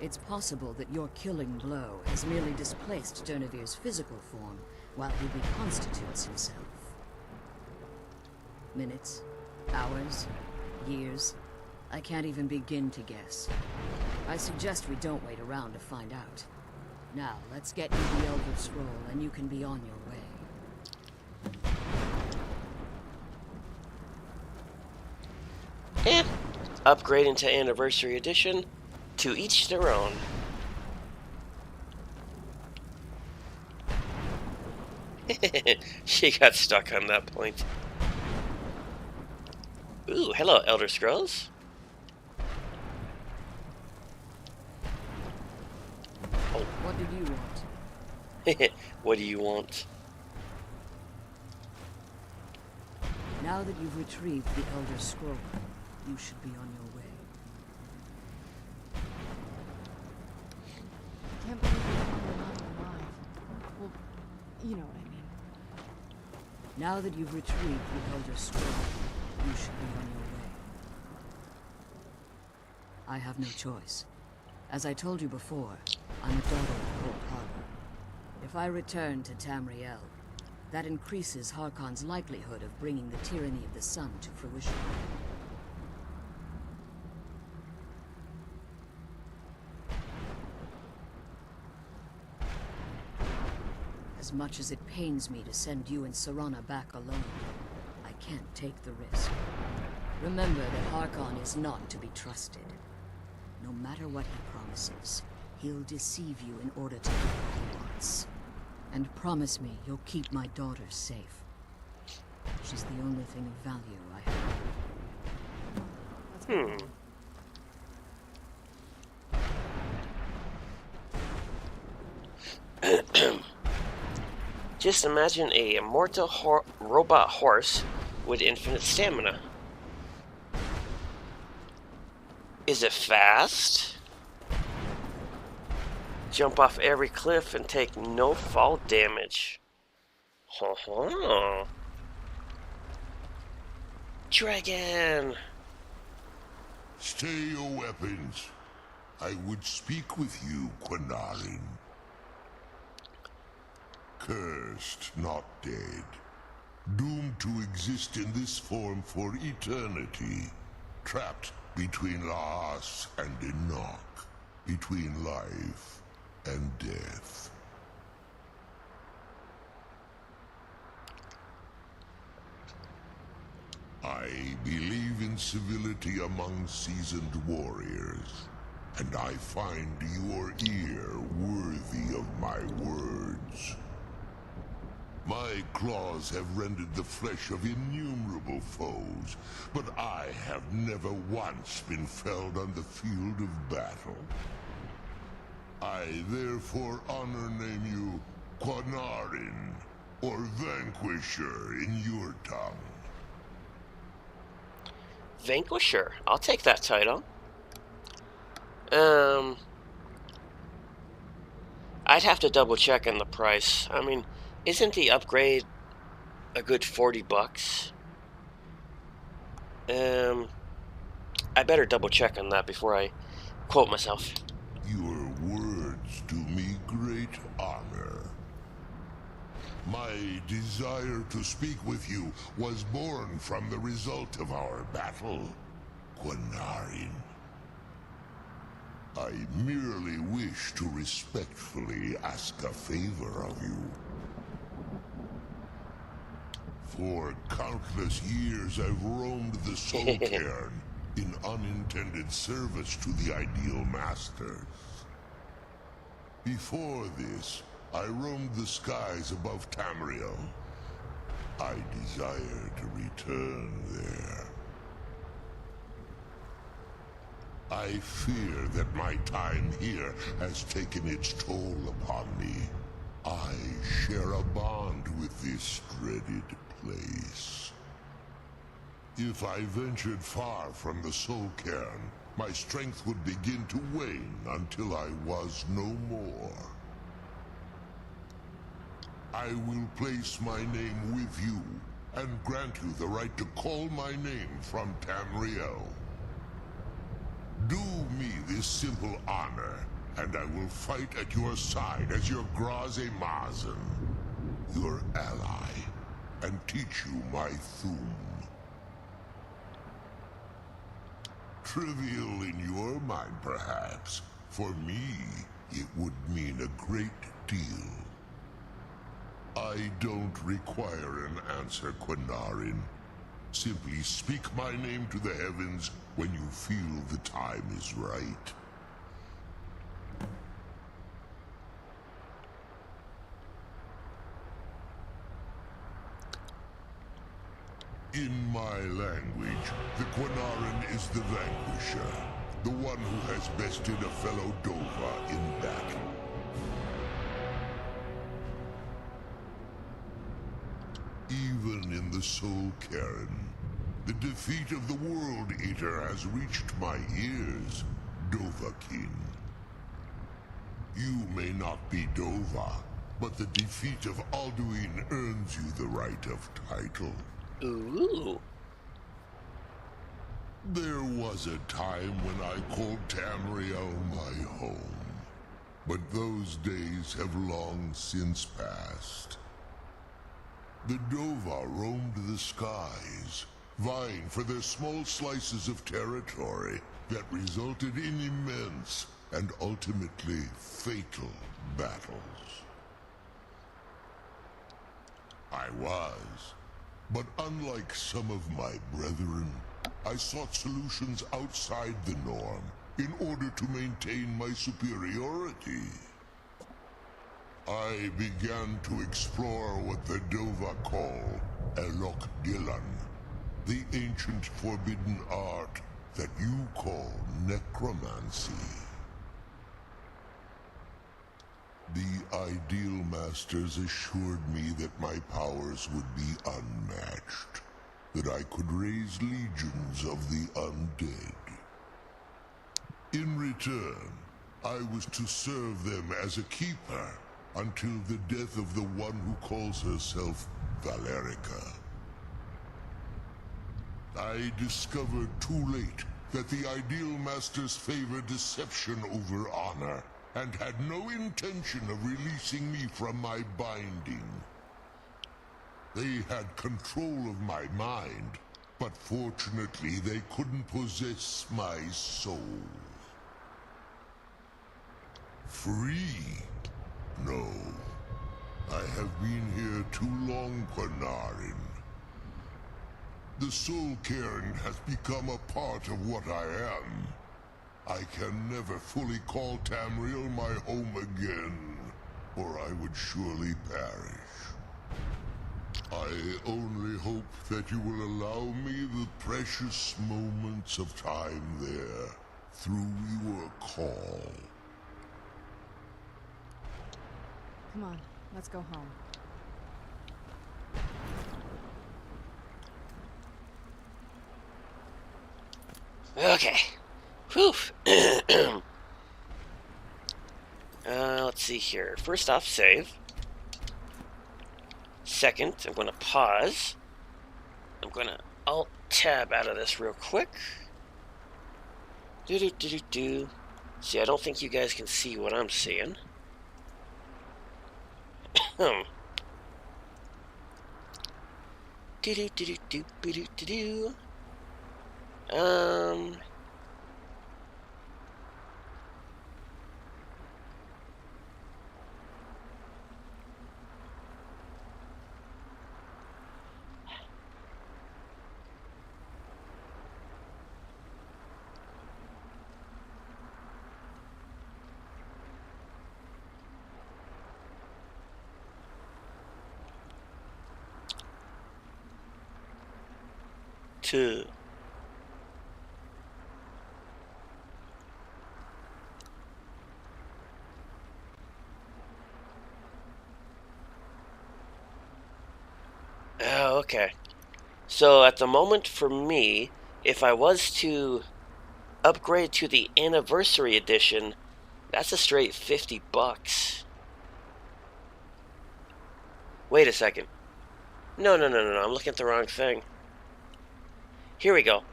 It's possible that your killing blow has merely displaced Durnevere's physical form while he reconstitutes himself. Minutes, hours, years. I can't even begin to guess. I suggest we don't wait around to find out. Now, let's get you the Elder Scroll and you can be on your way. And upgrade into Anniversary Edition. To each their own. She got stuck on that point. Ooh, hello, Elder Scrolls. Oh. What did you want? What do you want? Now that you've retrieved the Elder Scroll, you should be on your way. I can't believe you're not alive. Well, you know what I mean. Now that you've retrieved the Elder Scroll, you should be on your way. I have no choice. As I told you before, I'm a daughter of Cold Harbor. If I return to Tamriel, that increases Harkon's likelihood of bringing the tyranny of the sun to fruition. As much as it pains me to send you and Serana back alone, I can't take the risk. Remember that Harkon is not to be trusted. No matter what he promises, he'll deceive you in order to get what he wants. And promise me you'll keep my daughter safe. She's the only thing of value I have. Just imagine a immortal robot horse with infinite stamina. Is it fast? Jump off every cliff and take no fall damage. Dragon! Stay your weapons. I would speak with you, Quinarin. Cursed, not dead. Doomed to exist in this form for eternity. Trapped between Laas and Enoch. Between life and death. I believe in civility among seasoned warriors, and I find your ear worthy of my words. My claws have rended the flesh of innumerable foes, but I have never once been felled on the field of battle. I therefore name you Quinarin, or Vanquisher in your tongue. Vanquisher. I'll take that title. I'd have to double check on the price. I mean, isn't the upgrade a good $40? I better double check on that before I quote myself. Your words do me great honor. My desire to speak with you was born from the result of our battle, Quinarin. I merely wish to respectfully ask a favor of you. For countless years I've roamed the Soul Cairn in unintended service to the Ideal Masters. Before this, I roamed the skies above Tamriel. I desire to return there. I fear that my time here has taken its toll upon me. I share a bond with this dreaded place. If I ventured far from the Soul Cairn, my strength would begin to wane until I was no more. I will place my name with you, and grant you the right to call my name from Tamriel. Do me this simple honor, and I will fight at your side as your Graze Mazen, your ally, and teach you my Thum. Trivial in your mind, perhaps. For me, it would mean a great deal. I don't require an answer, Quinarin. Simply speak my name to the heavens when you feel the time is right. In my language, the Quinarin is the vanquisher, the one who has bested a fellow Dova in battle. Even in the Soul Cairn, the defeat of the World Eater has reached my ears, Dovahkiin. You may not be Dova, but the defeat of Alduin earns you the right of title. Ooh. There was a time when I called Tamriel my home, but those days have long since passed. The Dova roamed the skies, vying for their small slices of territory that resulted in immense and ultimately fatal battles. I was, but unlike some of my brethren, I sought solutions outside the norm in order to maintain my superiority. I began to explore what the Dova call Elok Gillan, the ancient forbidden art that you call necromancy. The Ideal Masters assured me that my powers would be unmatched, that I could raise legions of the undead. In return, I was to serve them as a keeper until the death of the one who calls herself Valerica. I discovered too late that the Ideal Masters favor deception over honor, and had no intention of releasing me from my binding. They had control of my mind, but fortunately they couldn't possess my soul. Free? No. I have been here too long, Quinarin. The Soul Cairn has become a part of what I am. I can never fully call Tamriel my home again, or I would surely perish. I only hope that you will allow me the precious moments of time there, through your call. Come on, let's go home. Okay. Whew. Let's see here. First off, save. Second, I'm going to pause. I'm going to Alt-Tab out of this real quick. Do-do-do-do-do. See, I don't think you guys can see what I'm seeing. Do-do-do-do-do-do-do-do. Two. Okay. So at the moment for me, if I was to upgrade to the Anniversary Edition, that's a straight $50. Wait a second. No, I'm looking at the wrong thing. Here we go.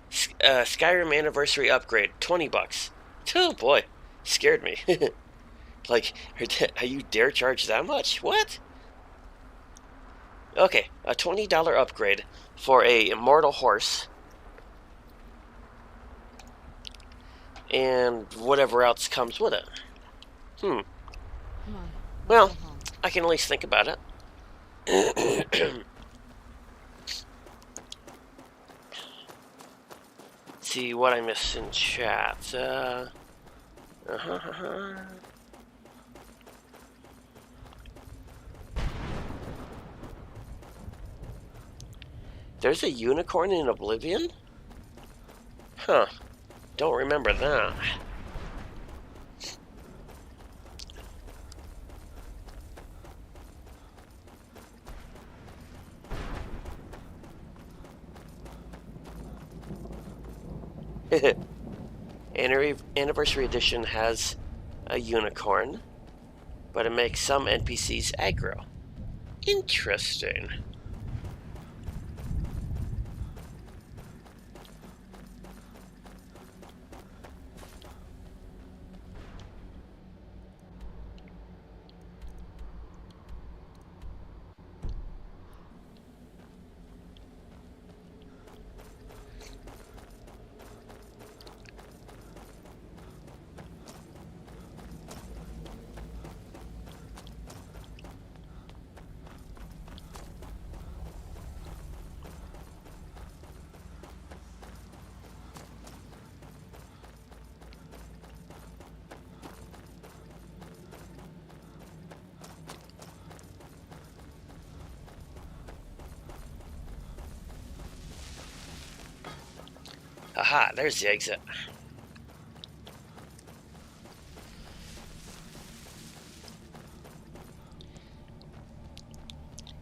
Skyrim Anniversary Upgrade, $20. Oh boy, scared me. Like, are you dare charge that much? What? Okay, a $20 upgrade for a immortal horse. And whatever else comes with it. Well, I can at least think about it. See what I missed in chat. There's a unicorn in Oblivion? Huh. Don't remember that. Anniversary Edition has a unicorn, but it makes some NPCs aggro. Interesting. Aha, there's the exit.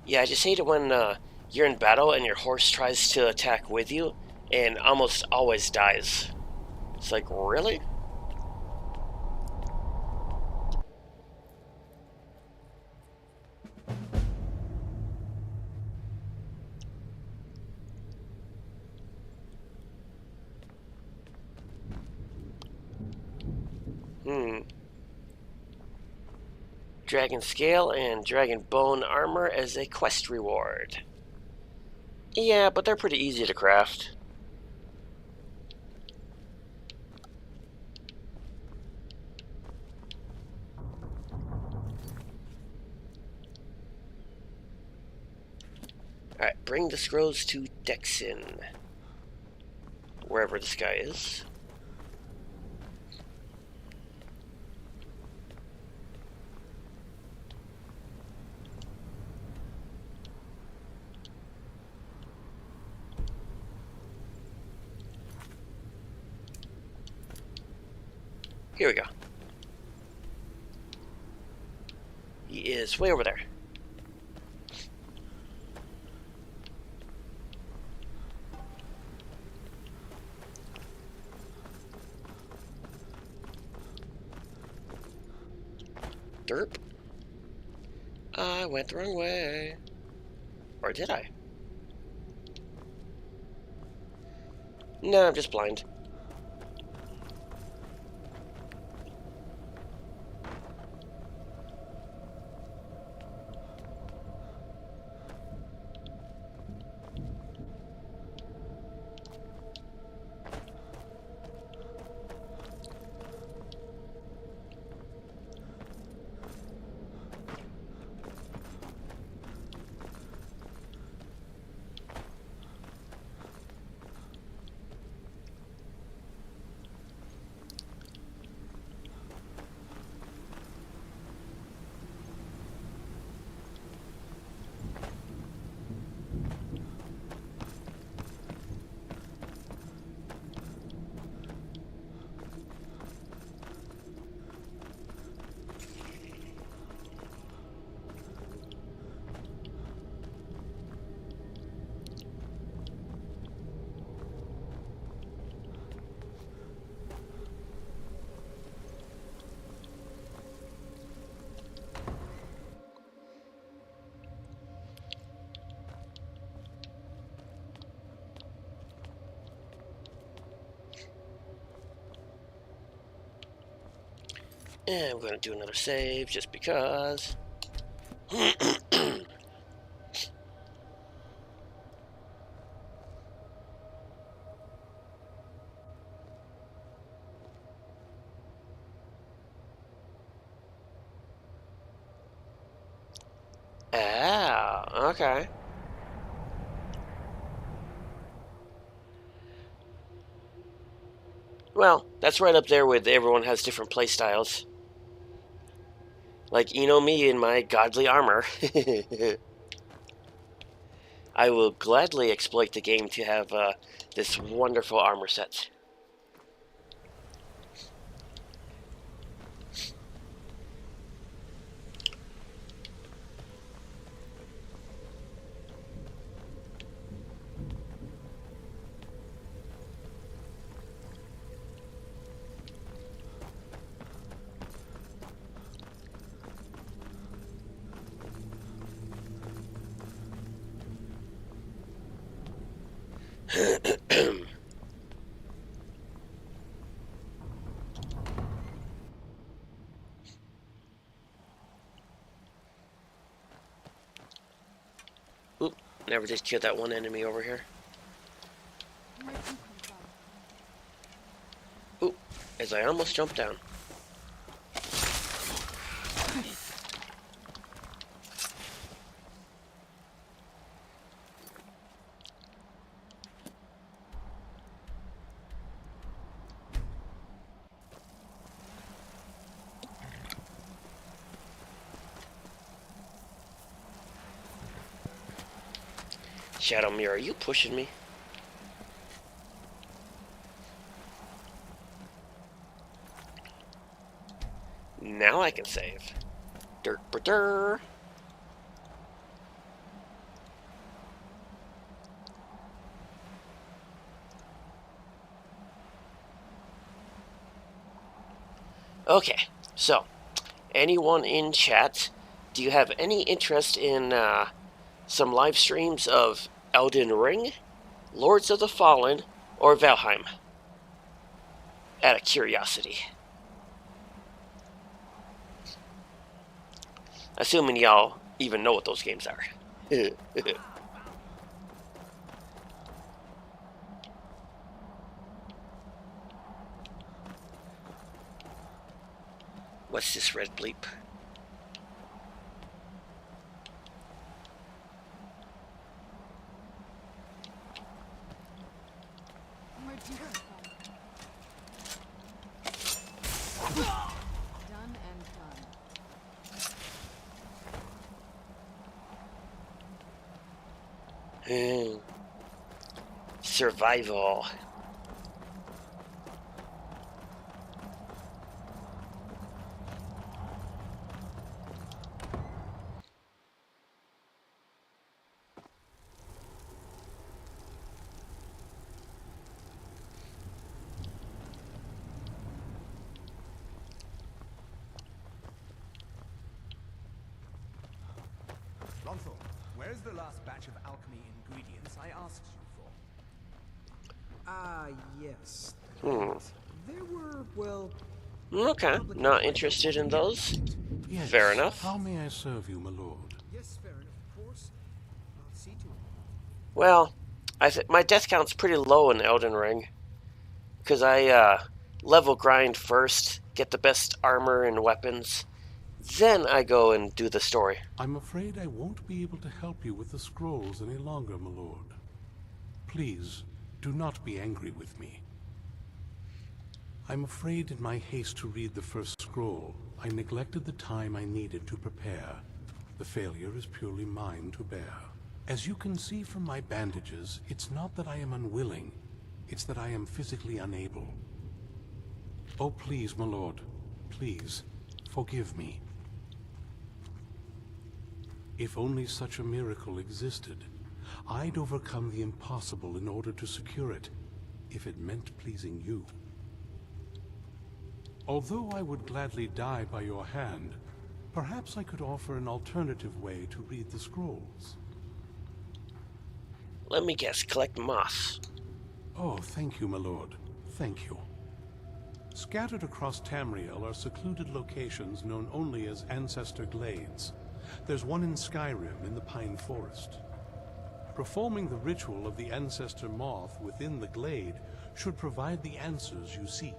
Yeah, I just hate it when you're in battle and your horse tries to attack with you and almost always dies. It's like, really? Dragon Scale and Dragon Bone Armor as a quest reward. Yeah, but they're pretty easy to craft. Alright, bring the scrolls to Dexin. Wherever this guy is. Here we go. He is way over there. Derp. I went the wrong way. Or did I? No, I'm just blind. And I'm going to do another save just because. Ah, okay. Well, that's right up there with everyone has different playstyles. Like, you know me in my godly armor. I will gladly exploit the game to have this wonderful armor set. Oop, never did kill that one enemy over here. Oop, as I almost jumped down. Shadowmere, are you pushing me? Now I can save. Dirt -dur. Okay, so anyone in chat, do you have any interest in some live streams of Elden Ring, Lords of the Fallen, or Valheim? Out of curiosity. Assuming y'all even know what those games are. What's this red bleep? Done and done. Survival. Lonthor, where's the last batch of alchemy ingredients I asked you for? Ah, yes. There were, well... Okay, not interested in those. Yes. Fair enough. How may I serve you, my lord? Yes, fair enough, of course. I'll see to it. Well, my death count's pretty low in Elden Ring. Because I level grind first, get the best armor and weapons. Then I go and do the story. I'm afraid I won't be able to help you with the scrolls any longer, my lord. Please, do not be angry with me. I'm afraid in my haste to read the first scroll, I neglected the time I needed to prepare. The failure is purely mine to bear. As you can see from my bandages, it's not that I am unwilling, it's that I am physically unable. Oh, please, my lord, please, forgive me. If only such a miracle existed, I'd overcome the impossible in order to secure it, if it meant pleasing you. Although I would gladly die by your hand, perhaps I could offer an alternative way to read the scrolls. Let me guess, collect moss. Oh, thank you, my lord. Thank you. Scattered across Tamriel are secluded locations known only as Ancestor Glades. There's one in Skyrim in the Pine Forest. Performing the ritual of the Ancestor Moth within the glade should provide the answers you seek.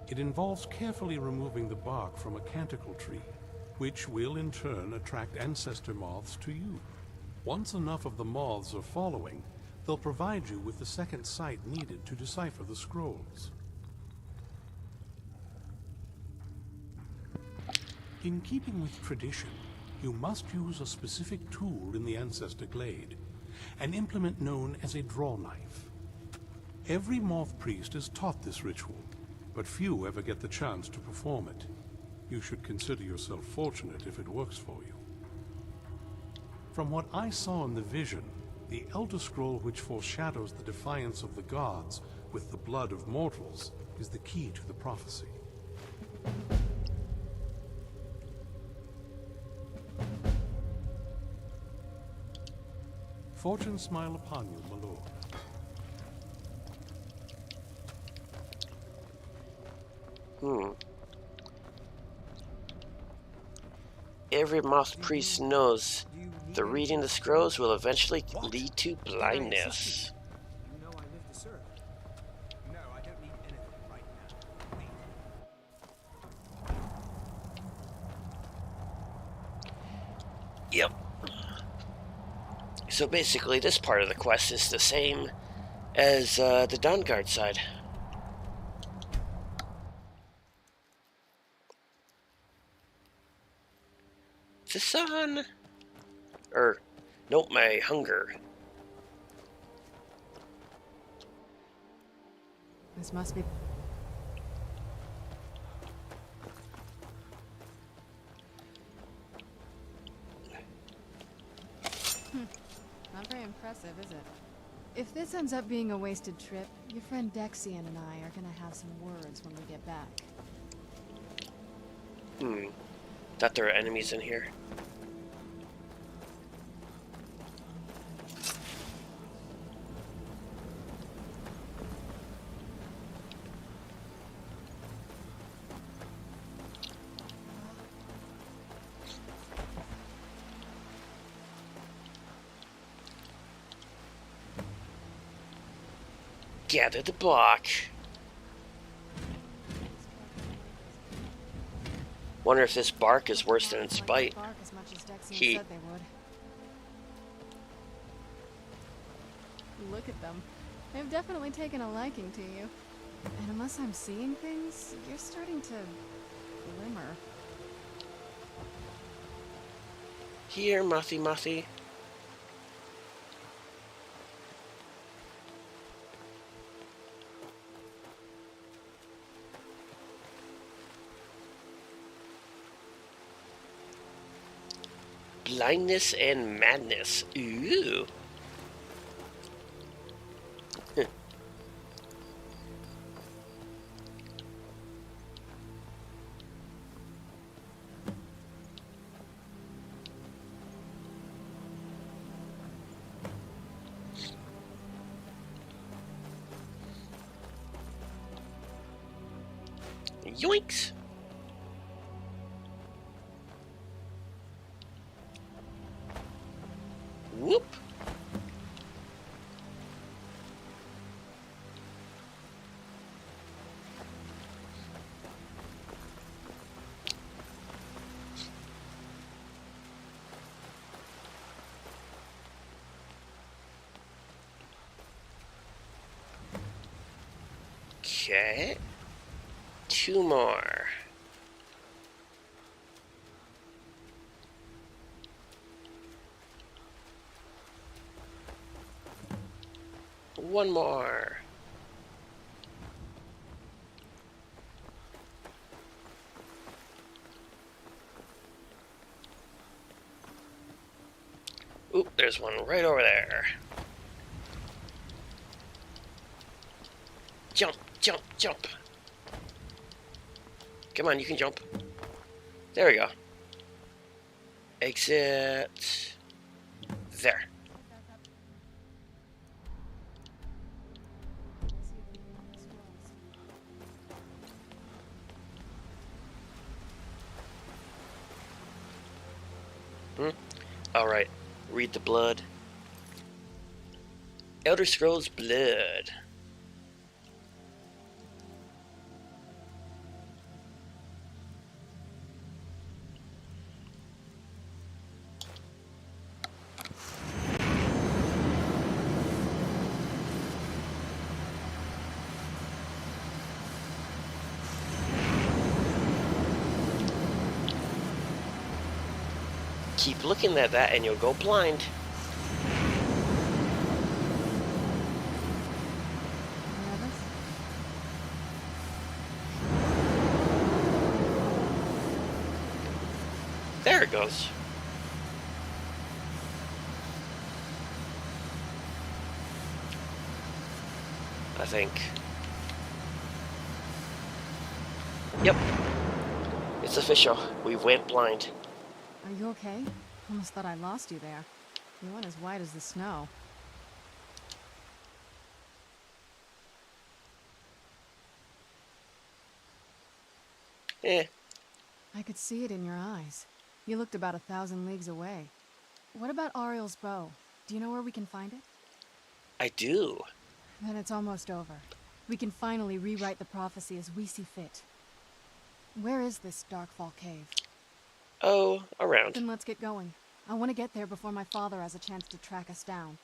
It involves carefully removing the bark from a canticle tree, which will in turn attract ancestor moths to you. Once enough of the moths are following, they'll provide you with the second sight needed to decipher the scrolls. In keeping with tradition, you must use a specific tool in the Ancestor Glade, an implement known as a draw knife. Every moth priest is taught this ritual, but few ever get the chance to perform it. You should consider yourself fortunate if it works for you. From what I saw in the vision, the Elder Scroll which foreshadows the defiance of the gods with the blood of mortals is the key to the prophecy. Fortune smile upon you, my lord. Every moth priest knows the reading the scrolls will eventually lead to blindness. You know I live to serve. No, I don't need anything right now. Wait. Yep. So basically this part of the quest is the same as the Dawnguard side. The sun! Nope, my hunger. This must be... Not very impressive, is it? If this ends up being a wasted trip, your friend Dexian and I are gonna have some words when we get back. Thought there were enemies in here. Gather the block. Wonder if this bark is worse than its bite. Heat. Look at them. They've definitely taken a liking to you. And unless I'm seeing things, you're starting to glimmer. Here, Mothy Mothy. Blindness and madness. Ooh. Yoinks! Whoop! Okay. 2 more. One more. Oop, there's one right over there. Jump, jump, jump. Come on, you can jump. There we go. Exit. There. Alright, read the blood. Elder Scrolls Blood. Keep looking at that and you'll go blind. There it goes. I think. Yep. It's official. We went blind. Are you okay? Almost thought I lost you there. You went as white as the snow. Eh. I could see it in your eyes. You looked about 1,000 leagues away. What about Ariel's bow? Do you know where we can find it? I do. Then it's almost over. We can finally rewrite the prophecy as we see fit. Where is this Darkfall cave? Oh, around. Then let's get going. I want to get there before my father has a chance to track us down.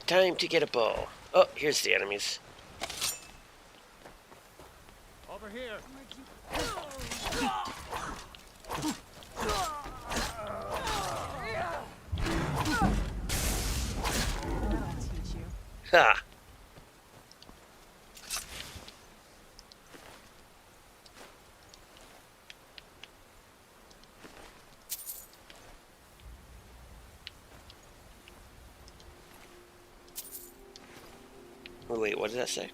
Time to get a bow. Oh, here's the enemies. Over here. That'll teach you. Ha! Oh, wait, what did that say?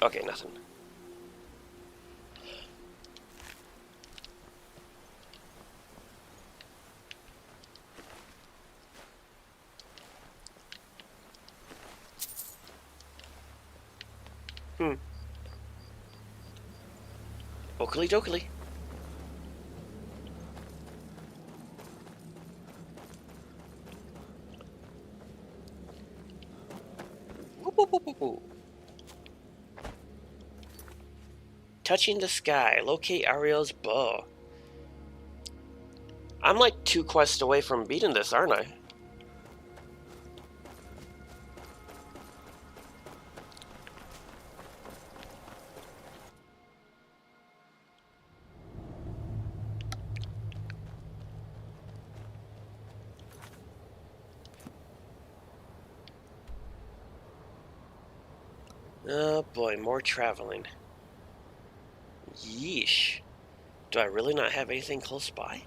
Okay, nothing. Oakley dokley. Touching the sky. Locate Ariel's bow. I'm like 2 quests away from beating this, aren't I? Oh boy, more traveling. Yeesh. Do I really not have anything close by?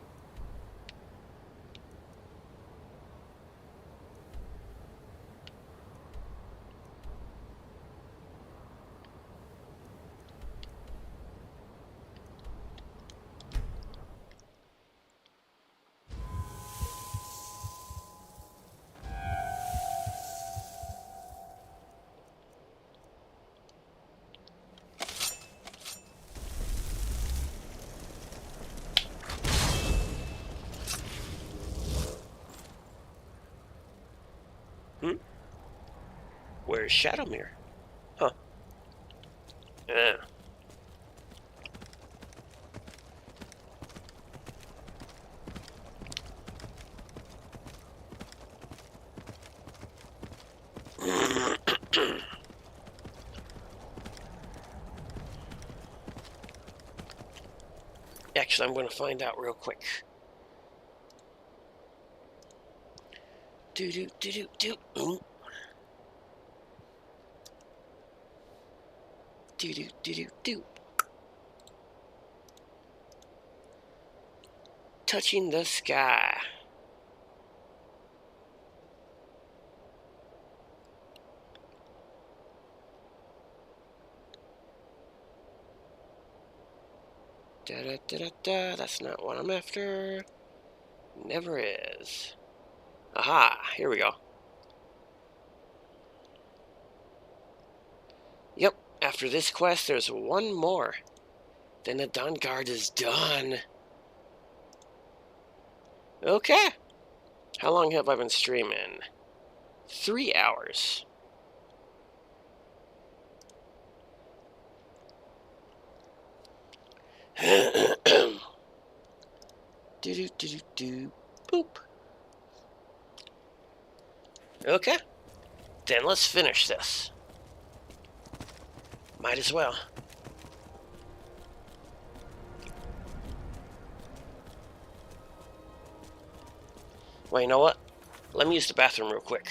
Where's Shadowmere? Huh. Yeah. Actually, I'm going to find out real quick. Do. Do. Touching the sky. Da. That's not what I'm after. Never is. Aha, here we go. Yep, after this quest, there's one more. Then the Dawnguard is done. Okay. How long have I been streaming? 3 hours. Do. Boop. Okay. Then let's finish this. Might as well. Well, you know what? Let me use the bathroom real quick.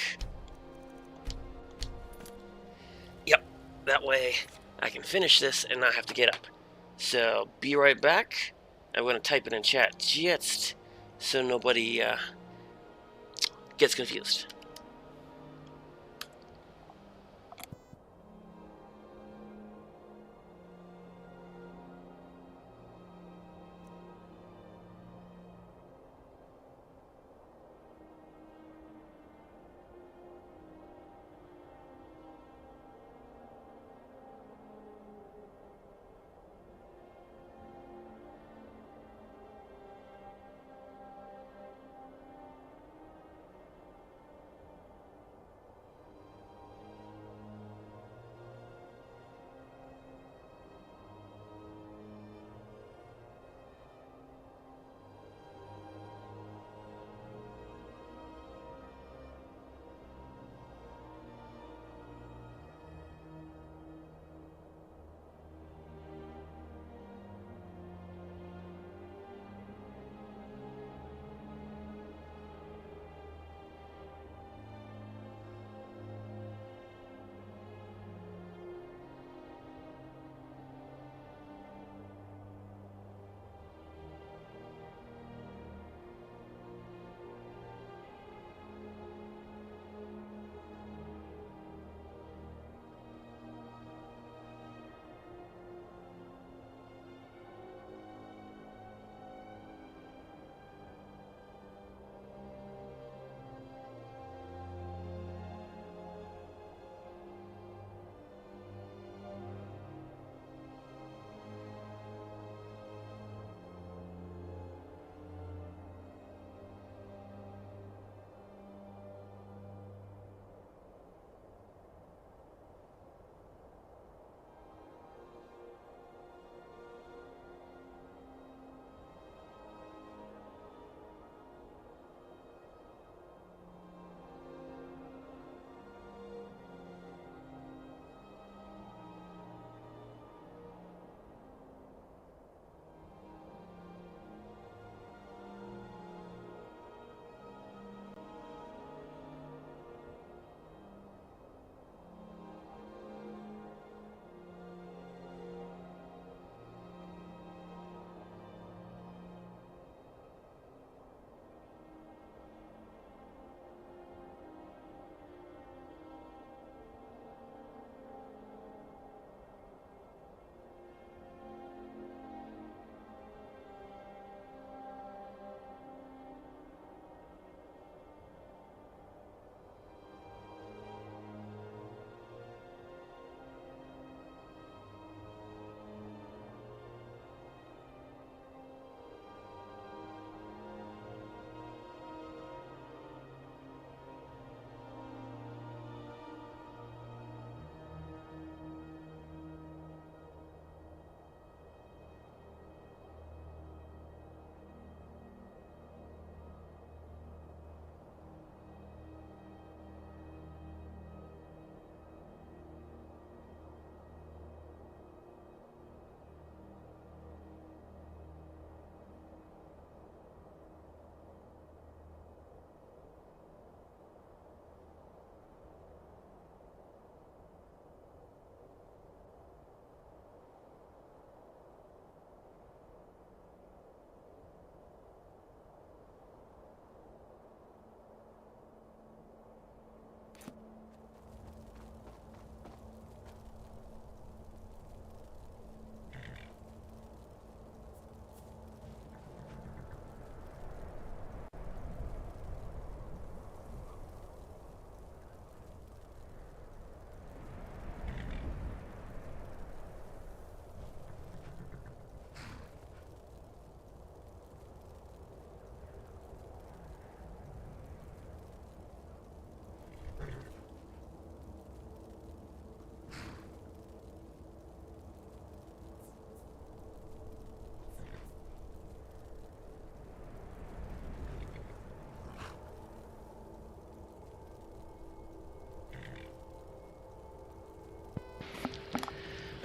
Yep, that way I can finish this and not have to get up. So, be right back. I'm going to type it in chat just so nobody gets confused.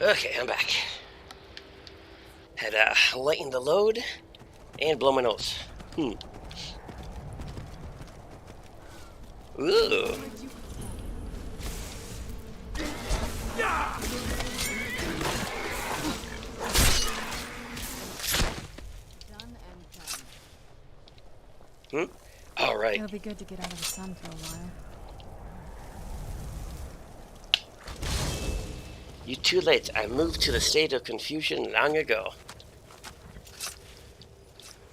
Okay, I'm back. Had to lighten the load and blow my nose. Ooh. All right. It'll be good to get out of the sun for a while. You too late. I moved to the state of confusion long ago.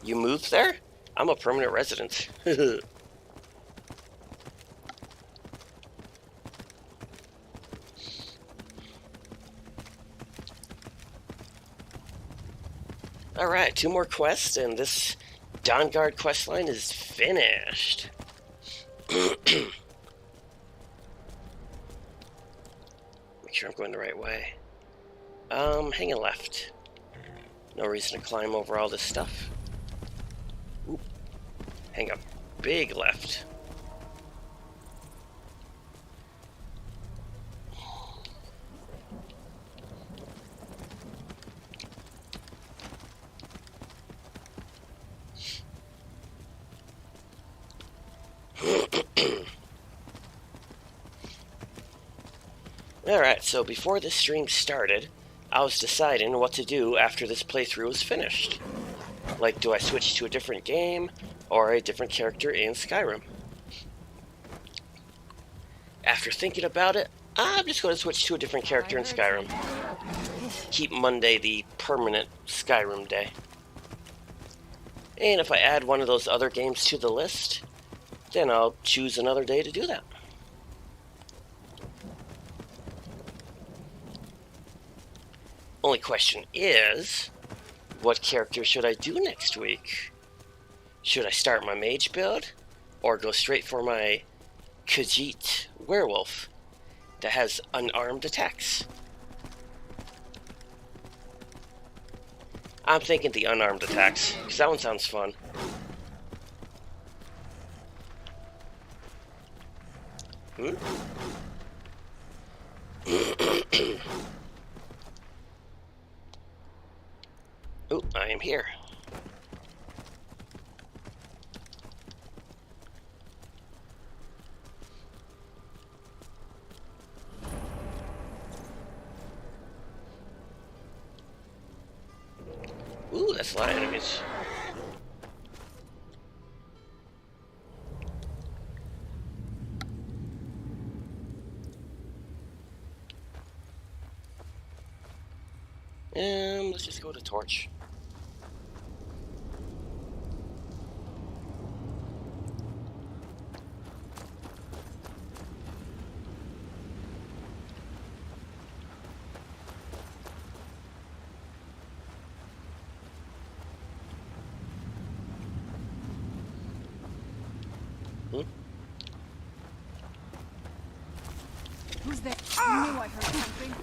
You moved there? I'm a permanent resident. Alright, 2 more quests, and this Dawnguard questline is finished. Make sure I'm going the right way. Hanging left. No reason to climb over all this stuff. Ooh. Hang a big left. Alright, so before this stream started, I was deciding what to do after this playthrough was finished. Like, do I switch to a different game, or a different character in Skyrim? After thinking about it, I'm just going to switch to a different character in Skyrim. Keep Monday the permanent Skyrim day. And if I add one of those other games to the list, then I'll choose another day to do that. Only question is, what character should I do next week? Should I start my mage build, or go straight for my Khajiit werewolf that has unarmed attacks? I'm thinking the unarmed attacks, because that one sounds fun. Oh, I am here. Ooh, that's a lot of enemies. Let's just go to Torch. Who's there? I knew I heard something.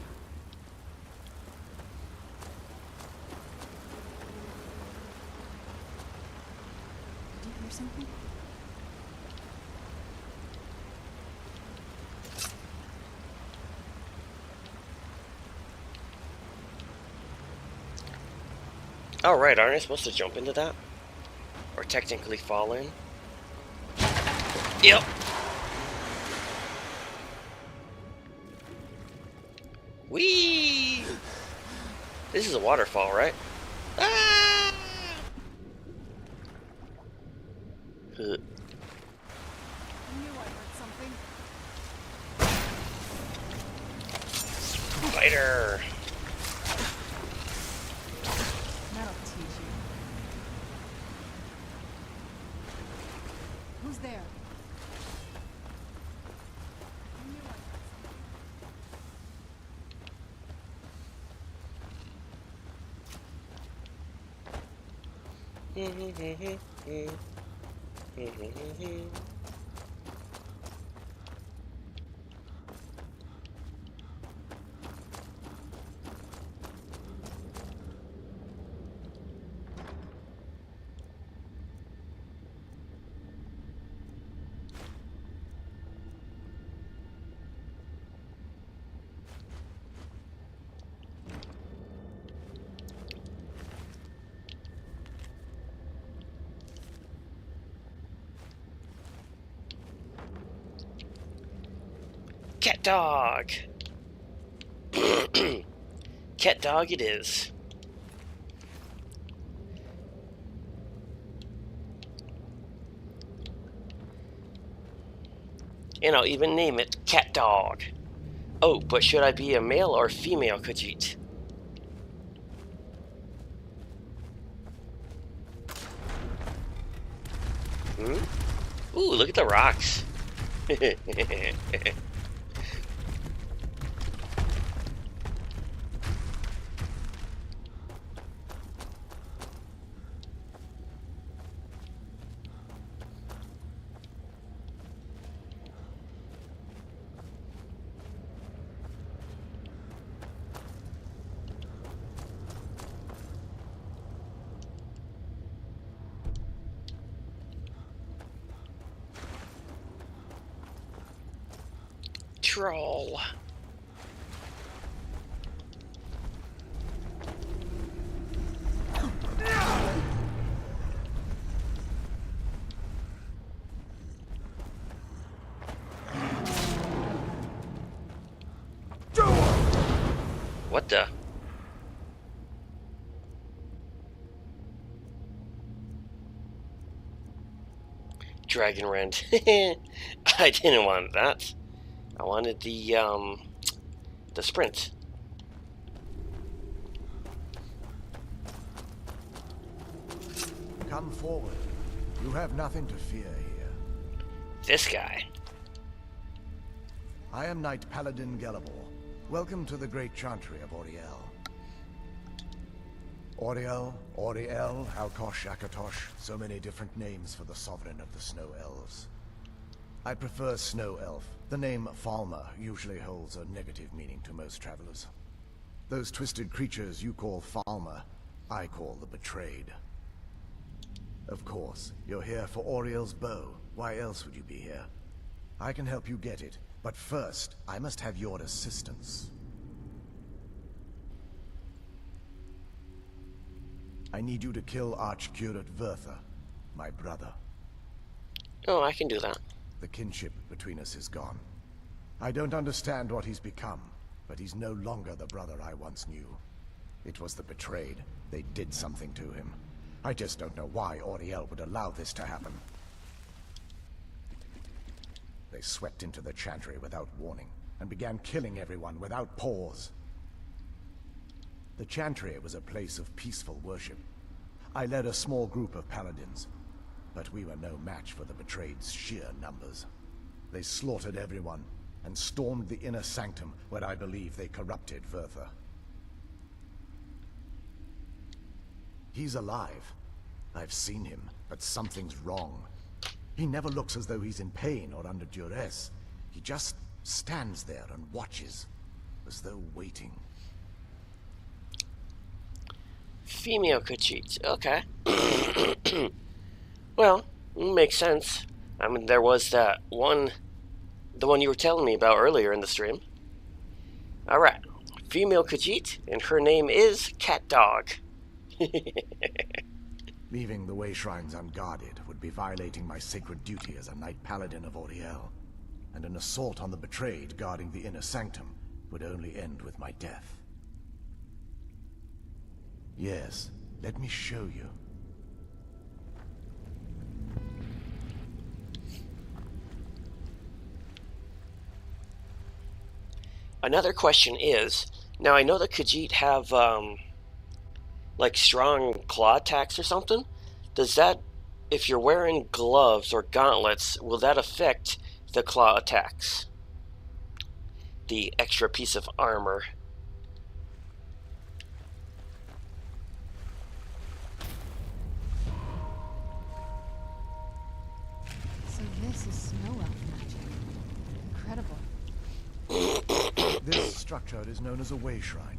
Did you hear something? Oh, right, aren't I supposed to jump into that? Or technically fall in? Yep. Whee! This is a waterfall, right? Ah! I knew I heard something. Spider! That'll teach you. Who's there? I knew I heard Cat dog. Cat dog it is. And I'll even name it Cat Dog. Oh, but should I be a male or female Khajiit? Ooh, look at the rocks. Troll. What the? Dragon Rend. I didn't want that. I wanted the sprint. Come forward. You have nothing to fear here. This guy. I am Knight Paladin Gelabor. Welcome to the Great Chantry of Auriel. Auriel, Alkosh, Akatosh, so many different names for the sovereign of the Snow Elves. I prefer Snow Elf. The name Falmer usually holds a negative meaning to most travelers. Those twisted creatures you call Falmer, I call the Betrayed. Of course, you're here for Auriel's bow. Why else would you be here? I can help you get it, but first, I must have your assistance. I need you to kill Archcurate Vertha, my brother. Oh, I can do that. The kinship between us is gone. I don't understand what he's become, but he's no longer the brother I once knew. It was the Betrayed. They did something to him. I just don't know why Auriel would allow this to happen. They swept into the Chantry without warning, and began killing everyone without pause. The Chantry was a place of peaceful worship. I led a small group of paladins, but we were no match for the Betrayed's sheer numbers. They slaughtered everyone, and stormed the inner sanctum, where I believe they corrupted Vertha. He's alive. I've seen him, but something's wrong. He never looks as though he's in pain or under duress. He just stands there and watches, as though waiting. Female Khajiit. Okay. Well, makes sense. I mean, there was that one, the one you were telling me about earlier in the stream. Alright. Female Khajiit, and her name is Cat Dog. Leaving the way shrines unguarded would be violating my sacred duty as a Knight Paladin of Auriel, and an assault on the Betrayed guarding the inner sanctum would only end with my death. Yes, let me show you. Another question is, now I know the Khajiit have, like strong claw attacks or something. Does that, if you're wearing gloves or gauntlets, will that affect the claw attacks? The extra piece of armor. So this is snow elf magic. Incredible. This structure is known as a way shrine.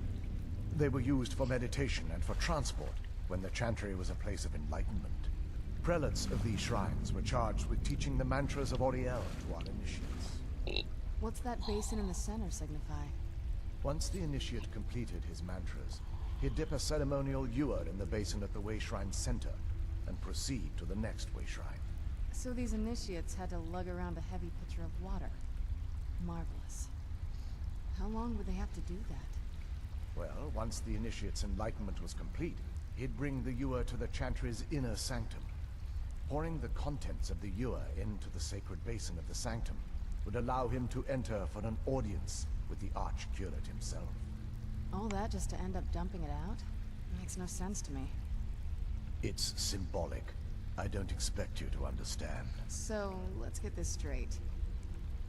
They were used for meditation and for transport when the Chantry was a place of enlightenment. Prelates of these shrines were charged with teaching the mantras of Auriel to our initiates. What's that basin in the center signify? Once the initiate completed his mantras, he'd dip a ceremonial ewer in the basin at the way shrine's center and proceed to the next way shrine. So these initiates had to lug around a heavy pitcher of water. Marvelous. How long would they have to do that? Well, once the Initiate's enlightenment was complete, he'd bring the Ewer to the Chantry's inner sanctum. Pouring the contents of the Ewer into the sacred basin of the sanctum would allow him to enter for an audience with the Archcurate himself. All that just to end up dumping it out? Makes no sense to me. It's symbolic. I don't expect you to understand. So, let's get this straight.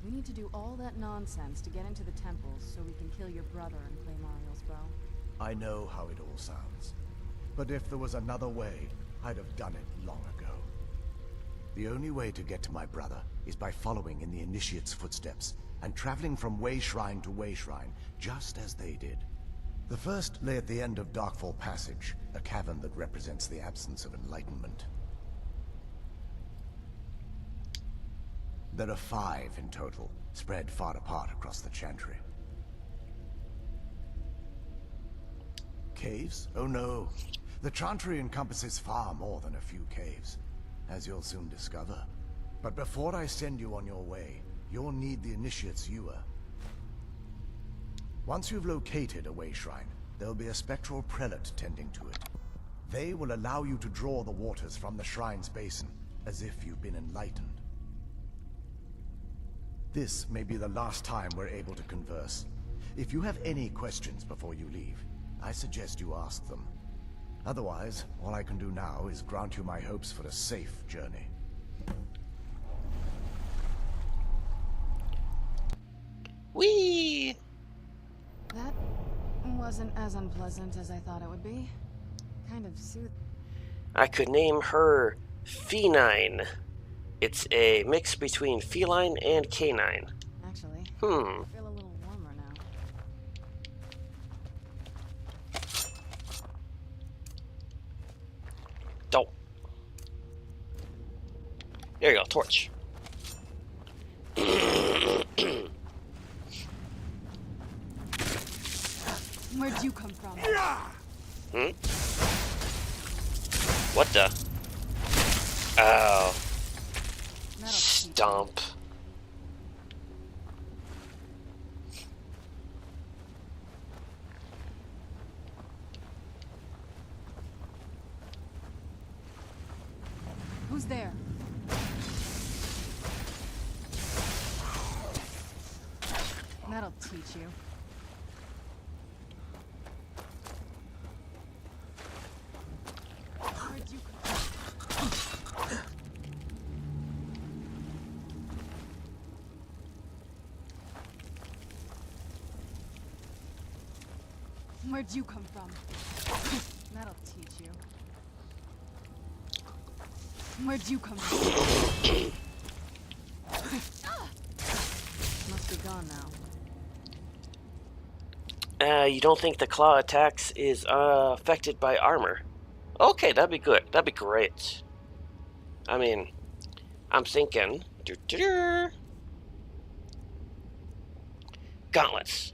We need to do all that nonsense to get into the temples so we can kill your brother and claim Ariel's bow. I know how it all sounds. But if there was another way, I'd have done it long ago. The only way to get to my brother is by following in the Initiate's footsteps and traveling from way shrine to way shrine, just as they did. The first lay at the end of Darkfall Passage, a cavern that represents the absence of enlightenment. There are 5 in total, spread far apart across the Chantry. Caves? Oh no. The Chantry encompasses far more than a few caves, as you'll soon discover. But before I send you on your way, you'll need the Initiate's Ewer. Once you've located a way shrine, there'll be a spectral prelate tending to it. They will allow you to draw the waters from the shrine's basin, as if you've been enlightened. This may be the last time we're able to converse. If you have any questions before you leave, I suggest you ask them. Otherwise, all I can do now is grant you my hopes for a safe journey. Whee! That wasn't as unpleasant as I thought it would be. Kind of soothing. I could name her Feline. It's a mix between feline and canine. Actually, I feel a little warmer now. Dope. There you go, torch. Where'd you come from? What the? Oh. Stomp. Who's there? That'll teach you. Where'd you come from? Where'd you come from? That'll teach you. Where'd you come from? Must be gone now. You don't think the claw attacks is affected by armor? Okay, that'd be good. That'd be great. I mean, I'm thinking... Gauntlets.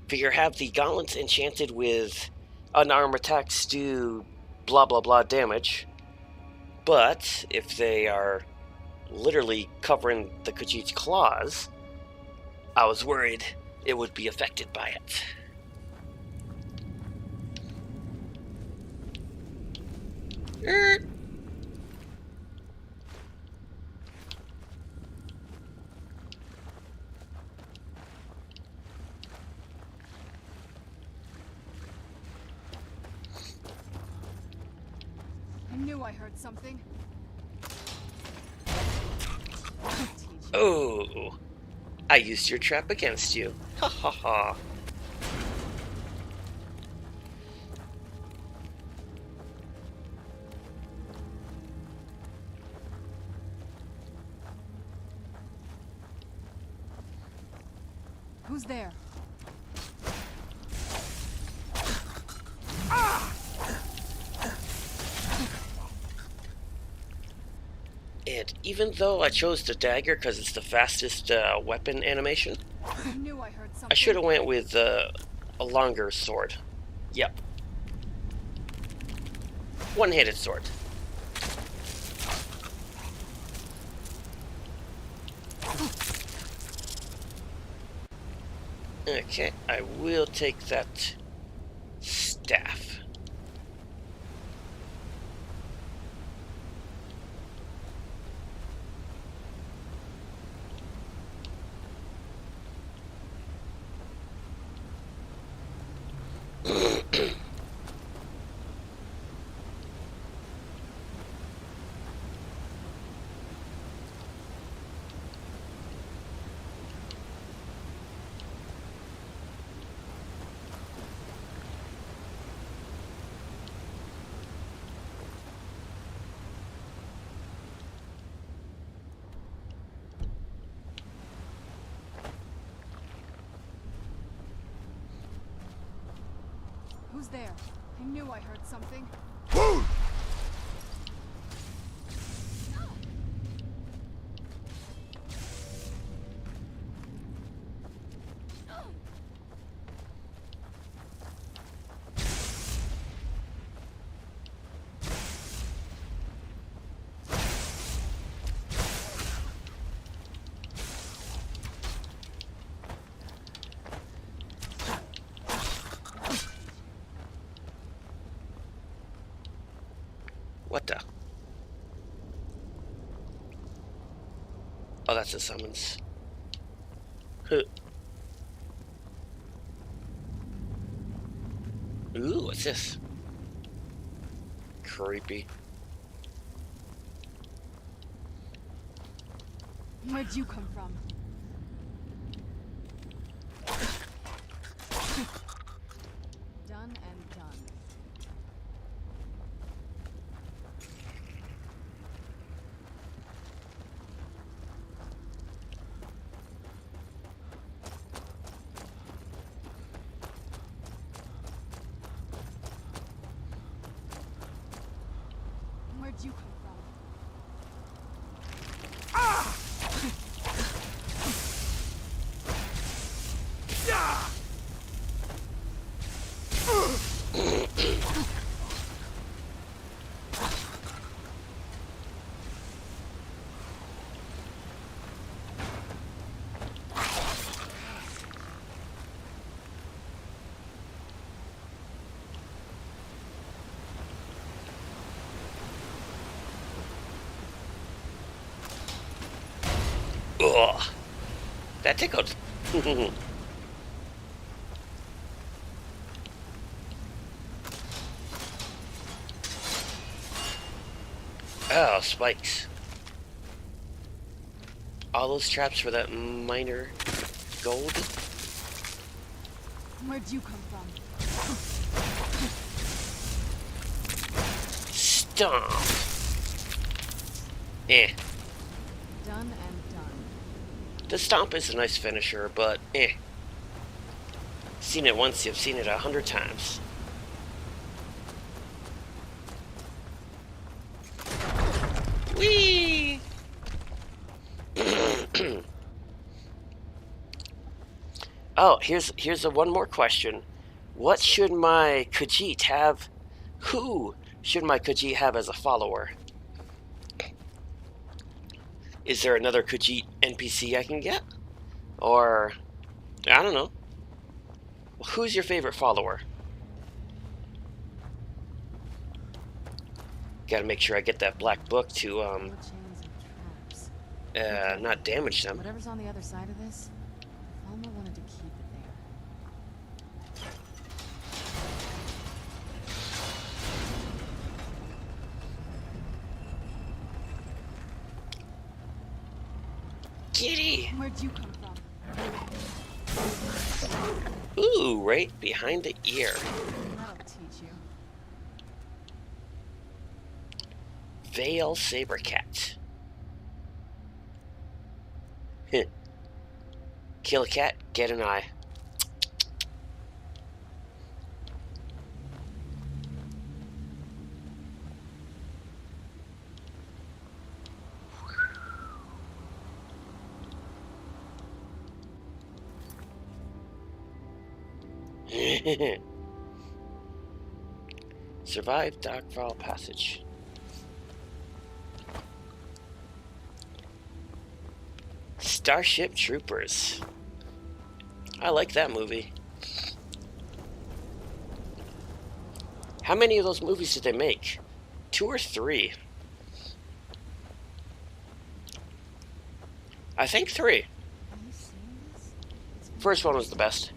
Figure have the gauntlets enchanted with unarmed attacks do blah blah blah damage. But if they are literally covering the Khajiit's claws, I was worried it would be affected by it. I knew I heard something. Oh, I used your trap against you. Ha ha ha. Who's there? And even though I chose the dagger because it's the fastest weapon animation, I knew I heard something. I should have went with a longer sword. Yep. One-handed sword. Okay, I will take that staff. Who's there? I knew I heard something. What the? Oh, that's a summons. Huh. Ooh, what's this? Creepy. Where'd you come from? Done and done. Where'd you come from? Ugh. That tickled. Oh, spikes. All those traps for that minor gold. Where'd you come from? Stomp. Eh. Done and done. The stomp is a nice finisher, but eh. Seen it once, you've seen it 100 times. Whee! Oh, here's one more question. What should my Khajiit have? Who should my Khajiit have as a follower? Is there another Khajiit NPC I can get? Or, I don't know. Who's your favorite follower? Gotta make sure I get that black book to, not damage them. Whatever's on the other side of this, Alma wanted to keep it there. Kitty! Where'd you come from? Ooh, right behind the ear. That'll teach you. Veil Sabercat. Heh. Kill a cat, get an eye. Survive Dogfall Passage. Starship Troopers. I like that movie. How many of those movies did they make? 2 or 3? I think 3. First one was the best.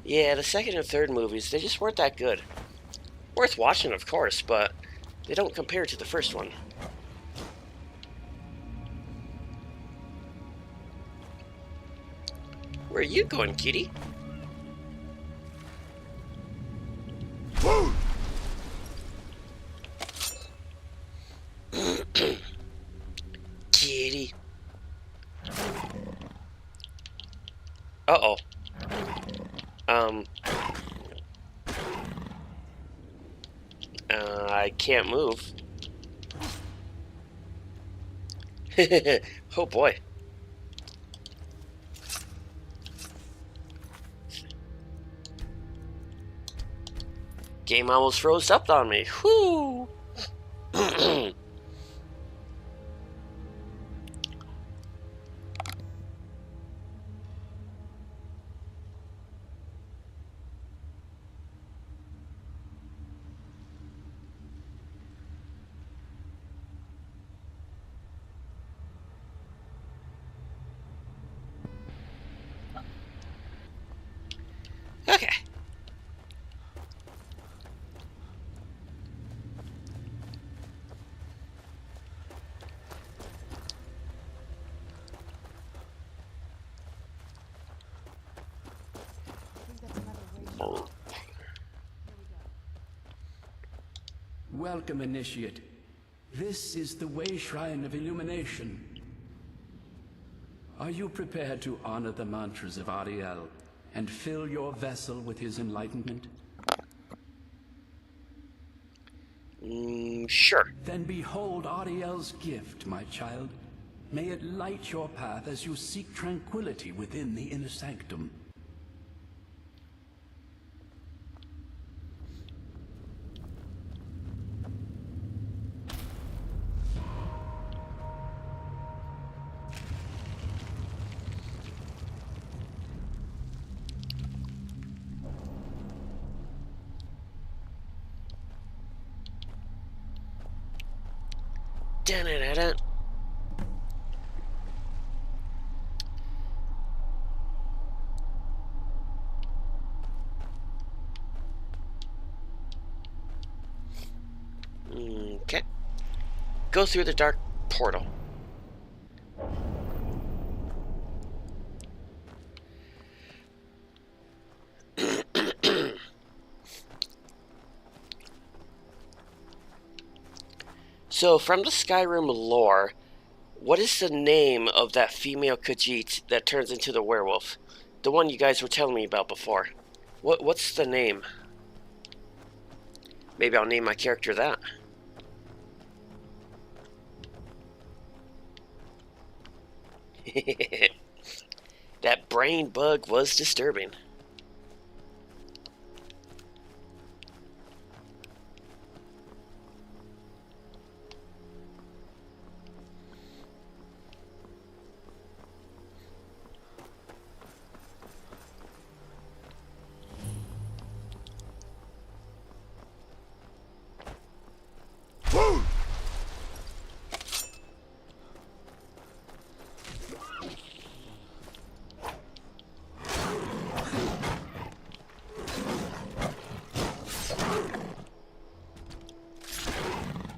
Yeah, the second and third movies, they just weren't that good. Worth watching, of course, but they don't compare to the first one. Where are you going, kitty? Kitty. Uh-oh. I can't move. Oh boy. Game almost froze up on me. Whoo! Okay. Oh. Welcome, Initiate. This is the Way Shrine of Illumination. Are you prepared to honor the mantras of Ariel and fill your vessel with his enlightenment? Sure. Then behold Ariel's gift, my child. May it light your path as you seek tranquility within the inner sanctum. Dun-dun-dun-dun. Okay. Go through the dark portal. So, from the Skyrim lore, what is the name of that female Khajiit that turns into the werewolf? The one you guys were telling me about before. What's the name? Maybe I'll name my character that. That brain bug was disturbing.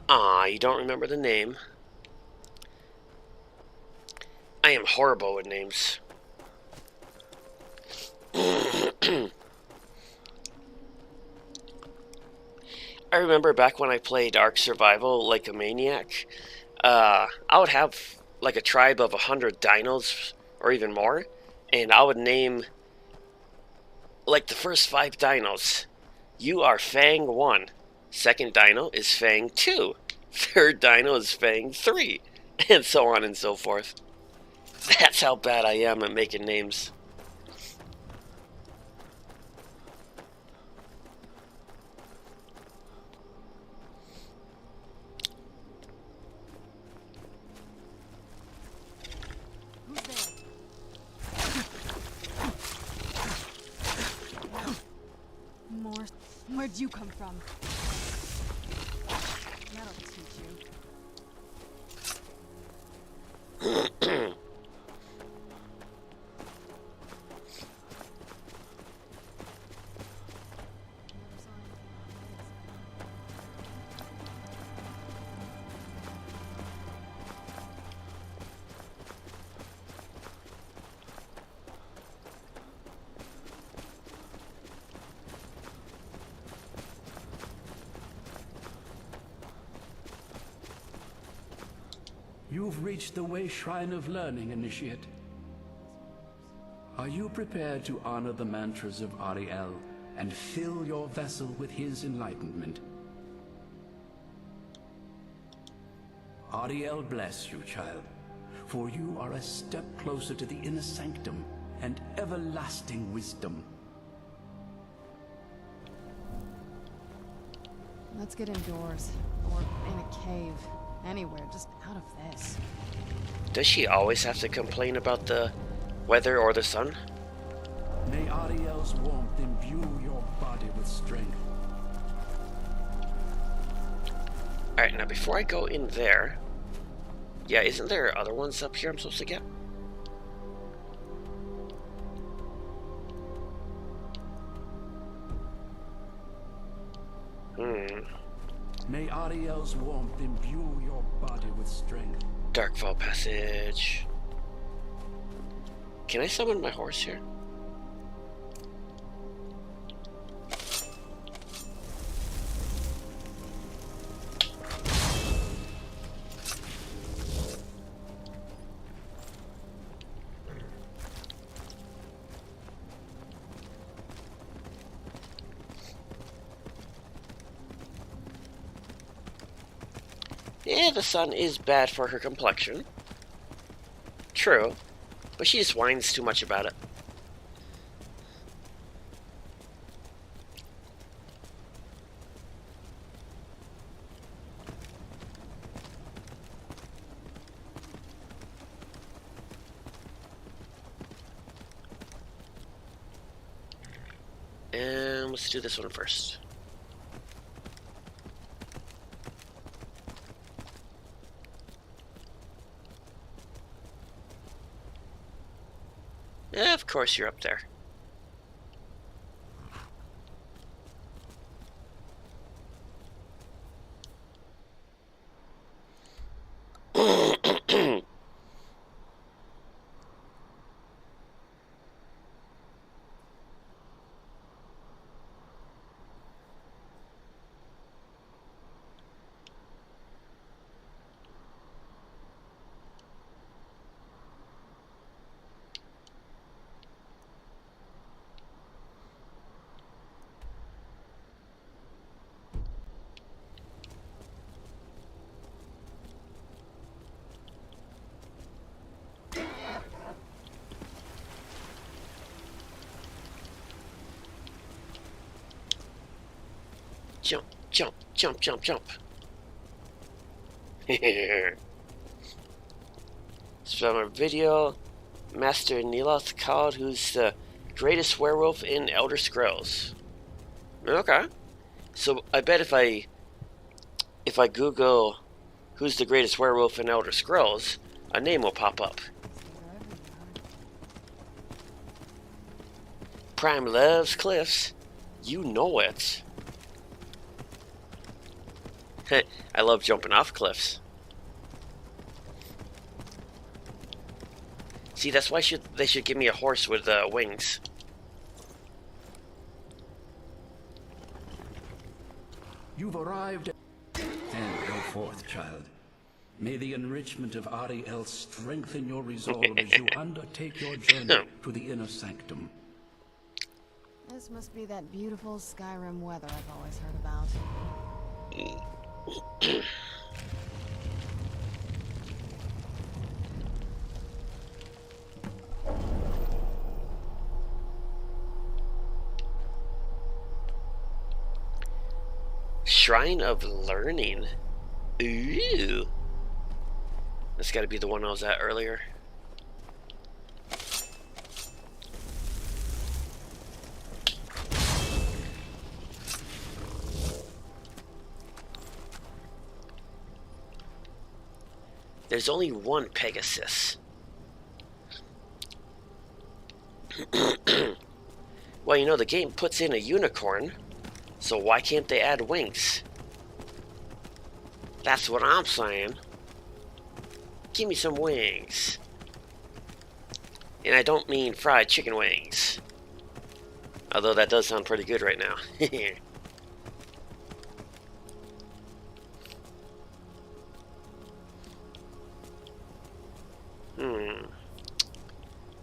Aw, you don't remember the name. I am horrible with names. I remember back when I played Ark Survival like a maniac, I would have like a tribe of 100 dinos or even more, and I would name like the first 5 dinos. You are Fang 1. Second dino is Fang 2. Third dino is Fang 3. And so on and so forth. That's how bad I am at making names. More. Where'd you come from? That'll teach you. You've reached the Way Shrine of Learning, Initiate. Are you prepared to honor the mantras of Ariel and fill your vessel with his enlightenment? Ariel bless you, child, for you are a step closer to the inner sanctum and everlasting wisdom. Let's get indoors. Or in a cave. Anywhere, just out of this. Does she always have to complain about the weather or the sun? May Ariel's warmth imbue your body with strength. Alright, now before I go in there... Yeah, isn't there other ones up here I'm supposed to get? May Ariel's warmth imbue your body with strength. Darkfall Passage. Can I summon my horse here? Yeah, the sun is bad for her complexion. True, but she just whines too much about it. And let's do this one first. Yeah, of course you're up there. Jump, jump, jump, jump, jump. It's from a video, Master Niloth called, who's the greatest werewolf in Elder Scrolls. Okay. So I bet if I Google who's the greatest werewolf in Elder Scrolls, a name will pop up. Prime loves cliffs. You know it. I love jumping off cliffs. See, that's why they should give me a horse with wings. You've You've arrived. And go forth, child. May the enrichment of Ariel strengthen your resolve as you undertake your journey to the inner sanctum. This must be that beautiful Skyrim weather I've always heard about. Shrine of Learning. Ooh. That's gotta be the one I was at earlier. There's only one Pegasus. Well, you know, the game puts in a unicorn, so why can't they add wings? That's what I'm saying. Give me some wings. And I don't mean fried chicken wings. Although that does sound pretty good right now.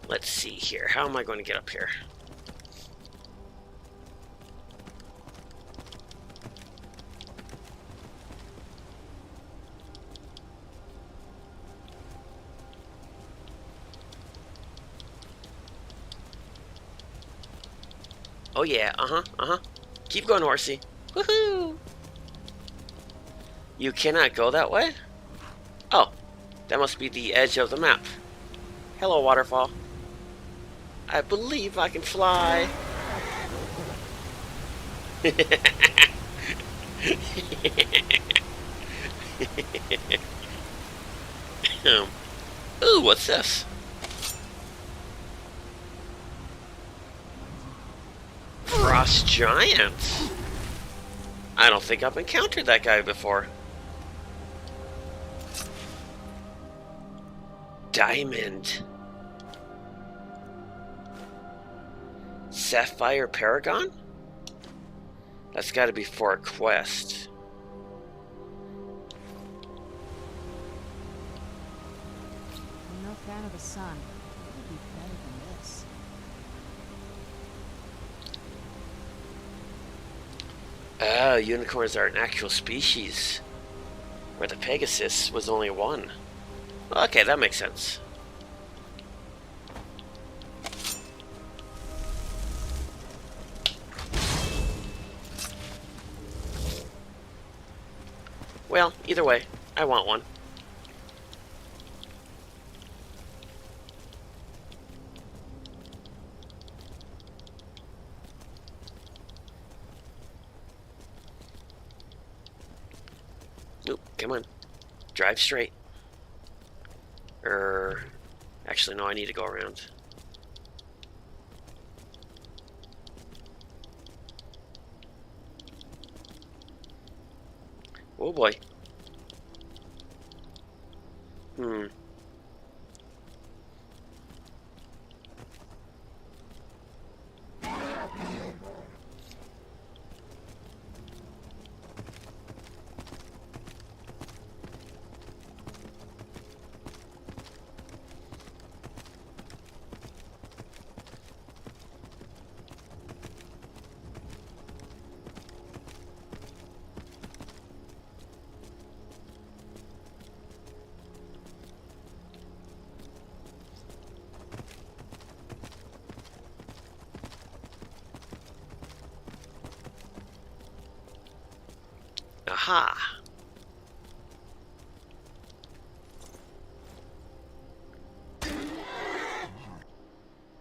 Let's see here. How am I going to get up here? Oh yeah, Keep going, horsey. Woohoo! You cannot go that way? Oh, that must be the edge of the map. Hello, waterfall. I believe I can fly. Ooh, what's this? Frost Giant. I don't think I've encountered that guy before. Diamond. Sapphire Paragon? That's got to be for a quest. I'm no fan of the sun. It would be better than this. Oh, unicorns are an actual species, where the Pegasus was only one. Okay, that makes sense. Well, either way, I want one. Nope, come on. Drive straight. Actually, no, I need to go around. Oh boy. Aha!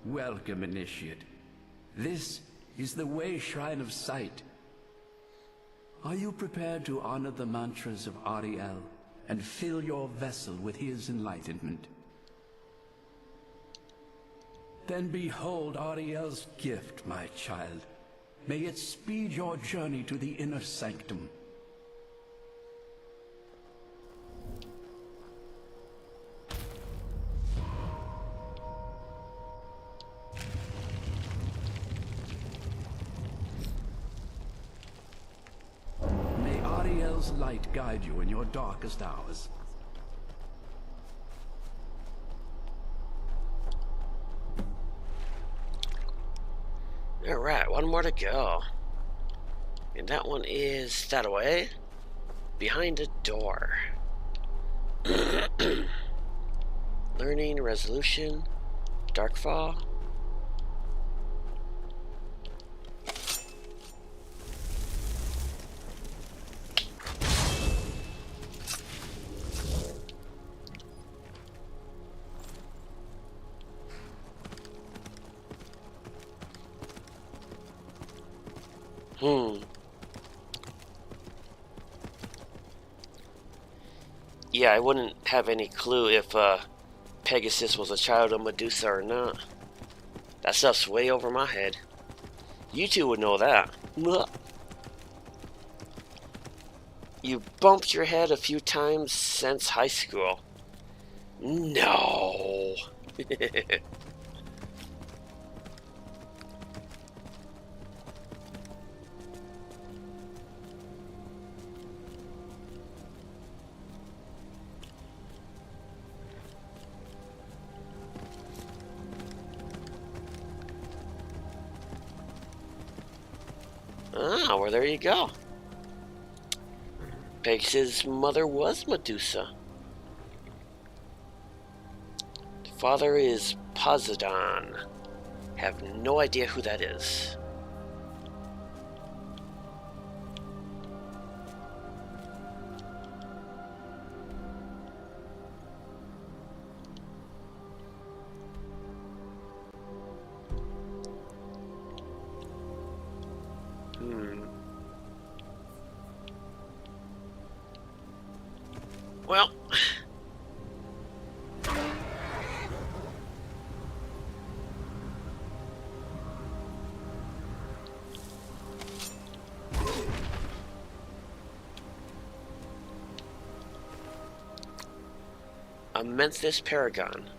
Welcome, initiate. This is the Way Shrine of Sight. Are you prepared to honor the mantras of Ariel and fill your vessel with his enlightenment? Then behold Ariel's gift, my child. May it speed your journey to the inner sanctum. May light guide you in your darkest hours. Alright, one more to go. And that one is that away. Behind a door. Learning, resolution, Darkfall. Yeah, I wouldn't have any clue if Pegasus was a child of Medusa or not. That stuff's way over my head. You two would know that. You bumped your head a few times since high school. No. Ah, well, there you go. Pegasus' mother was Medusa. The father is Poseidon. Have no idea who that is. Well, a Memphis Paragon.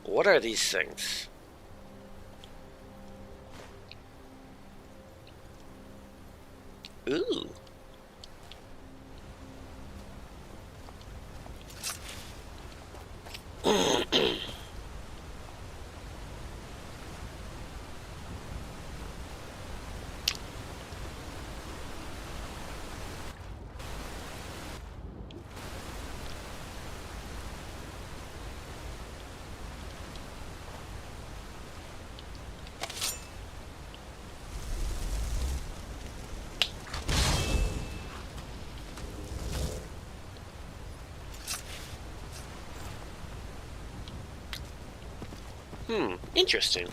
What are these things? Ooh. Interesting.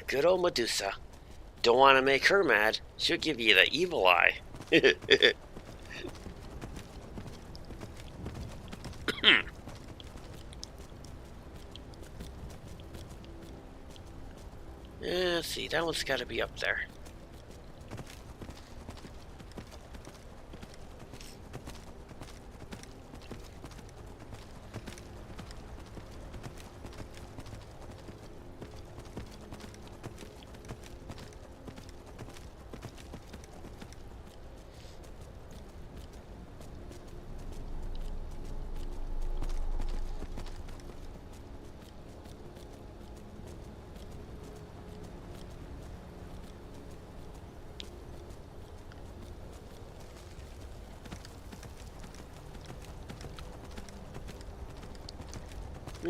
Good old Medusa. Don't want to make her mad. She'll give you the evil eye. Yeah, let's see, that one's got to be up there.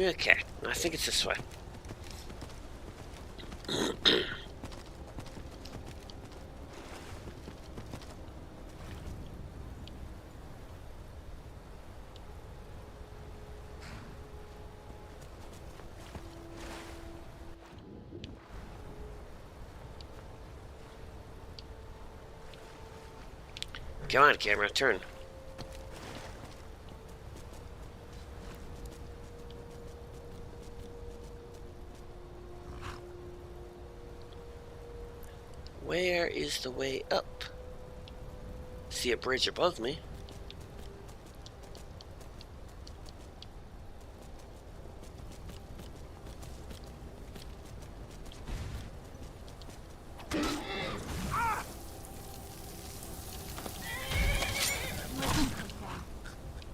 Okay, I think it's this way. Come on, camera, turn. Where is the way up? See a bridge above me.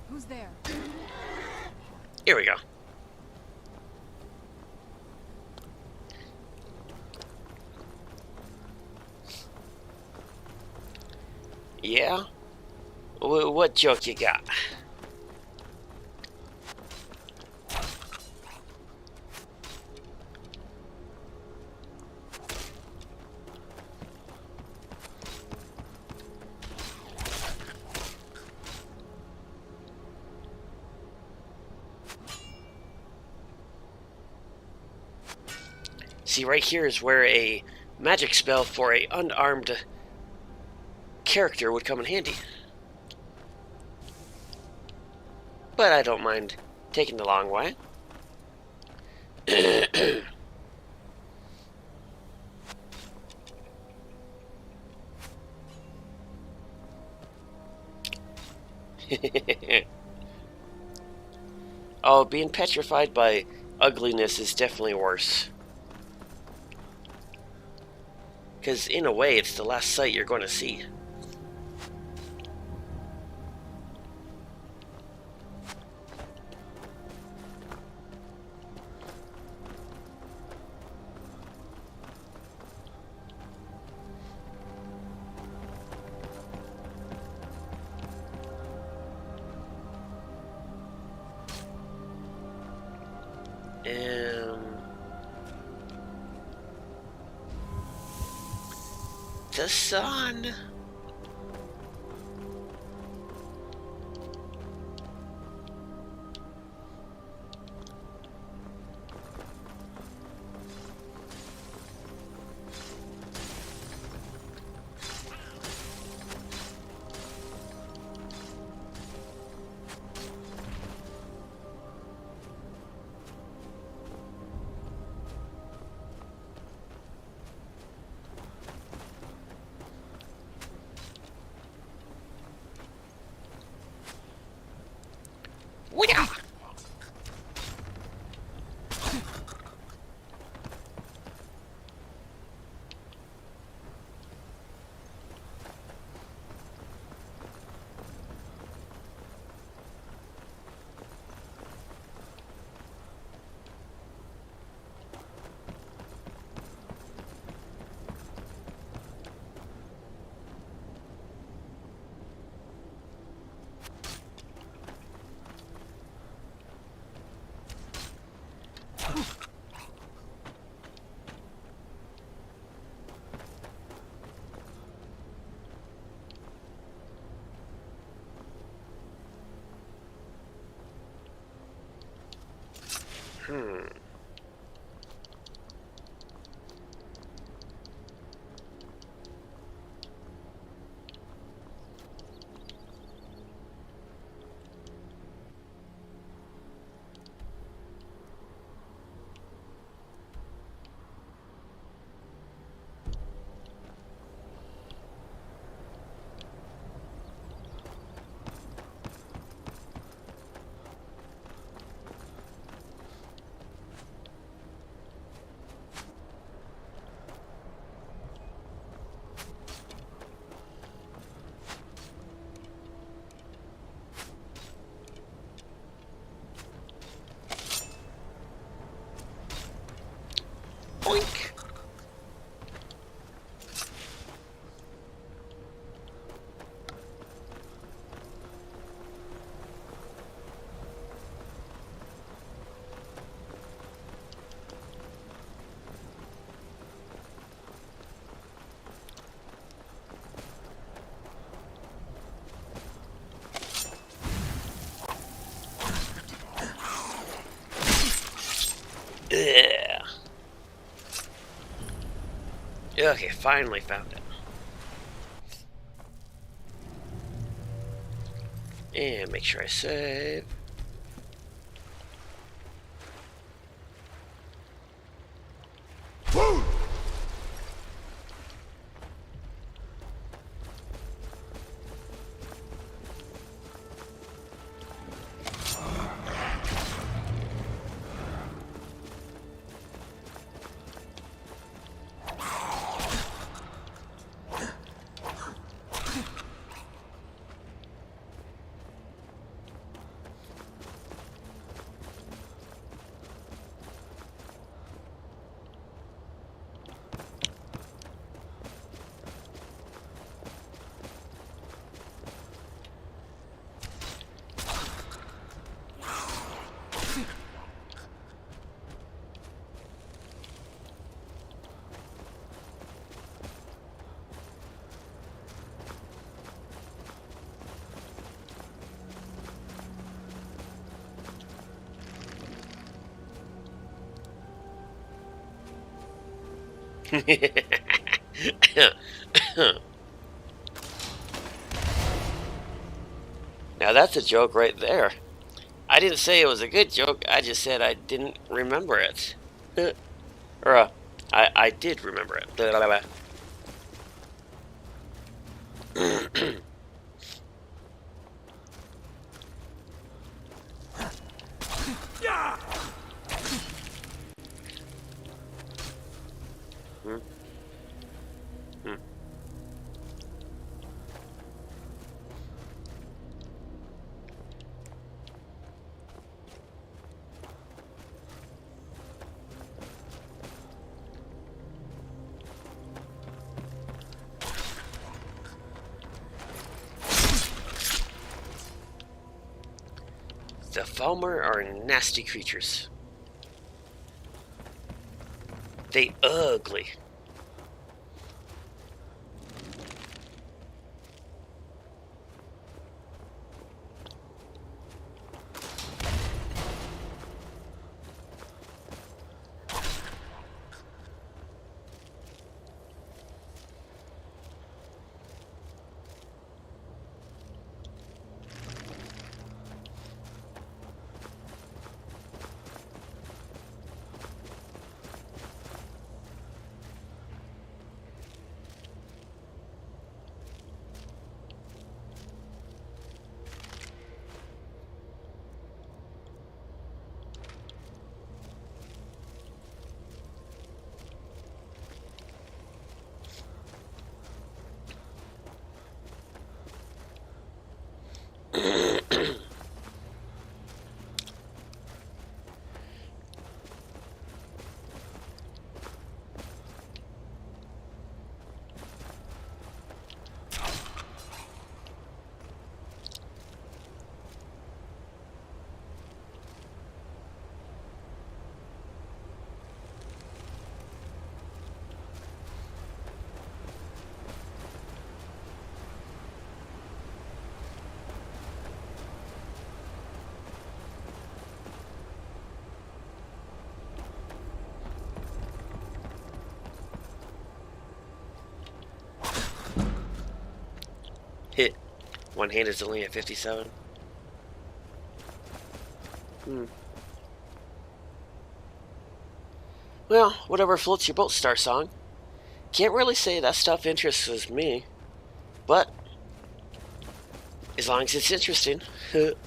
Who's there? Here we go. Yeah? What joke you got? See, right here is where a magic spell for a unarmed character would come in handy. But I don't mind taking the long way. Oh, being petrified by ugliness is definitely worse. Because in a way, it's the last sight you're going to see. The sun. Boink. Ugh. Okay, finally found it. And make sure I save. Now that's a joke right there. I didn't say it was a good joke, I just said I didn't remember it. Or, I did remember it. Blah, blah, blah. The Falmer are nasty creatures. They ugly. Hit. One hand is only at 57. Well, whatever floats your boat, Star Song. Can't really say that stuff interests me, but as long as it's interesting. The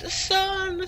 sun.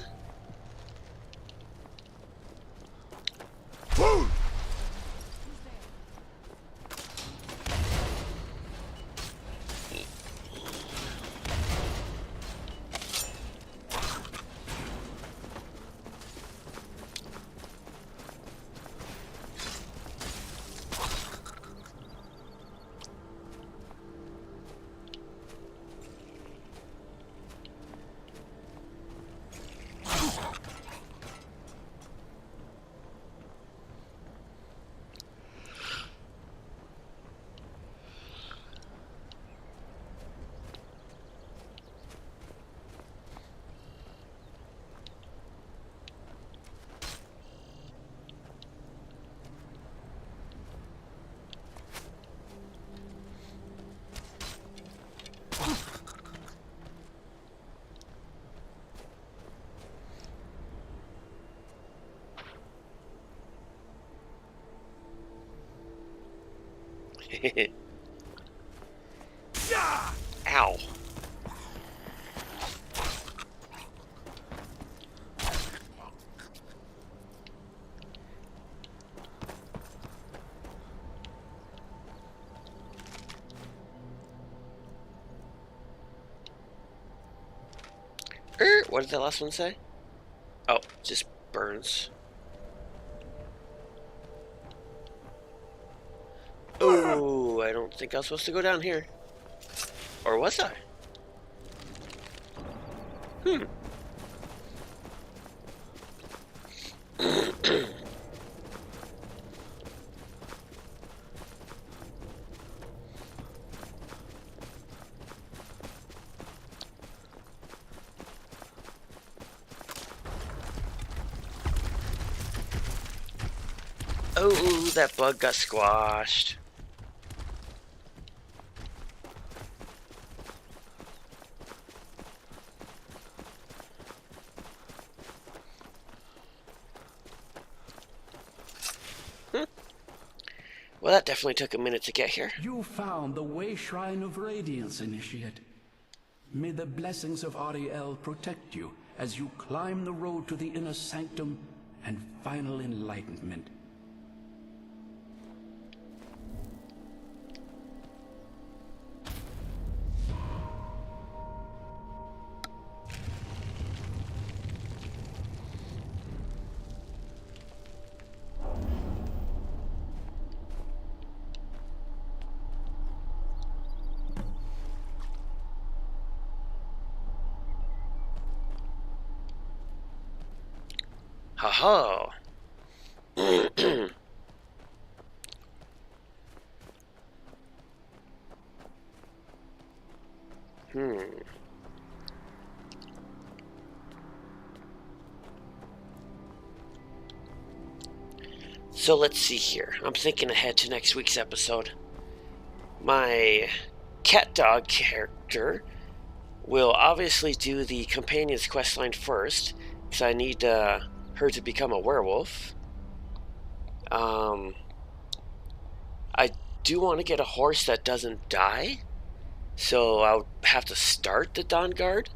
Ow. What did that last one say? Oh, just burns. Oh, I don't think I was supposed to go down here. Or was I? Hmm. Oh, that bug got squashed. Well, that definitely took a minute to get here. You found the Way Shrine of Radiance, Initiate. May the blessings of Ariel protect you as you climb the road to the inner sanctum and final enlightenment. Ha-ha. So let's see here. I'm thinking ahead to next week's episode. My cat dog character will obviously do the companion's questline first, because I need her to become a werewolf. I do want to get a horse that doesn't die, so I'll have to start the Dawnguard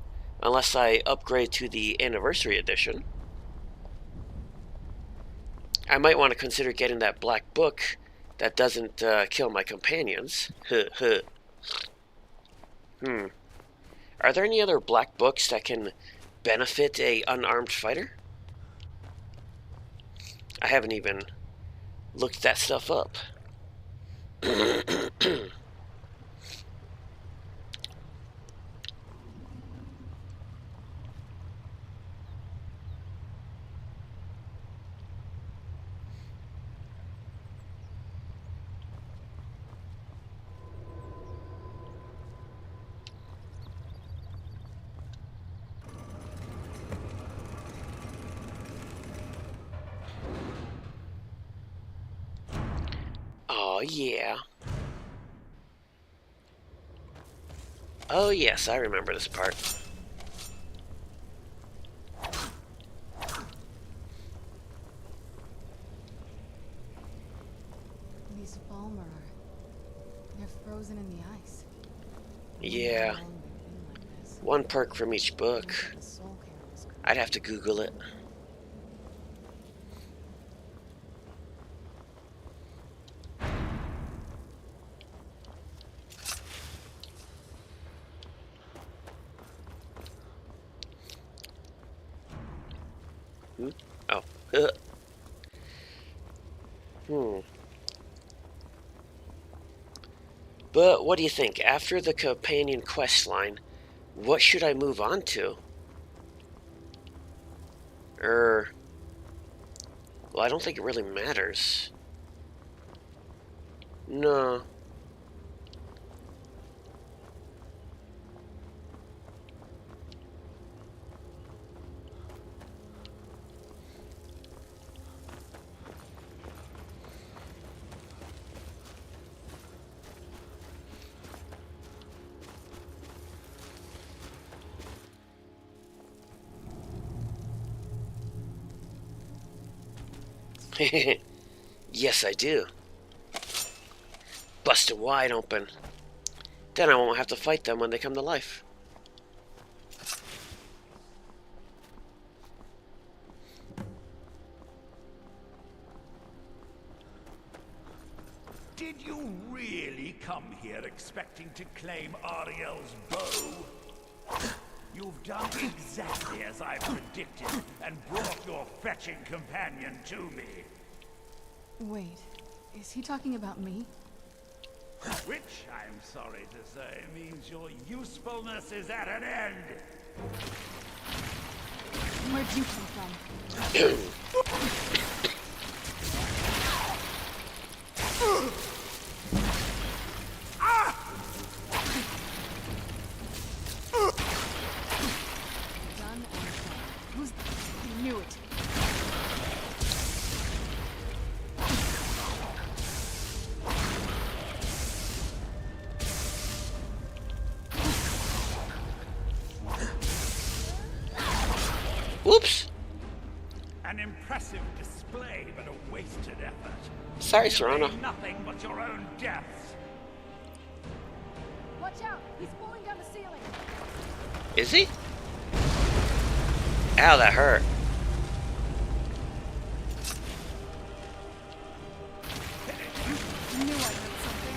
unless I upgrade to the Anniversary Edition. I might want to consider getting that black book that doesn't kill my companions. Are there any other black books that can benefit a unarmed fighter? I haven't even looked that stuff up. Oh, yeah. Oh, yes, I remember this part. These Falmer, they're frozen in the ice. Yeah. One perk from each book. I'd have to Google it. Oh. But what do you think? After the companion quest line, what should I move on to? Well, I don't think it really matters. No. Yes, I do. busted wide open. Then I won't have to fight them when they come to life. Did you really come here expecting to claim Ariel's bow? You've done exactly as I predicted and brought your fetching companion to me. Wait, is he talking about me? Which, I'm sorry to say, means your usefulness is at an end. Where'd you come from? Done and done. Who's... I knew it. Whoops! An impressive display, but a wasted effort. Sorry, You Serana. made nothing but your own deaths. Watch out! He's falling down the ceiling! Is he? Ow, that hurt. I knew I heard something.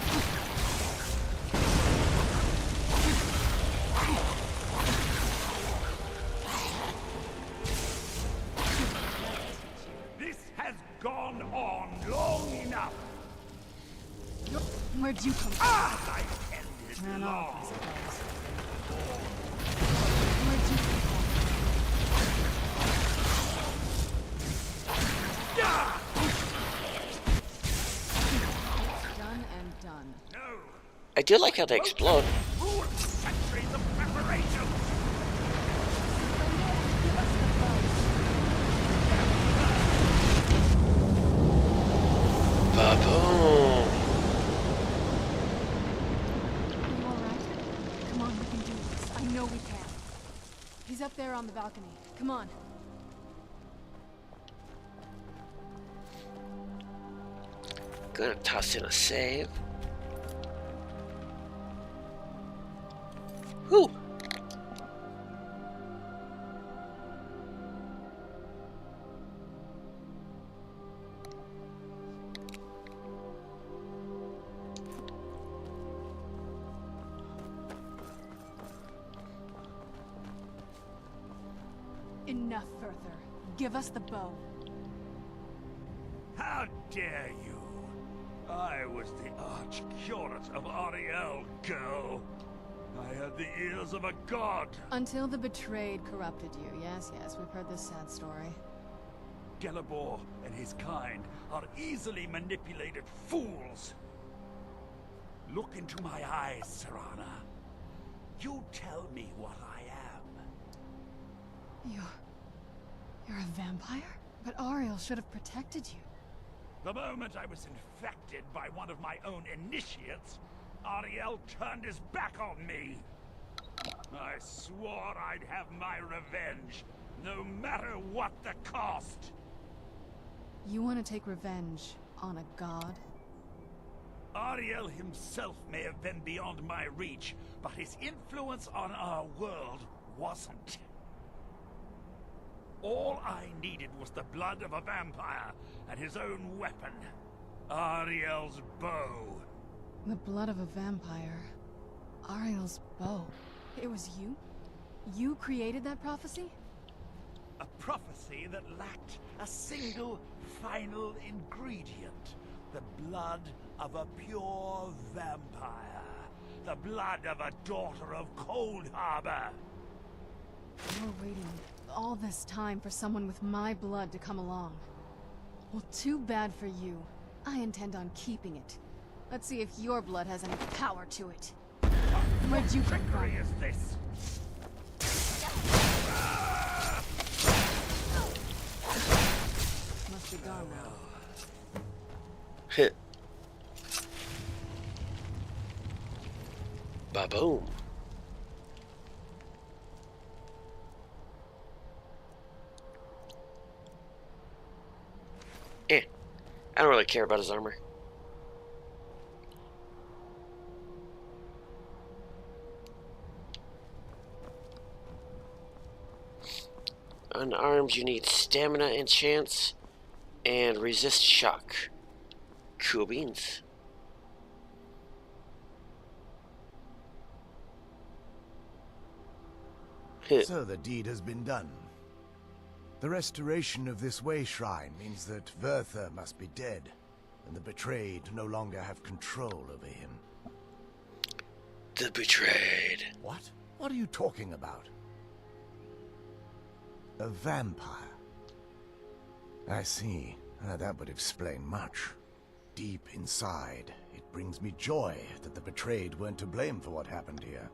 This has gone on long enough. Where'd you come from? I ended Ran long. off, I suppose. Where'd you come from? Done and done. I do like how they explode. Centuries of preparation. Ba-boom. You alright? Come on, we can do this. I know we can. He's up there on the balcony. Come on. Gonna toss in a save. Whew. Enough further. Give us the bow. How dare you? I was the arch-curate of Ariel, girl. I had the ears of a god. Until the betrayed corrupted you. Yes, yes, we've heard this sad story. Gelibor and his kind are easily manipulated fools. Look into my eyes, Serana. You tell me what I am. You're a vampire? But Ariel should have protected you. The moment I was infected by one of my own initiates, Ariel turned his back on me. I swore I'd have my revenge, no matter what the cost. You want to take revenge on a god? Ariel himself may have been beyond my reach, but his influence on our world wasn't. All I needed was the blood of a vampire and his own weapon, Ariel's bow. The blood of a vampire. Ariel's bow. It was you? You created that prophecy? A prophecy that lacked a single final ingredient. The blood of a pure vampire. The blood of a daughter of Cold Harbor. You were waiting all this time for someone with my blood to come along. Well, too bad for you. I intend on keeping it. Let's see if your blood has any power to it. Where'd you come from? Is this? Must be gone now. Hit. Ba-boom. I don't really care about his armor. unarmed, you need stamina and chance, and resist shock. Cool beans. So the deed has been done. The restoration of this way shrine means that Verther must be dead, and the betrayed no longer have control over him. The betrayed. What? What are you talking about? A vampire. I see. That would explain much. Deep inside, it brings me joy that the betrayed weren't to blame for what happened here.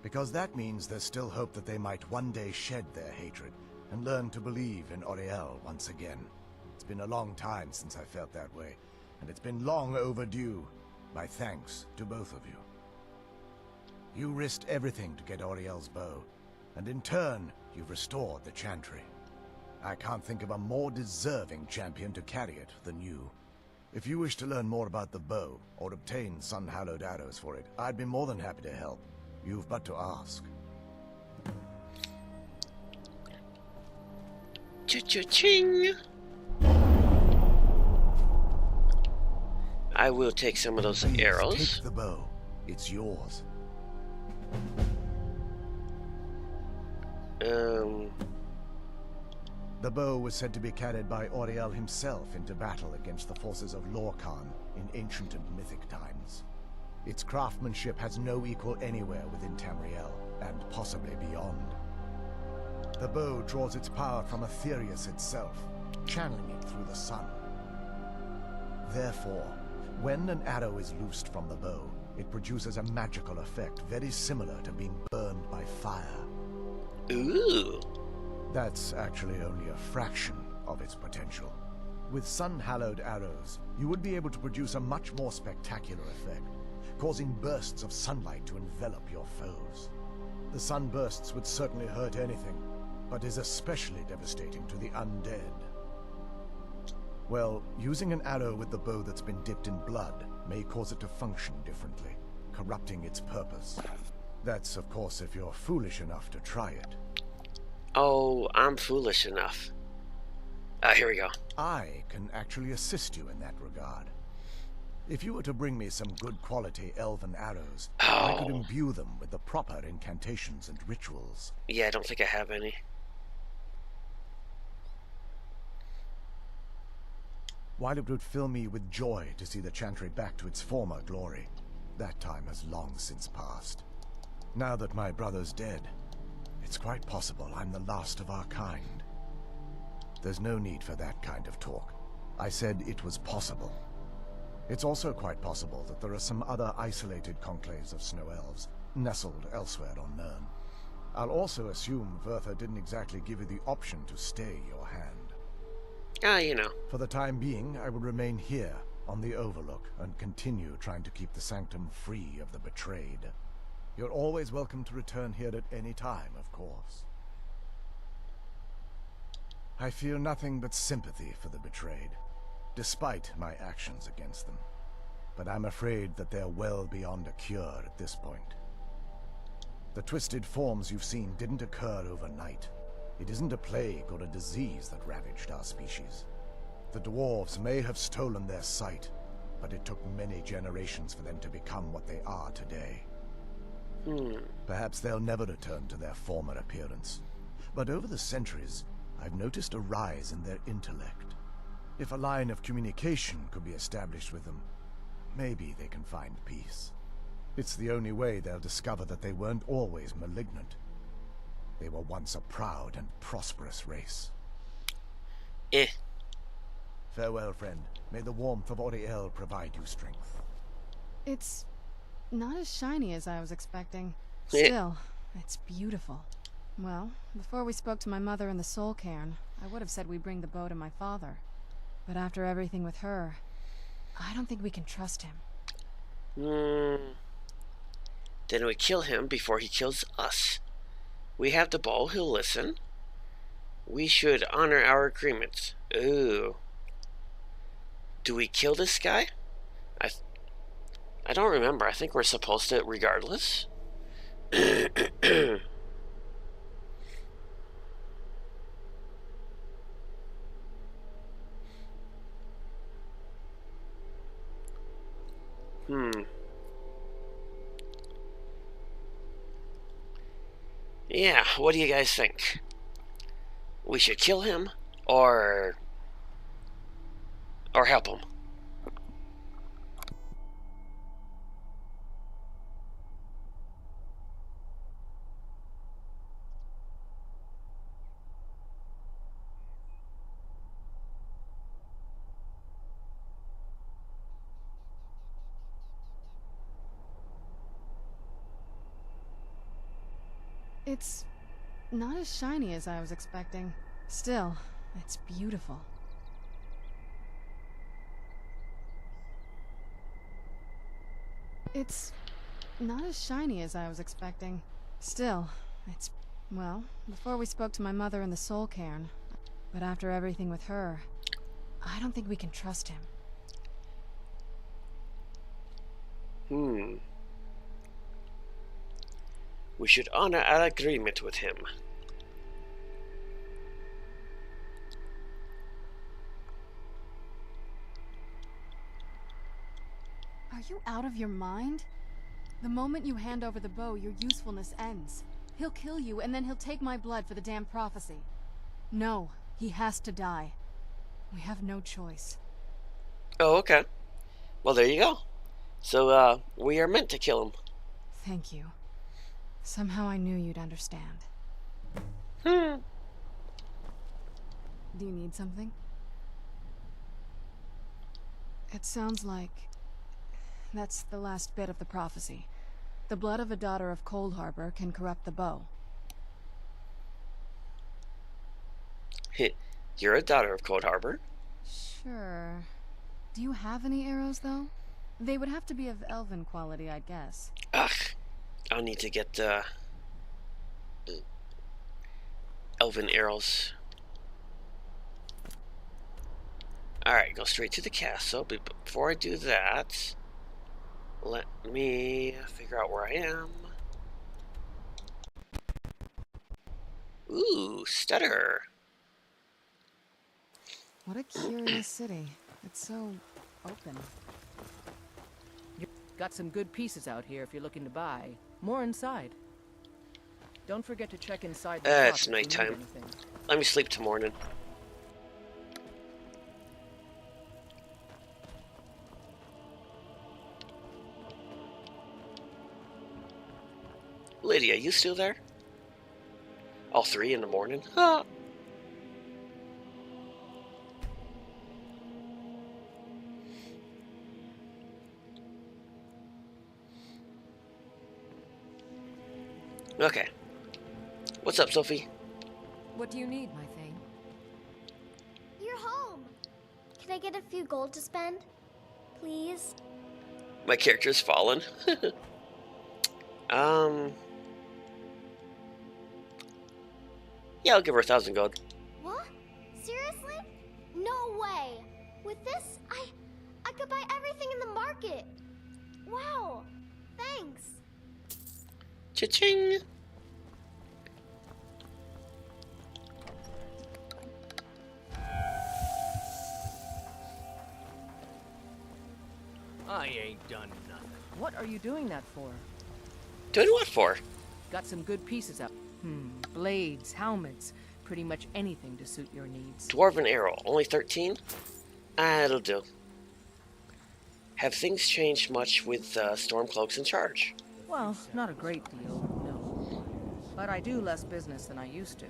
Because that means there's still hope that they might one day shed their hatred and learn to believe in Auriel once again. It's been a long time since I felt that way, and it's been long overdue. My thanks to both of you. You risked everything to get Auriel's bow, and in turn, you've restored the Chantry. I can't think of a more deserving champion to carry it than you. If you wish to learn more about the bow, or obtain sun-hallowed arrows for it, I'd be more than happy to help. You've but to ask. Cha-cha-ching! I will take some of those arrows. Take the bow. It's yours. The bow was said to be carried by Auriel himself into battle against the forces of Lorkhan in ancient and mythic times. Its craftsmanship has no equal anywhere within Tamriel, and possibly beyond. The bow draws its power from Aetherius itself, channeling it through the sun. Therefore, when an arrow is loosed from the bow, it produces a magical effect very similar to being burned by fire. Ooh! That's actually only a fraction of its potential. With sun-hallowed arrows, you would be able to produce a much more spectacular effect, causing bursts of sunlight to envelop your foes. The sunbursts would certainly hurt anything, but is especially devastating to the undead. Well, using an arrow with the bow that's been dipped in blood may cause it to function differently, corrupting its purpose. That's, of course, if you're foolish enough to try it. Oh, I'm foolish enough. Here we go. I can actually assist you in that regard. If you were to bring me some good quality elven arrows, I could imbue them with the proper incantations and rituals. Yeah, I don't think I have any. While it would fill me with joy to see the Chantry back to its former glory, that time has long since passed. Now that my brother's dead, it's quite possible I'm the last of our kind. There's no need for that kind of talk. I said it was possible. It's also quite possible that there are some other isolated conclaves of snow elves, nestled elsewhere on Nirn. I'll also assume Verther didn't exactly give you the option to stay your hand. You know. For the time being, I will remain here, on the Overlook, and continue trying to keep the Sanctum free of the betrayed. You're always welcome to return here at any time, of course. I feel nothing but sympathy for the betrayed, despite my actions against them. But I'm afraid that they're well beyond a cure at this point. The twisted forms you've seen didn't occur overnight. It isn't a plague or a disease that ravaged our species. The dwarves may have stolen their sight, but it took many generations for them to become what they are today. Perhaps they'll never return to their former appearance. But over the centuries, I've noticed a rise in their intellect. If a line of communication could be established with them, maybe they can find peace. It's the only way they'll discover that they weren't always malignant. They were once a proud and prosperous race. Farewell, friend. May the warmth of Auriel provide you strength. It's not as shiny as I was expecting. Still, it's beautiful. Well, before we spoke to my mother in the Soul Cairn, I would have said we bring the bow to my father. But after everything with her, I don't think we can trust him. Then we kill him before he kills us. We have the bow, he'll listen. We should honor our agreements. Ooh. Do we kill this guy? I don't remember. I think we're supposed to regardless. Yeah, what do you guys think? We should kill him, or help him? It's not as shiny as I was expecting. Still, it's beautiful. It's not as shiny as I was expecting. Still, it's... Well, before we spoke to my mother in the Soul Cairn, but after everything with her, I don't think we can trust him. We should honor our agreement with him. Are you out of your mind? The moment you hand over the bow, your usefulness ends. He'll kill you, and then he'll take my blood for the damned prophecy. No, he has to die. We have no choice. Oh, okay. Well, there you go. So, we are meant to kill him. Thank you. Somehow I knew you'd understand. Do you need something? It sounds like... that's the last bit of the prophecy. The blood of a daughter of Cold Harbor can corrupt the bow. You're a daughter of Cold Harbor? Sure. Do you have any arrows, though? They would have to be of elven quality, I'd guess. Ugh. I'll need to get, elven arrows. Alright, go straight to the castle, but before I do that, let me figure out where I am. Ooh, stutter. What a curious city. It's so open. You've got some good pieces out here if you're looking to buy. More inside. Don't forget to check inside the shop It's if you need nighttime. anything. Let me sleep till morning. Lydia, you still there? All 3 in the morning? Huh. Okay. What's up, Sophie? What do you need, my thing? You're home. Can I get a few gold to spend? Please? My character's fallen. Yeah, I'll give her 1,000 gold. What? Seriously? No way. With this, I could buy everything in the market. Wow. Thanks. Cha-ching! I ain't done nothing. What are you doing that for? Doing what for? Got some good pieces out. Blades, helmets, pretty much anything to suit your needs. Dwarven arrow, only 13? It'll do. Have things changed much with Stormcloaks in charge? Well, not a great deal, no. But I do less business than I used to.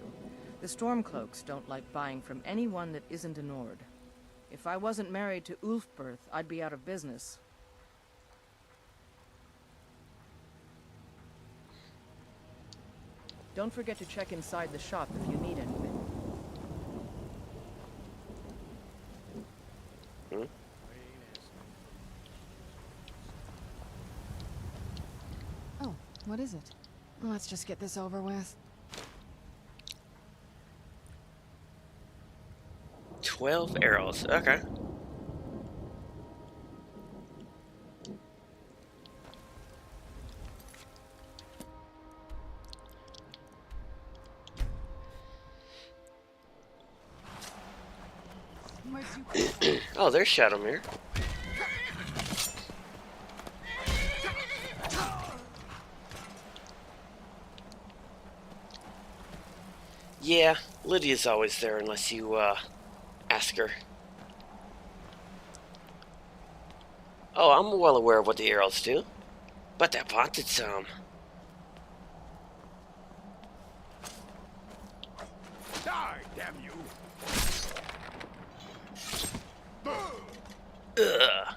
The Stormcloaks don't like buying from anyone that isn't a Nord. If I wasn't married to Ulfberth, I'd be out of business. Don't forget to check inside the shop if you need anything. Oh, what is it? Let's just get this over with. 12 arrows, okay. Oh, there's Shadowmere. Yeah, Lydia's always there unless you, ask her. Oh, I'm well aware of what the arrows do. But I wanted some. Die, damn you! Ugh.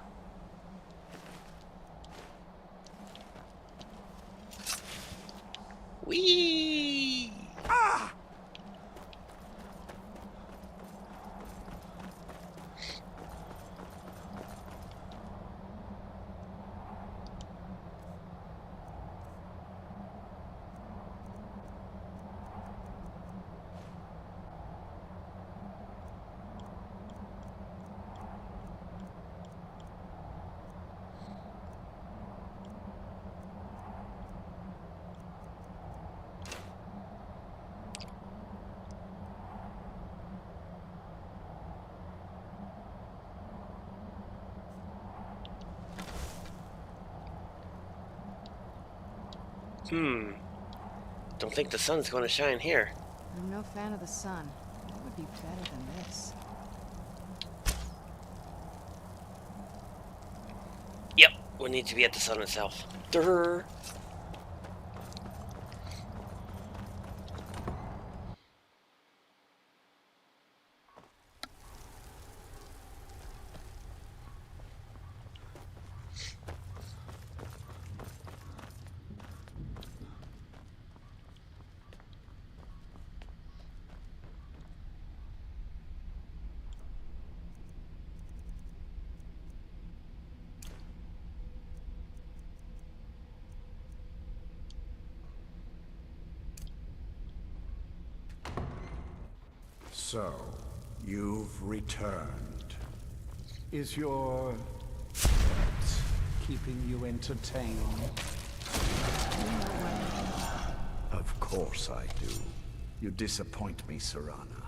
Whee! Ah! Don't think the sun's going to shine here. I'm no fan of the sun. It would be better than this. Yep, we need to be at the sun itself. Durr. So, you've returned. Is your pet keeping you entertained? Of course I do. You disappoint me, Serana.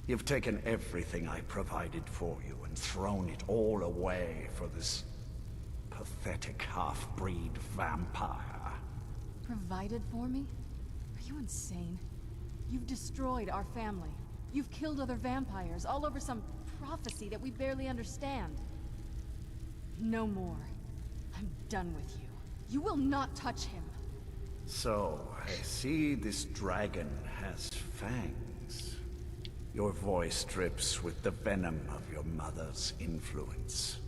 You've taken everything I provided for you and thrown it all away for this pathetic half-breed vampire. Provided for me? Are you insane? You've destroyed our family. You've killed other vampires, all over some prophecy that we barely understand. No more. I'm done with you. You will not touch him. So, I see this dragon has fangs. Your voice drips with the venom of your mother's influence.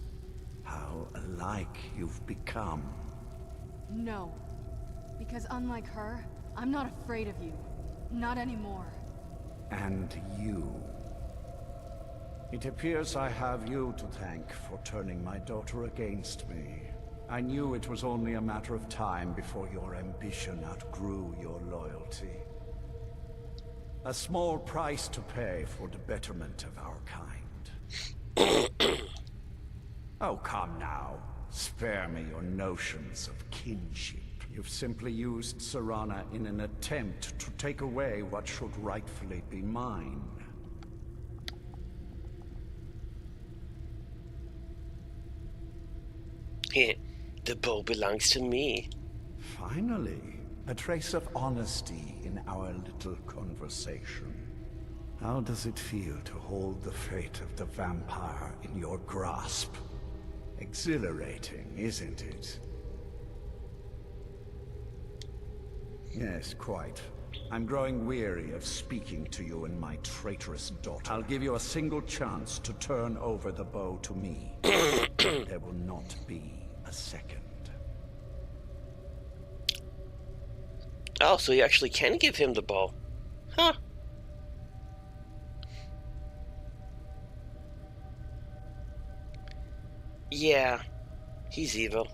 How alike you've become. No. Because unlike her, I'm not afraid of you. Not anymore. And you. It appears I have you to thank for turning my daughter against me. I knew it was only a matter of time before your ambition outgrew your loyalty. A small price to pay for the betterment of our kind. Oh, come now. Spare me your notions of kinship. You've simply used Serana in an attempt to take away what should rightfully be mine. The bow belongs to me. Finally, a trace of honesty in our little conversation. How does it feel to hold the fate of the vampire in your grasp? Exhilarating, isn't it? Yes, quite. I'm growing weary of speaking to you and my traitorous daughter. I'll give you a single chance to turn over the bow to me. There will not be a second. Oh, so you actually can give him the bow. Huh. Yeah, he's evil.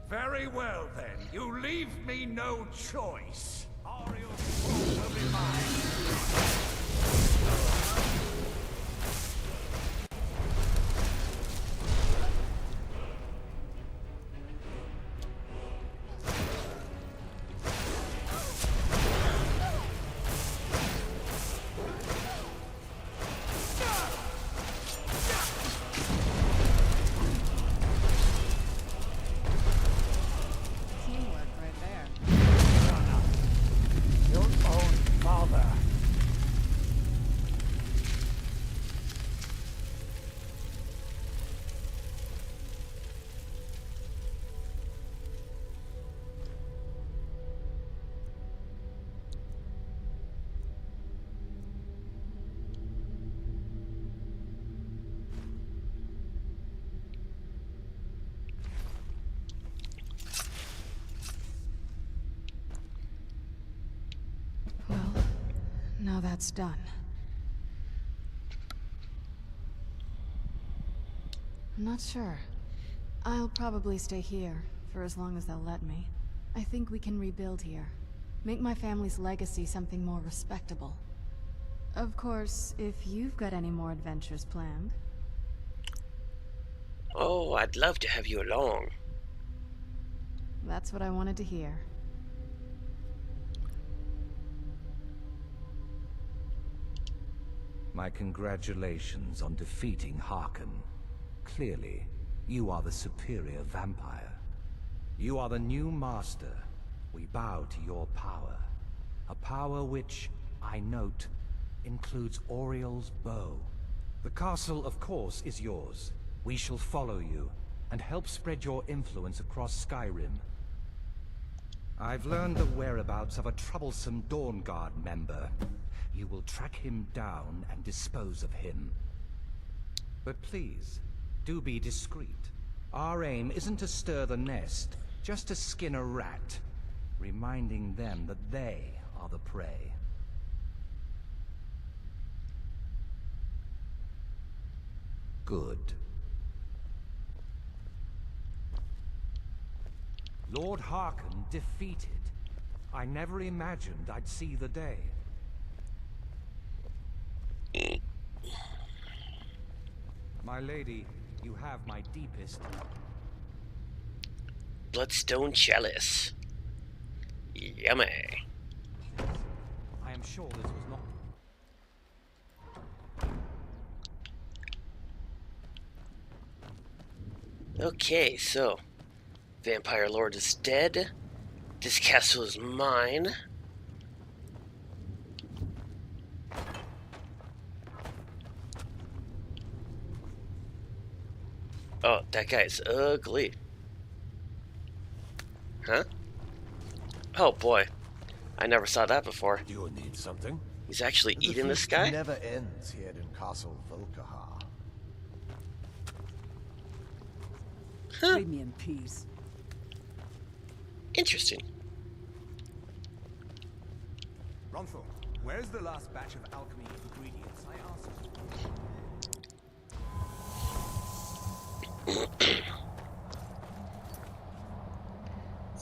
Very well, then. You leave me no choice. Ariel's soul will be mine. Teamwork right there. Your own Now that's done. I'm not sure. I'll probably stay here, for as long as they'll let me. I think we can rebuild here. Make my family's legacy something more respectable. Of course, if you've got any more adventures planned. Oh, I'd love to have you along. That's what I wanted to hear. My congratulations on defeating Harkon. Clearly, you are the superior vampire. You are the new master. We bow to your power. A power which, I note, includes Oriel's bow. The castle, of course, is yours. We shall follow you, and help spread your influence across Skyrim. I've learned the whereabouts of a troublesome Dawnguard member. You will track him down and dispose of him. But please, do be discreet. Our aim isn't to stir the nest, just to skin a rat, reminding them that they are the prey. Good. Lord Harkon defeated. I never imagined I'd see the day. My lady, you have my deepest... Bloodstone Chalice. Yummy. I am sure this was not... Okay, so Vampire Lord is dead. This castle is mine. Oh, that guy's ugly. Huh? Oh boy. I never saw that before. You need something? He's actually The eating this feast guy? never ends here in Castle Volkahar. Huh. Leave me in peace. Interesting. Ronthal, where's the last batch of alchemy ingredients I asked for?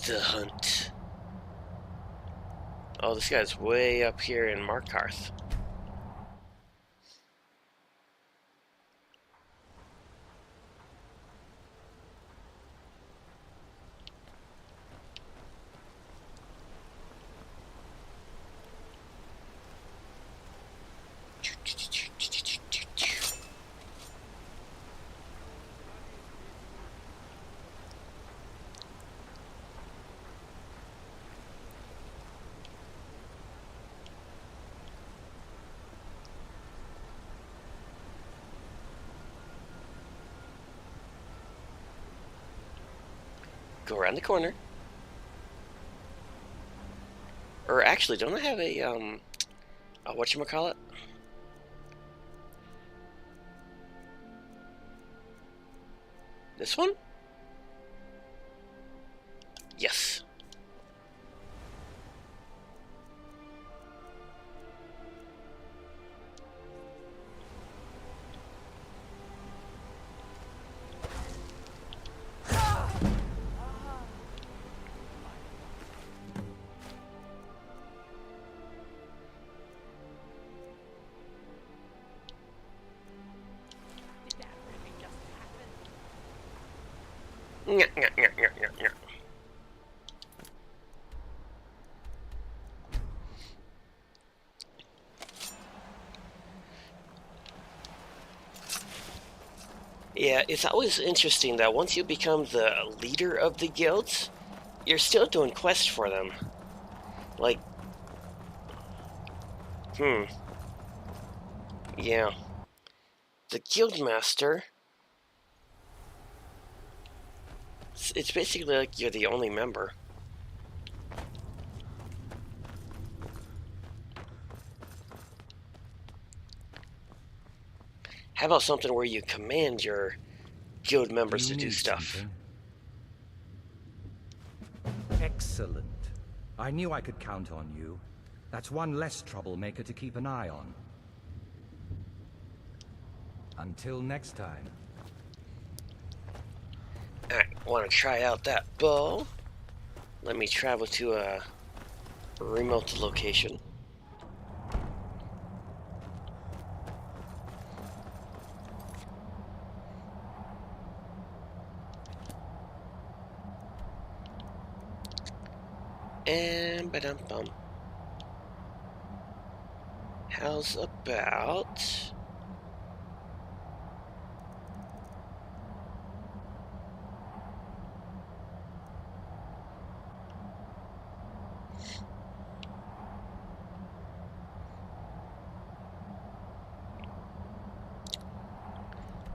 The hunt. Oh, this guy's way up here in Markarth. Go around the corner. Or actually, don't I have a whatchamacallit? This one? Yes. Yeah, it's always interesting that once you become the leader of the guilds, you're still doing quests for them. Like, yeah. The guildmaster, it's basically like you're the only member. How about something where you command your guild members to do stuff? Something? Excellent. I knew I could count on you. That's one less troublemaker to keep an eye on. Until next time. Alright, want to try out that bow? Let me travel to a remote location. And ba-dum-bum. How's about...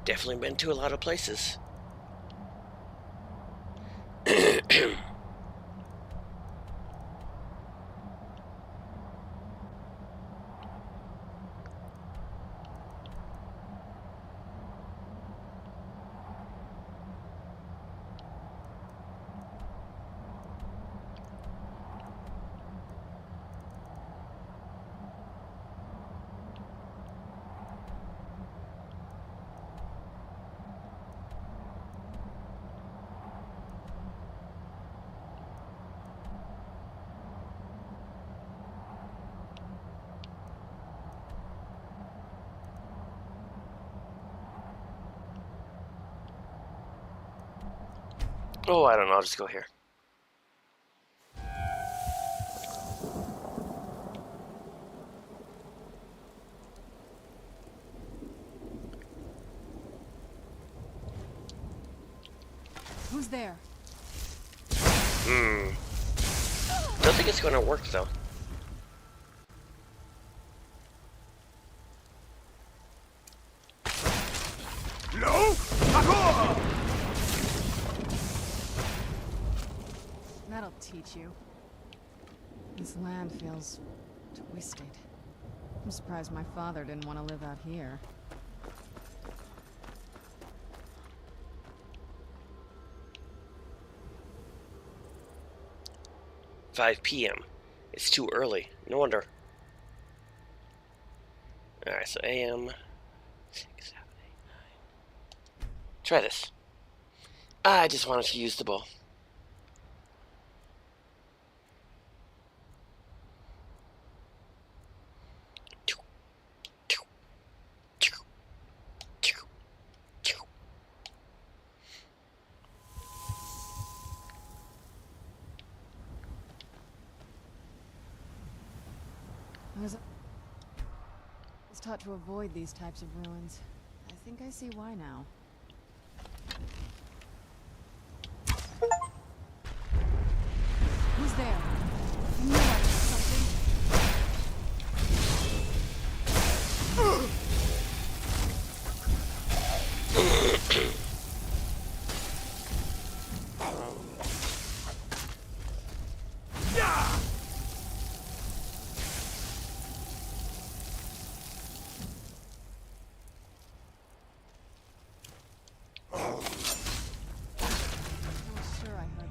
Definitely been to a lot of places. Oh, I don't know, I'll just go here. Who's there? Don't think it's gonna work though. No! That'll teach you. This land feels twisted. I'm surprised my father didn't want to live out here. $5 p.m. It's too early. No wonder. Alright, so AM. 6, 7, 8, 9. Try this. I just wanted to use the bow. I was taught to avoid these types of ruins. I think I see why now. Who's there? I knew I heard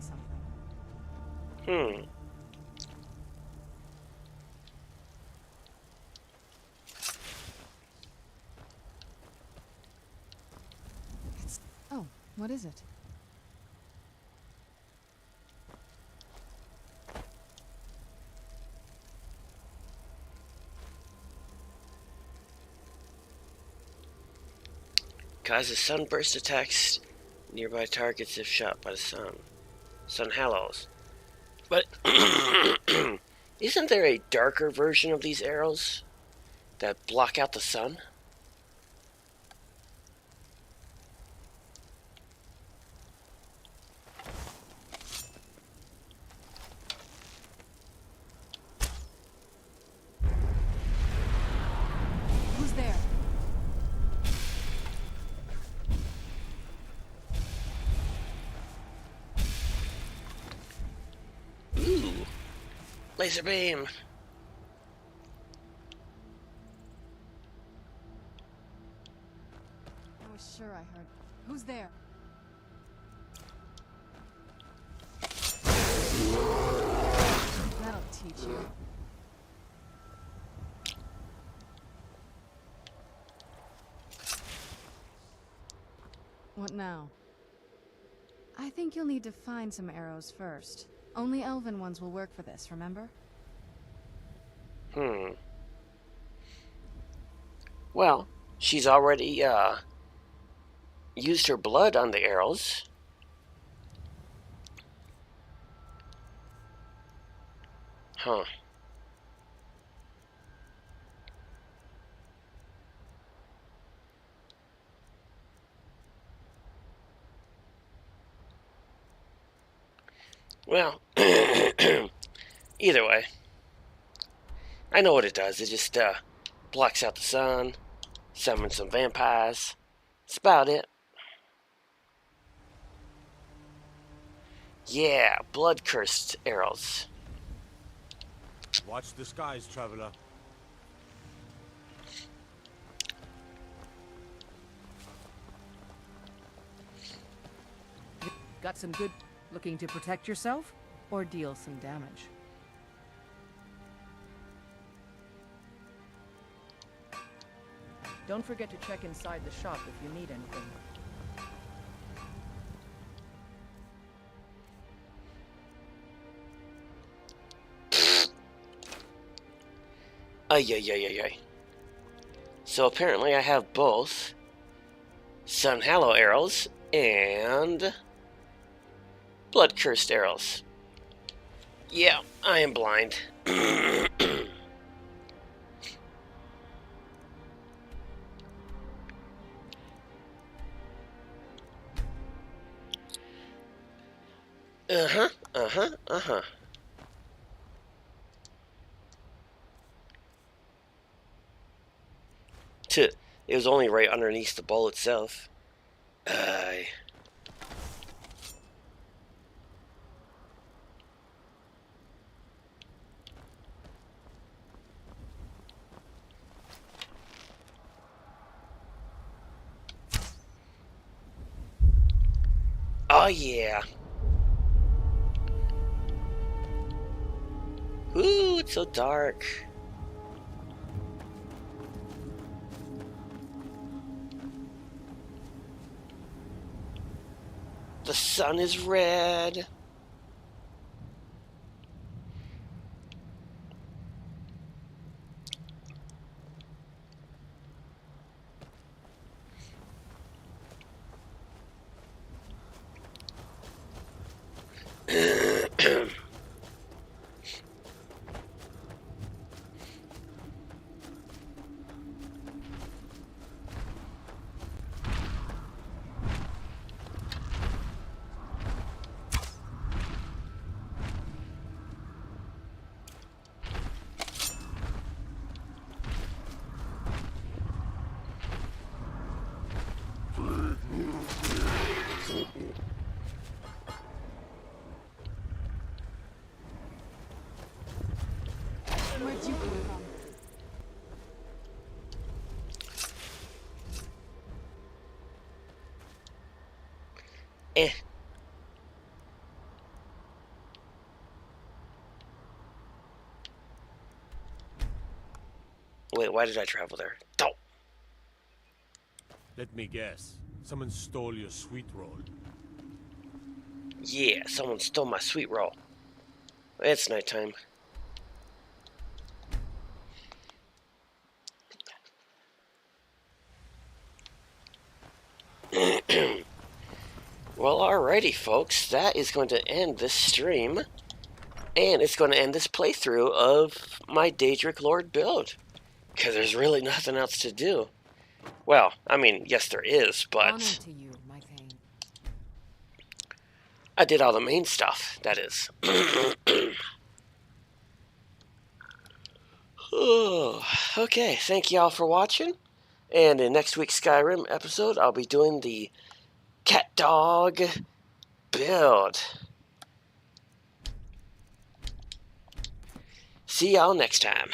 something. Oh, what is it? Causes sunburst attacks nearby targets if shot by the sun. Sun halos. But isn't there a darker version of these arrows that block out the sun? Who's there? Ooh. Laser beam. I was sure I heard. Who's there? That'll teach you. What now? I think you'll need to find some arrows first. Only elven ones will work for this, remember? Well, she's already, used her blood on the arrows. Huh. Well, either way, I know what it does. It just blocks out the sun, summons some vampires. That's about it. Yeah, blood-cursed arrows. Watch the skies, traveler. Got some good looking to protect yourself or deal some damage? Don't forget to check inside the shop if you need anything. Ay. So apparently I have both Sun Hallow arrows and blood cursed arrows. Yeah, I am blind. It was only right underneath the bowl itself. Oh yeah. Ooh, it's so dark. The sun is red. Where'd you come from? Wait, why did I travel there? Don't. Let me guess. Someone stole your sweet roll. Yeah, someone stole my sweet roll. It's nighttime. Well, alrighty, folks. That is going to end this stream. And it's going to end this playthrough of my Daedric Lord build. Because there's really nothing else to do. Well, I mean, yes there is, but... Honor to you, my Thane. I did all the main stuff, that is. Okay, thank you all for watching. And in next week's Skyrim episode, I'll be doing the cat dog build. See y'all next time.